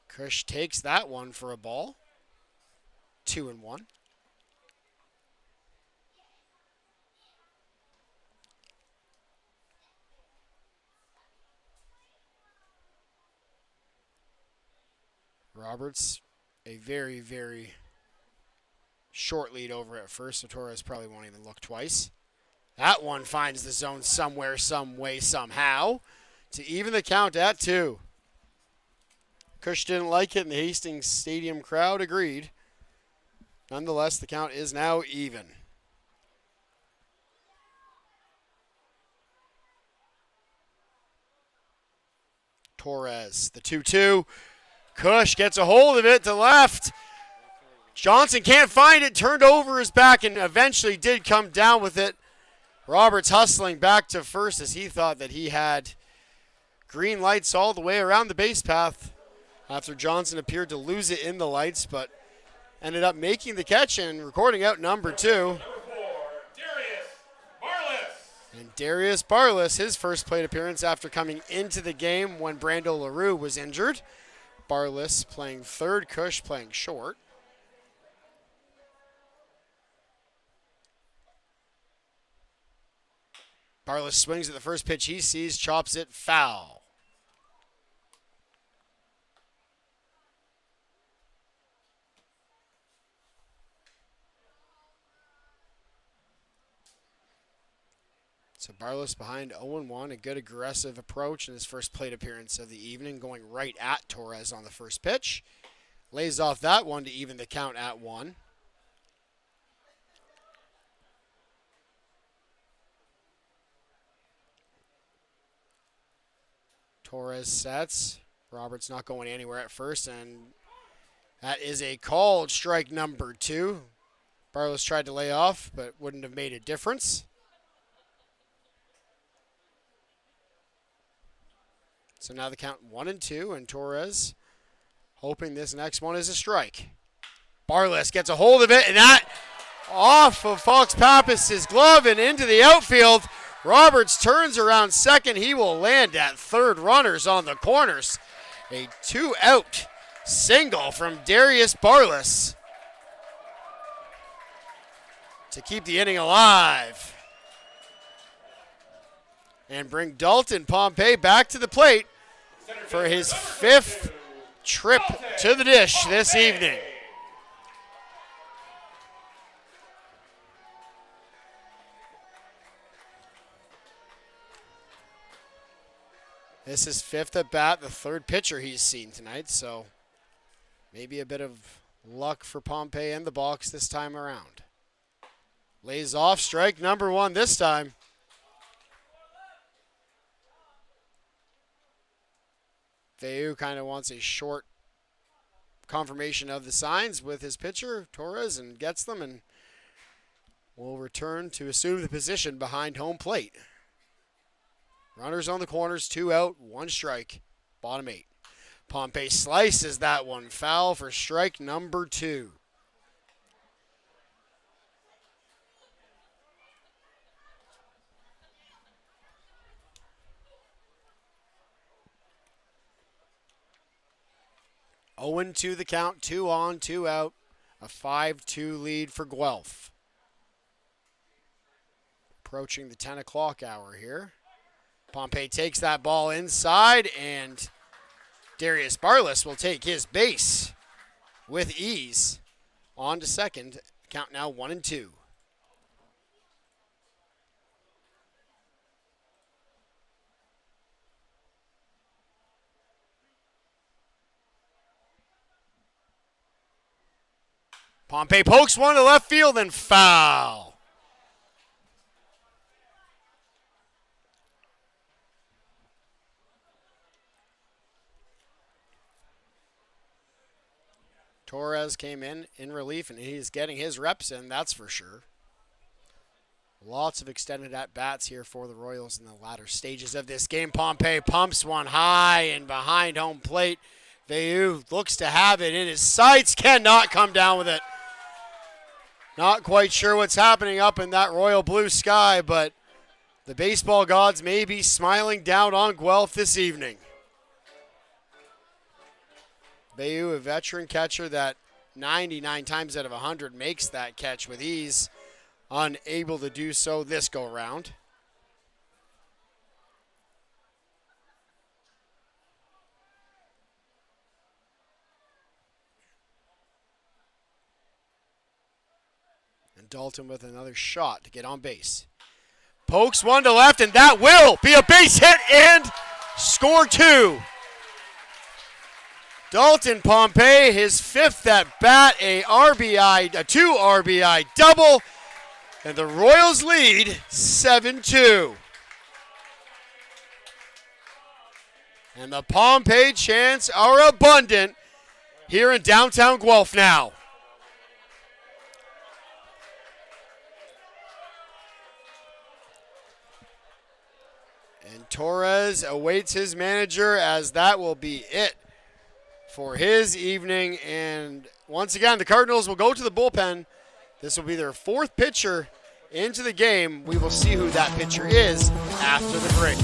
Cush takes that one for a ball. 2-1. Roberts, a very, very short lead over at first, so Torres probably won't even look twice. That one finds the zone somewhere, some way, somehow, to even the count at 2. Cush didn't like it, and the Hastings Stadium crowd agreed. Nonetheless, the count is now even. Torres, the 2-2. Cush gets a hold of it to left. Johnson can't find it, turned over his back, and eventually did come down with it. Roberts hustling back to first as he thought that he had green lights all the way around the base path after Johnson appeared to lose it in the lights, but ended up making the catch and recording out number 2. Number 4, Darius Barless. And Darius Barless, his first plate appearance after coming into the game when Brando LaRue was injured. Barless playing third, Cush playing short. Barless swings at the first pitch he sees, chops it foul. So Barless behind 0-1, a good aggressive approach in his first plate appearance of the evening, going right at Torres on the first pitch. Lays off that one to even the count at 1. Torres sets. Roberts not going anywhere at first, and that is a called strike number 2. Barless tried to lay off, but wouldn't have made a difference. So now the count 1-2, and Torres hoping this next one is a strike. Barless gets a hold of it, and that off of Fox Pappas' glove and into the outfield. Roberts turns around second. He will land at third. Runners on the corners. A 2-out single from Darius Barless to keep the inning alive and bring Dalton Pompey back to the plate for his 5th trip to the dish this evening. This is 5th at bat, the 3rd pitcher he's seen tonight, so maybe a bit of luck for Pompey in the box this time around. Lays off, strike number 1 this time. Feu kind of wants a short confirmation of the signs with his pitcher, Torres, and gets them, and will return to assume the position behind home plate. Runners on the corners, 2 out, 1 strike, bottom 8. Pompey slices that one foul for strike number 2. Owen to the count, 2 on, 2 out, a 5-2 lead for Guelph. Approaching the 10 o'clock hour here. Pompey takes that ball inside, and Darius Barless will take his base with ease. On to second, count now 1-2. Pompey pokes one to left field and foul. Torres came in relief, and he's getting his reps in, that's for sure. Lots of extended at-bats here for the Royals in the latter stages of this game. Pompey pumps one high and behind home plate. Veu looks to have it in his sights, cannot come down with it. Not quite sure what's happening up in that royal blue sky, but the baseball gods may be smiling down on Guelph this evening. Bayou, a veteran catcher that 99 times out of 100 makes that catch with ease, unable to do so this go-round. And Dalton with another shot to get on base. Pokes one to left, and that will be a base hit and score 2. Dalton Pompey, his 5th at bat, a 2 RBI double, and the Royals lead 7-2. And the Pompey chants are abundant here in downtown Guelph now. And Torres awaits his manager, as that will be it for his evening. And once again, the Cardinals will go to the bullpen. This will be their 4th pitcher into the game. We will see who that pitcher is after the break.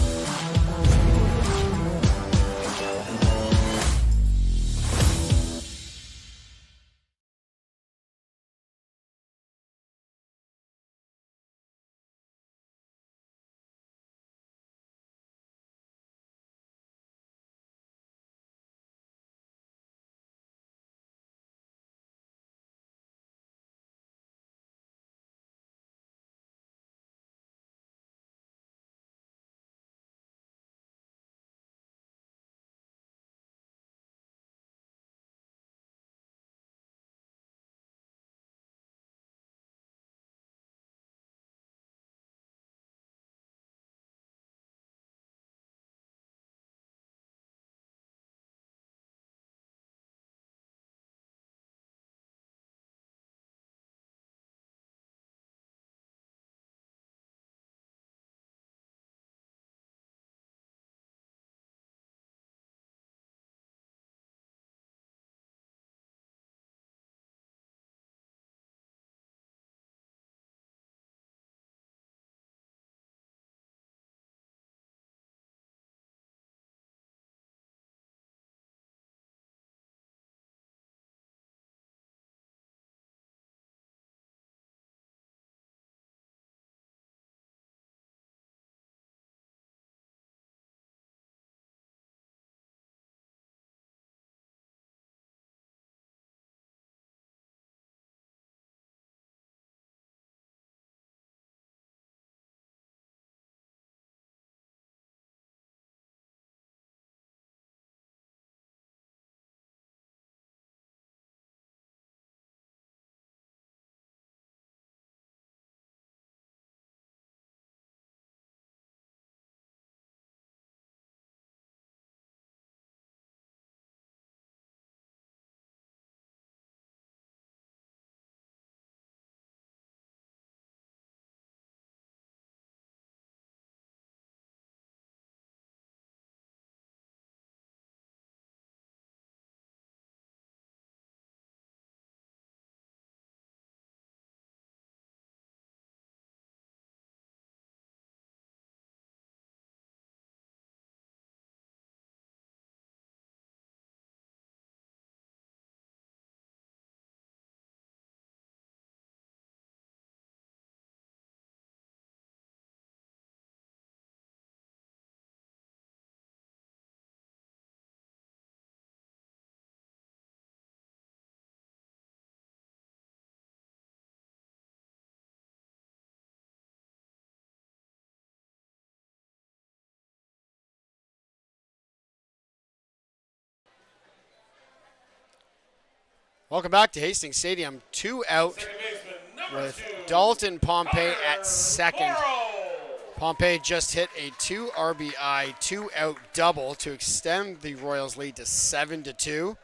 Welcome back to Hastings Stadium. 2 out Second baseman, number with 2, Dalton Pompey Connor at second. Morrow. Pompey just hit a 2 RBI, 2 out double to extend the Royals lead to 7-2.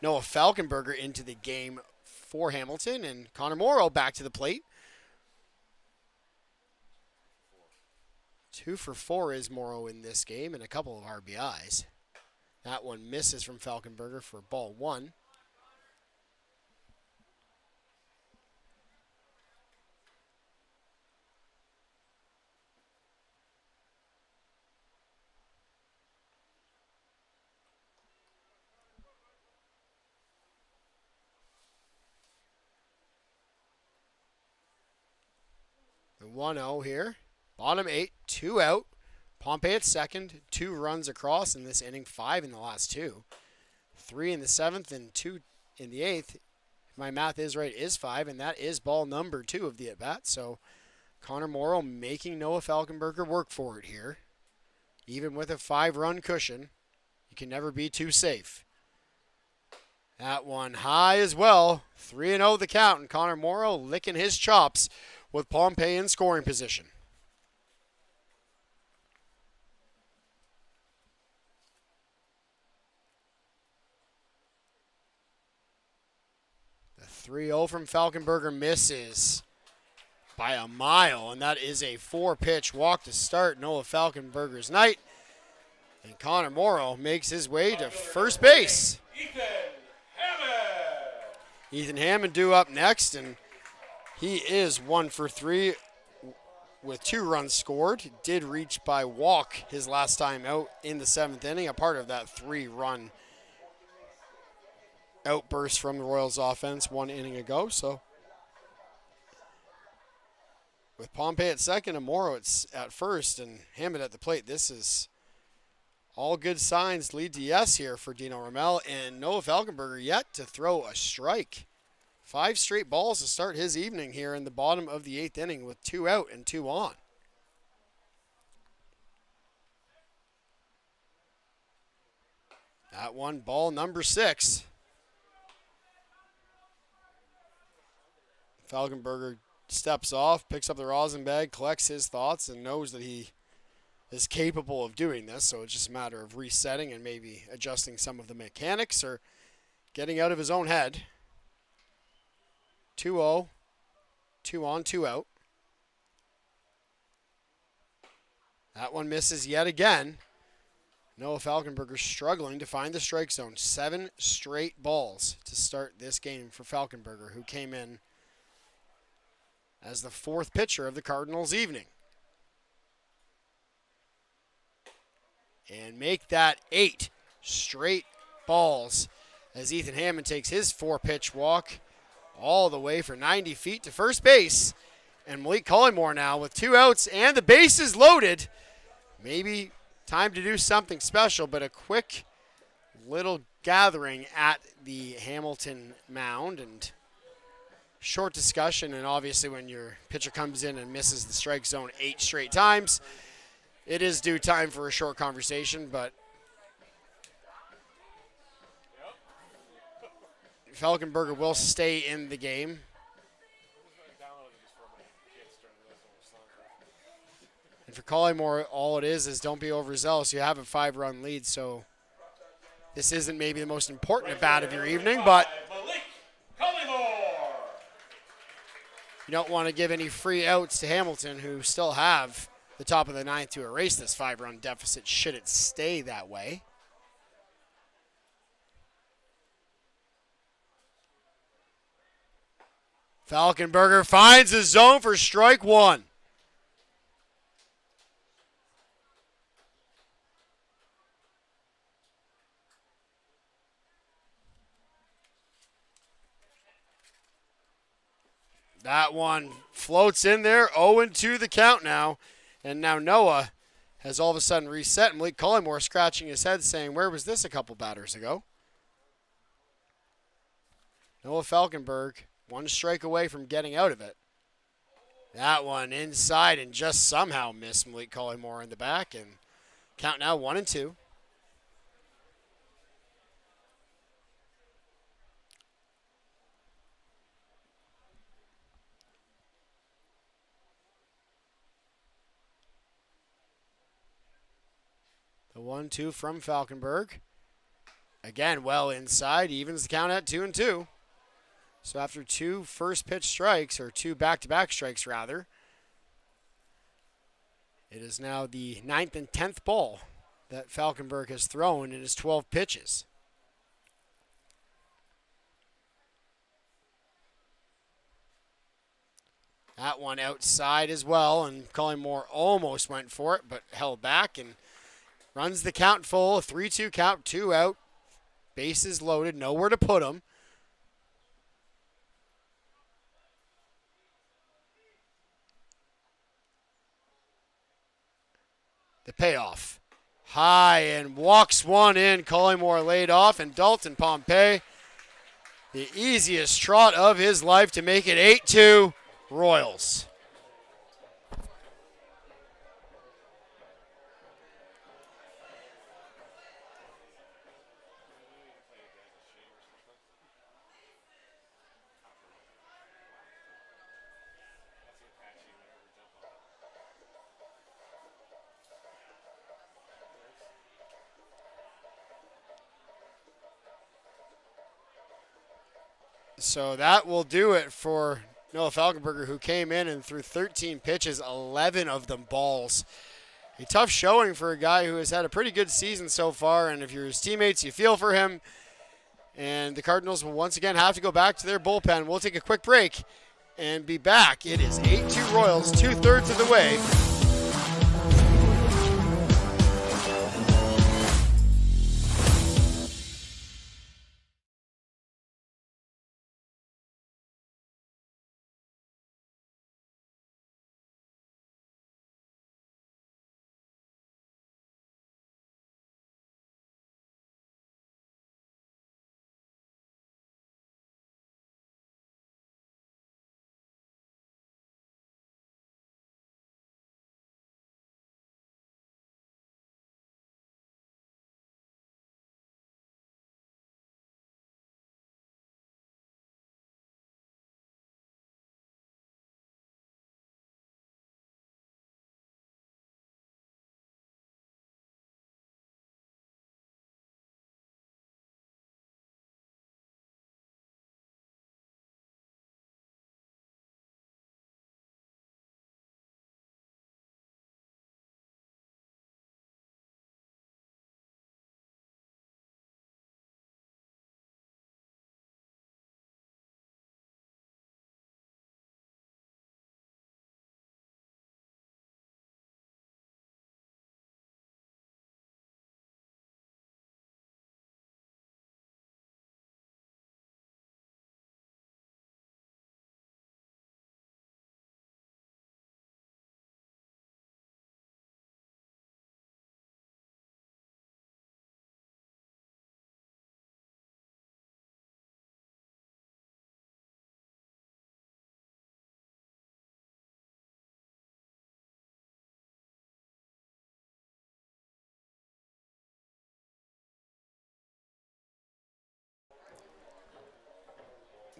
Noah Falkenberger into the game for Hamilton, and Connor Morrow back to the plate. 2 for 4 is Morrow in this game, and a couple of RBIs. That one misses from Falkenberger for ball 1. The 1-0 here. Bottom 8, 2 out. Pompey at second, 2 runs across in this inning, 5 in the last 2. 3 in the 7th and 2 in the 8th. If my math is right, is 5, and that is ball number 2 of the at-bat. So Connor Morrow making Noah Falkenberger work for it here. Even with a 5-run cushion, you can never be too safe. That one high as well. 3-0 the count, and Connor Morrow licking his chops with Pompey in scoring position. The 3-0 from Falkenberger misses by a mile, and that is a 4-pitch walk to start Noah Falkenberger's night. And Connor Morrow makes his way to first base. Ethan Hammond. Ethan Hammond due up next, and he is 1 for 3 with 2 runs scored. Did reach by walk his last time out in the 7th inning, a part of that 3-run outburst from the Royals offense 1 inning ago. So with Pompey at second and Morrow at first and Hammond at the plate, this is all good signs lead to yes here for Dino Ramel, and Noah Falkenberger yet to throw a strike. 5 straight balls to start his evening here in the bottom of the 8th inning with 2 out and 2 on. That one, ball number 6. Falkenberger steps off, picks up the rosin bag, collects his thoughts, and knows that he is capable of doing this. So it's just a matter of resetting and maybe adjusting some of the mechanics or getting out of his own head. 2-0, 2 on, 2 out. That one misses yet again. Noah Falkenberger struggling to find the strike zone. 7 straight balls to start this game for Falkenberger, who came in as the 4th pitcher of the Cardinals' evening. And make that 8 straight balls as Ethan Hammond takes his 4-pitch walk all the way for 90 feet to first base. And Malik Collymore now with 2 outs and the bases loaded. Maybe time to do something special, but a quick little gathering at the Hamilton mound and short discussion. And obviously when your pitcher comes in and misses the strike zone 8 straight times, it is due time for a short conversation, but Falkenberger will stay in the game. And for Collymore, all it is don't be overzealous. You have a 5-run lead, so this isn't maybe the most important at bat of your evening, but you don't want to give any free outs to Hamilton, who still have the top of the 9th to erase this 5-run deficit should it stay that way. Falkenberger finds the zone for strike 1. That one floats in there, 0-2 the count now. And now Noah has all of a sudden reset. Malik Collymore scratching his head saying, where was this a couple batters ago? Noah Falkenberg, 1 strike away from getting out of it. That one inside and just somehow missed Malik Collymore in the back. And count now 1-2. 1-2 from Falkenberg. Again, well inside, evens the count at 2-2. So after two first pitch strikes, or two back-to-back strikes rather, it is now the 9th and 10th ball that Falkenberg has thrown in his 12 pitches. That one outside as well, and Collymore almost went for it, but held back and runs the count full. A 3-2 count, 2 out. Bases loaded, nowhere to put them. The payoff. High and walks one in. Collymore laid off, and Dalton Pompey, the easiest trot of his life to make it 8-2 Royals. So that will do it for Noah Falkenberger, who came in and threw 13 pitches, 11 of them balls. A tough showing for a guy who has had a pretty good season so far, and if you're his teammates, you feel for him. And the Cardinals will once again have to go back to their bullpen. We'll take a quick break and be back. It is 8-2 Royals, 2/3 of the way.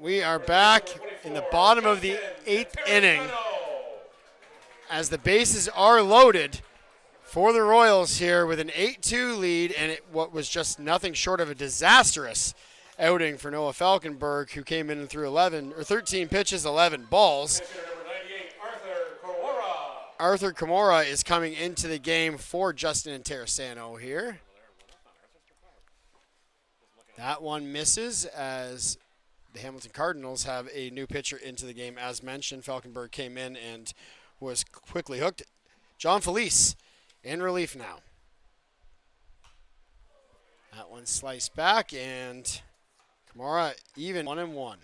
We are back in the bottom of the 8th inning as the bases are loaded for the Royals here with an 8-2 lead, and what was just nothing short of a disastrous outing for Noah Falkenberg, who came in and threw 13 pitches, 11 balls. Arthur Kimura is coming into the game for Justin Interessano here. That one misses as the Hamilton Cardinals have a new pitcher into the game. As mentioned, Falkenberg came in and was quickly hooked. John Felice in relief now. That one sliced back, and Kimura even 1-1.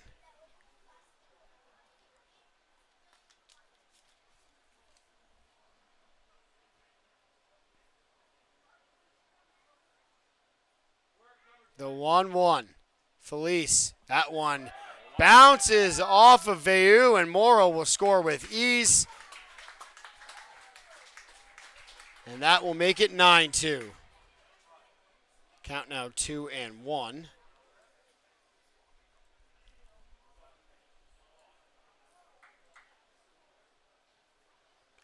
The 1-1. Felice, that one bounces off of Veu, and Morrow will score with ease. And that will make it 9-2. Count now 2-1.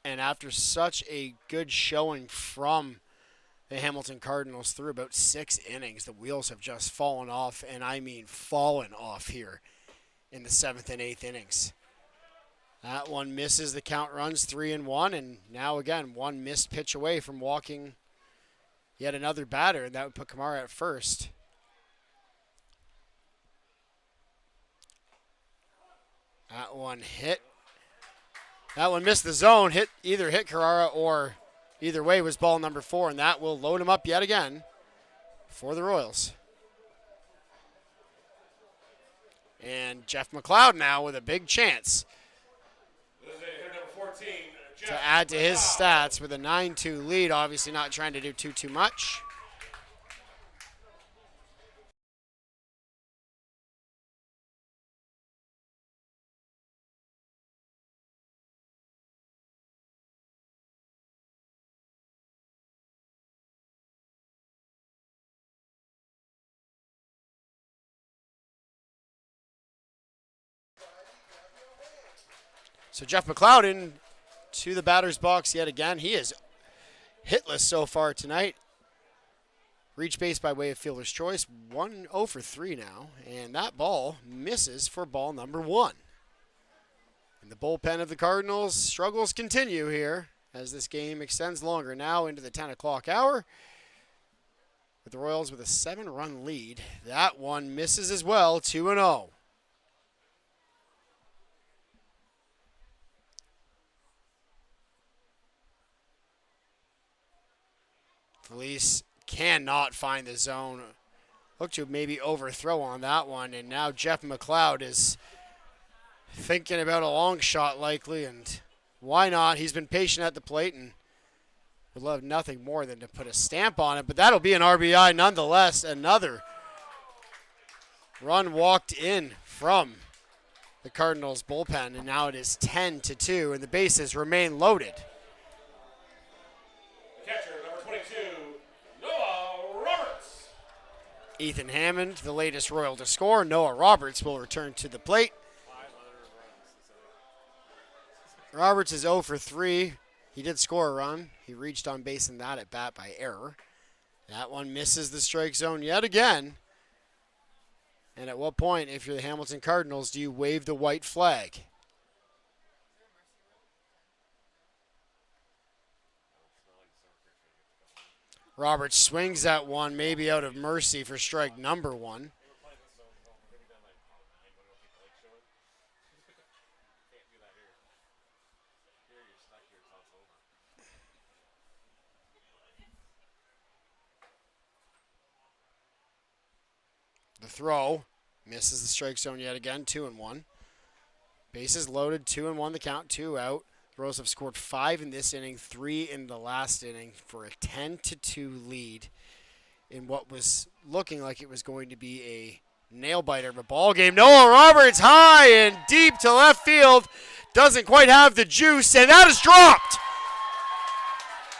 And after such a good showing from the Hamilton Cardinals through about 6 innings. The wheels have just fallen off, and I mean fallen off here in the 7th and 8th innings. That one misses. The count runs 3-1, and now again, one missed pitch away from walking yet another batter, and that would put Kamara at first. That one hit. That one missed the zone. Either hit Carrara or either way was ball number 4, and that will load him up yet again for the Royals. And Jeff McLeod now with a big chance Hitter number 14, Jeff to add to his McLeod. stats with a 9-2 lead. Obviously not trying to do too much. So Jeff McLeod in to the batter's box yet again. He is hitless so far tonight. Reach base by way of fielder's choice. 1-0 for 3 now. And that ball misses for ball number 1. And the bullpen of the Cardinals struggles continue here as this game extends longer now into the 10 o'clock hour. With the Royals with a 7-run lead. That one misses as well, 2-0. Felice cannot find the zone. Looked to maybe overthrow on that one, and now Jeff McLeod is thinking about a long shot likely, and why not? He's been patient at the plate and would love nothing more than to put a stamp on it, but that'll be an RBI nonetheless. Another run walked in from the Cardinals bullpen, and now it is 10-2, and the bases remain loaded. Catcher number 22, Noah Roberts. Ethan Hammond, the latest Royal to score. Noah Roberts will return to the plate. Roberts is 0 for 3. He did score a run. He reached on base in that at bat by error. That one misses the strike zone yet again. And at what point, if you're the Hamilton Cardinals, do you wave the white flag? Roberts swings that one, maybe out of mercy for strike number 1. The throw misses the strike zone yet again, 2-1. Bases loaded, 2-1 the count, 2 out. The Royals have scored 5 in this inning, 3 in the last inning for a 10-2 lead in what was looking like it was going to be a nail-biter of a ball game. Noah Roberts high and deep to left field. Doesn't quite have the juice, and that is dropped.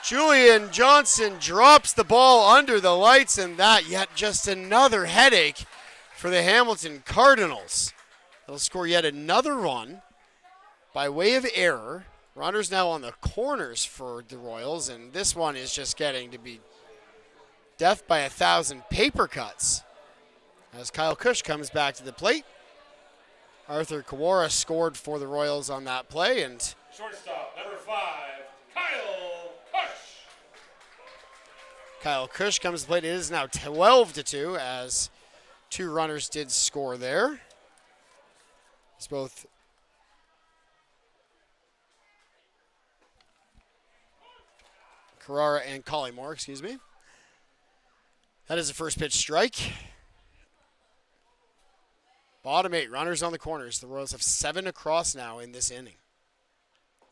Julian Johnson drops the ball under the lights, and that yet just another headache for the Hamilton Cardinals. They'll score yet another run by way of error. Runners now on the corners for the Royals, and this one is just getting to be death by 1,000 paper cuts. As Kyle Kush comes back to the plate. Arthur Kawara scored for the Royals on that play, and Shortstop number 5, Kyle Kush. Kyle Kush comes to the plate. It is now 12-2 as 2 runners did score there. It's both Carrara and Collymore, excuse me. That is a first pitch strike. Bottom 8, runners on the corners. The Royals have 7 across now in this inning.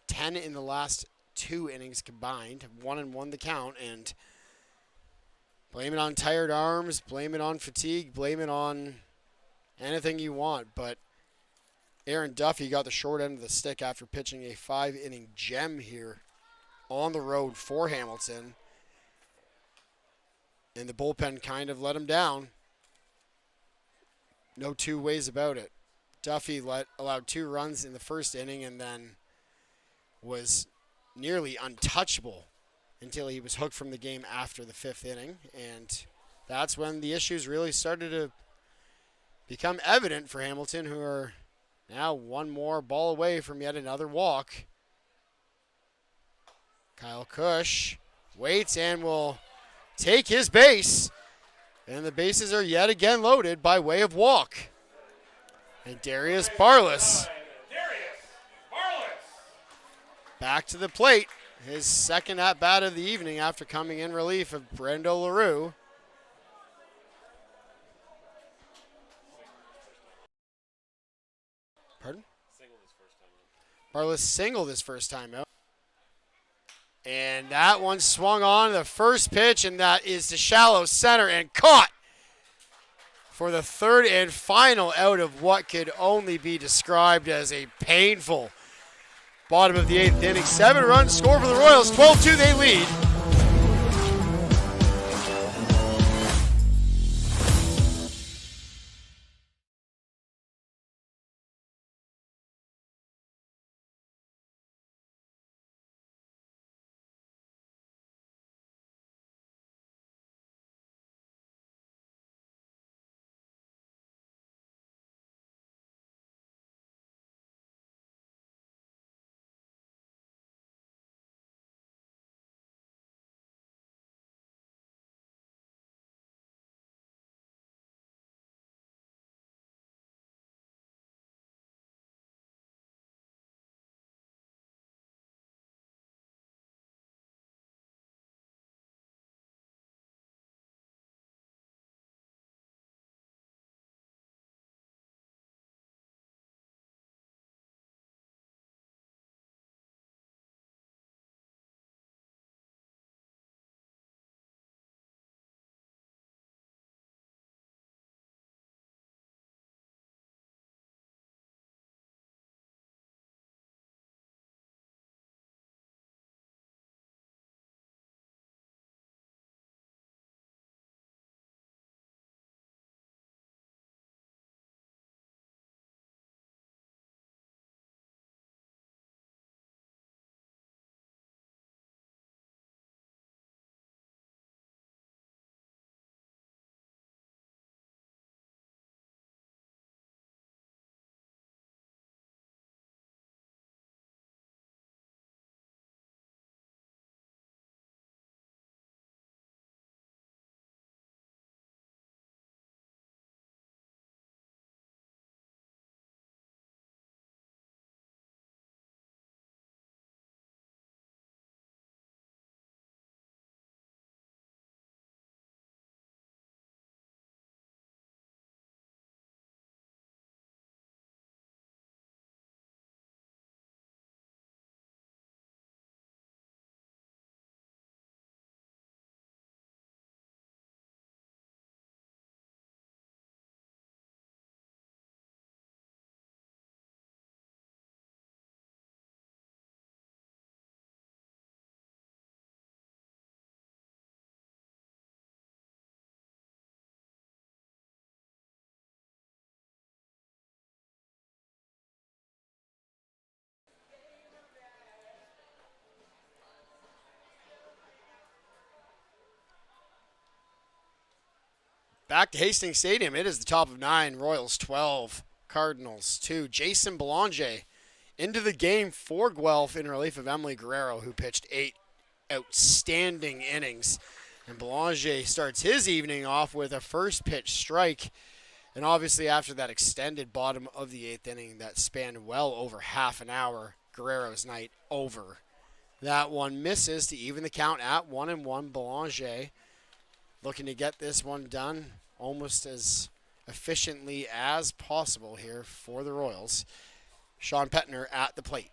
10 in the last 2 innings combined. 1-1 the count, and blame it on tired arms, blame it on fatigue, blame it on anything you want, but Aaron Duffy got the short end of the stick after pitching a 5-inning gem here on the road for Hamilton. And the bullpen kind of let him down. No two ways about it. Duffy allowed 2 runs in the first inning and then was nearly untouchable until he was hooked from the game after the 5th inning. And that's when the issues really started to become evident for Hamilton, who are now one more ball away from yet another walk. Kyle Cush waits and will take his base. And the bases are yet again loaded by way of walk. And Darius Barless back to the plate. His second at-bat of the evening after coming in relief of Brendo LaRue. Pardon? Barless singled his first time out. And that one swung on the first pitch, and that is to shallow center and caught for the third and final out of what could only be described as a painful bottom of the 8th inning. 7 runs scored for the Royals. 12-2 they lead. Back to Hastings Stadium. It is the top of 9. Royals 12. Cardinals 2. Jason Belanger into the game for Guelph in relief of Emily Guerrero, who pitched 8 outstanding innings. And Belanger starts his evening off with a first pitch strike. And obviously after that extended bottom of the 8th inning that spanned well over half an hour, Guerrero's night over. That one misses to even the count at 1-1. Belanger looking to get this one done almost as efficiently as possible here for the Royals. Sean Pettner at the plate.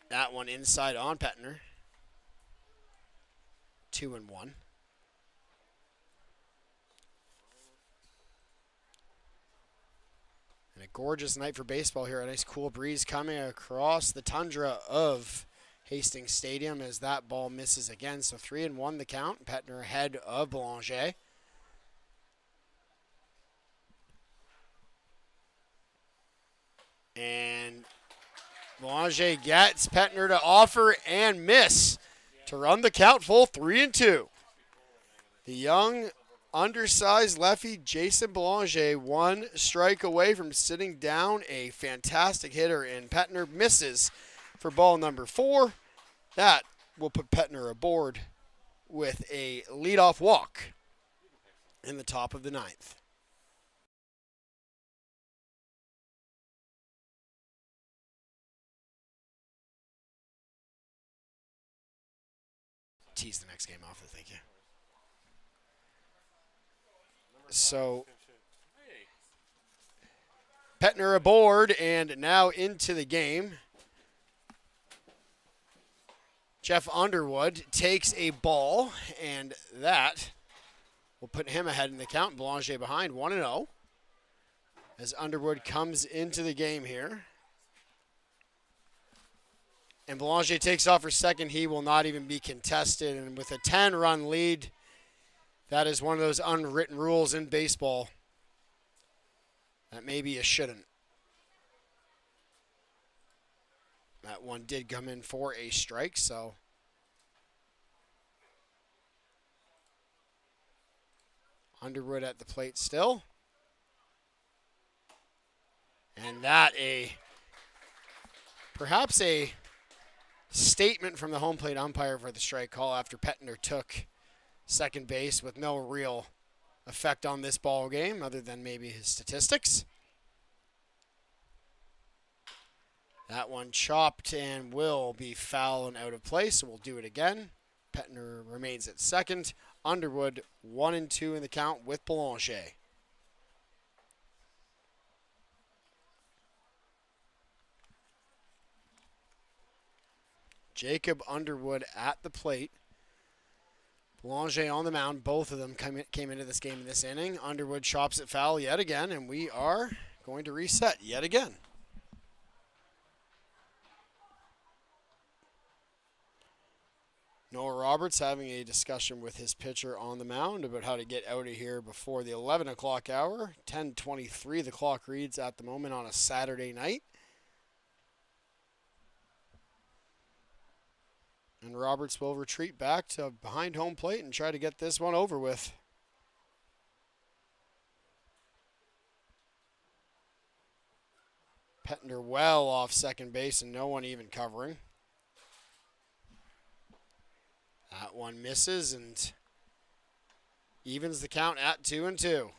That one inside on Pettner. 2-1. And a gorgeous night for baseball here. A nice cool breeze coming across the tundra of Hastings Stadium as that ball misses again. So 3-1 the count. Pettner ahead of Belanger. And Belanger gets Pettner to offer and miss. to run the count full 3-2. The young, undersized lefty Jason Belanger, one strike away from sitting down a fantastic hitter, and Petner misses for ball number 4. That will put Petner aboard with a leadoff walk in the top of the 9th. Tease the next game off, thank you. So, Petner aboard and now into the game. Jeff Underwood takes a ball, and that will put him ahead in the count. Belanger behind 1-0 as Underwood comes into the game here. And Belanger takes off for second. He will not even be contested. And with a 10-run lead, that is one of those unwritten rules in baseball that maybe you shouldn't. That one did come in for a strike, so Underwood at the plate still. And that perhaps a statement from the home plate umpire for the strike call after Petner took second base with no real effect on this ball game other than maybe his statistics. That one chopped and will be foul and out of play, so we'll do it again. Petner remains at second. Underwood 1-2 in the count with Belanger. Jacob Underwood at the plate. Belanger on the mound. Both of them came into this game in this inning. Underwood chops it foul yet again, and we are going to reset yet again. Noah Roberts having a discussion with his pitcher on the mound about how to get out of here before the 11 o'clock hour. 10:23 the clock reads at the moment on a Saturday night. And Roberts will retreat back to behind home plate and try to get this one over with. Petner well off second base and no one even covering. That one misses and evens the count at 2-2. The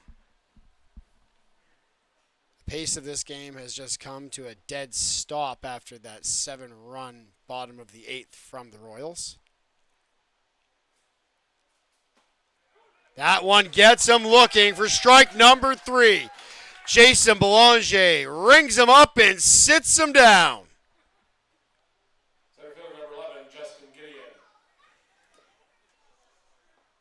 pace of this game has just come to a dead stop after that 7-run bottom of the 8th from the Royals. That one gets him looking for strike number 3. Jason Belanger rings him up and sits him down. Center fielder number 11, Justin Gideon.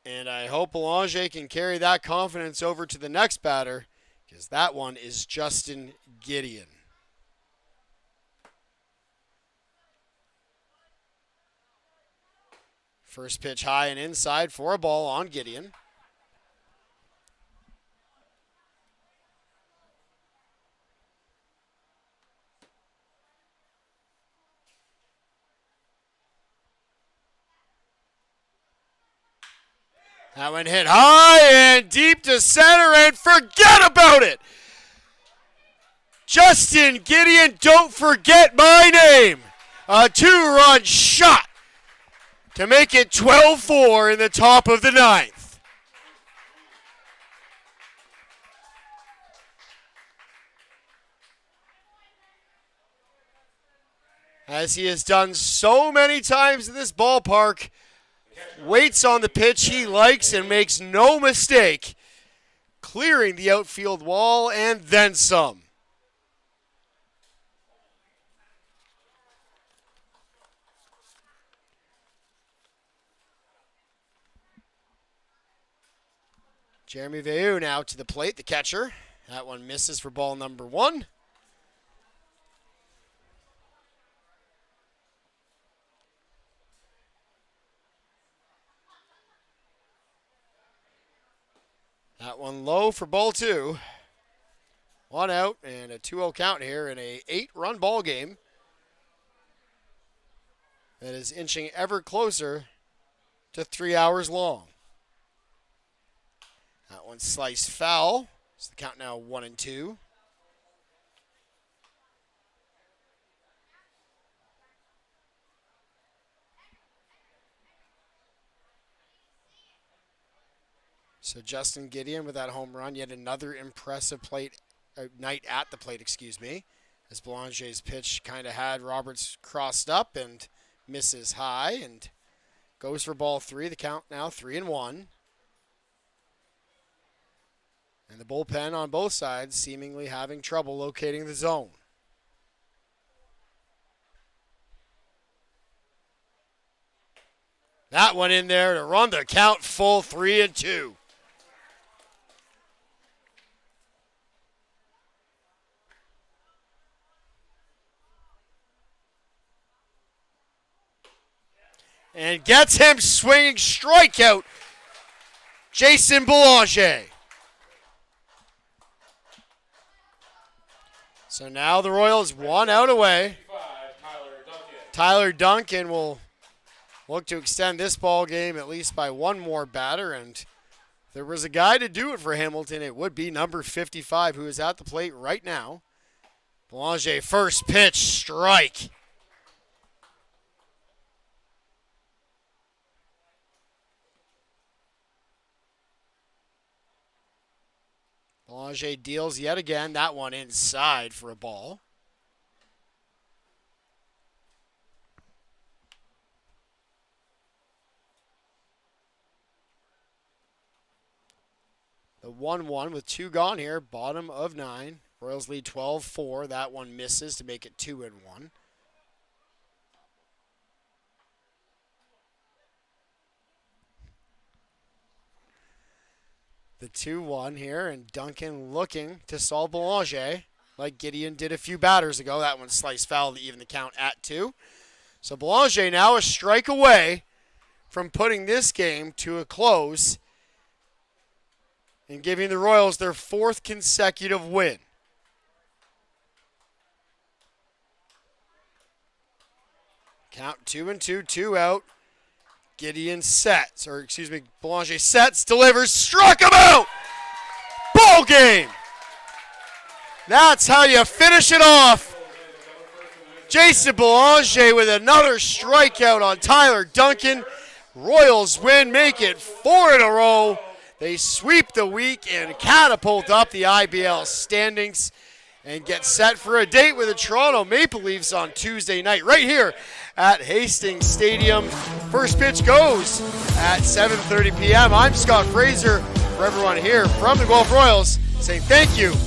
And I hope Belanger can carry that confidence over to the next batter, because that one is Justin Gideon. First pitch high and inside for a ball on Gideon. That one hit high and deep to center, and forget about it. Justin Gideon, don't forget my name. A 2-run shot to make it 12-4 in the top of the 9th. As he has done so many times in this ballpark, waits on the pitch he likes and makes no mistake, clearing the outfield wall and then some. Jeremy Veilleux now to the plate, the catcher. That one misses for ball number 1. That one low for ball 2. 1 out and a 2-0 count here in a 8-run ball game that is inching ever closer to 3 hours long. That one sliced foul. So the count now 1-2. So Justin Gideon with that home run, yet another impressive night at the plate, as Belanger's pitch kind of had Roberts crossed up and misses high and goes for ball 3. The count now 3-1. And the bullpen on both sides seemingly having trouble locating the zone. That one in there to run the count full 3-2. And gets him swinging strikeout, Jason Belanger. So now the Royals 1 out away. Tyler Duncan will look to extend this ball game at least by one more batter. And if there was a guy to do it for Hamilton, it would be number 55, who is at the plate right now. Belanger, first pitch, strike. Belanger deals yet again. That one inside for a ball. The 1-1 with 2 gone here. Bottom of 9. Royals lead 12-4. That one misses to make it 2-1. The 2-1 here, and Duncan looking to solve Belanger like Gideon did a few batters ago. That one sliced foul to even the count at 2. So Belanger now a strike away from putting this game to a close and giving the Royals their 4th consecutive win. Count 2-2, 2 out. Gideon Belanger sets, delivers, struck him out! Ball game! That's how you finish it off. Jason Belanger with another strikeout on Tyler Duncan. Royals win, make it 4 in a row. They sweep the week and catapult up the IBL standings and get set for a date with the Toronto Maple Leafs on Tuesday night right here at Hastings Stadium. First pitch goes at 7:30 p.m. I'm Scott Fraser. For everyone here from the Guelph Royals, saying thank you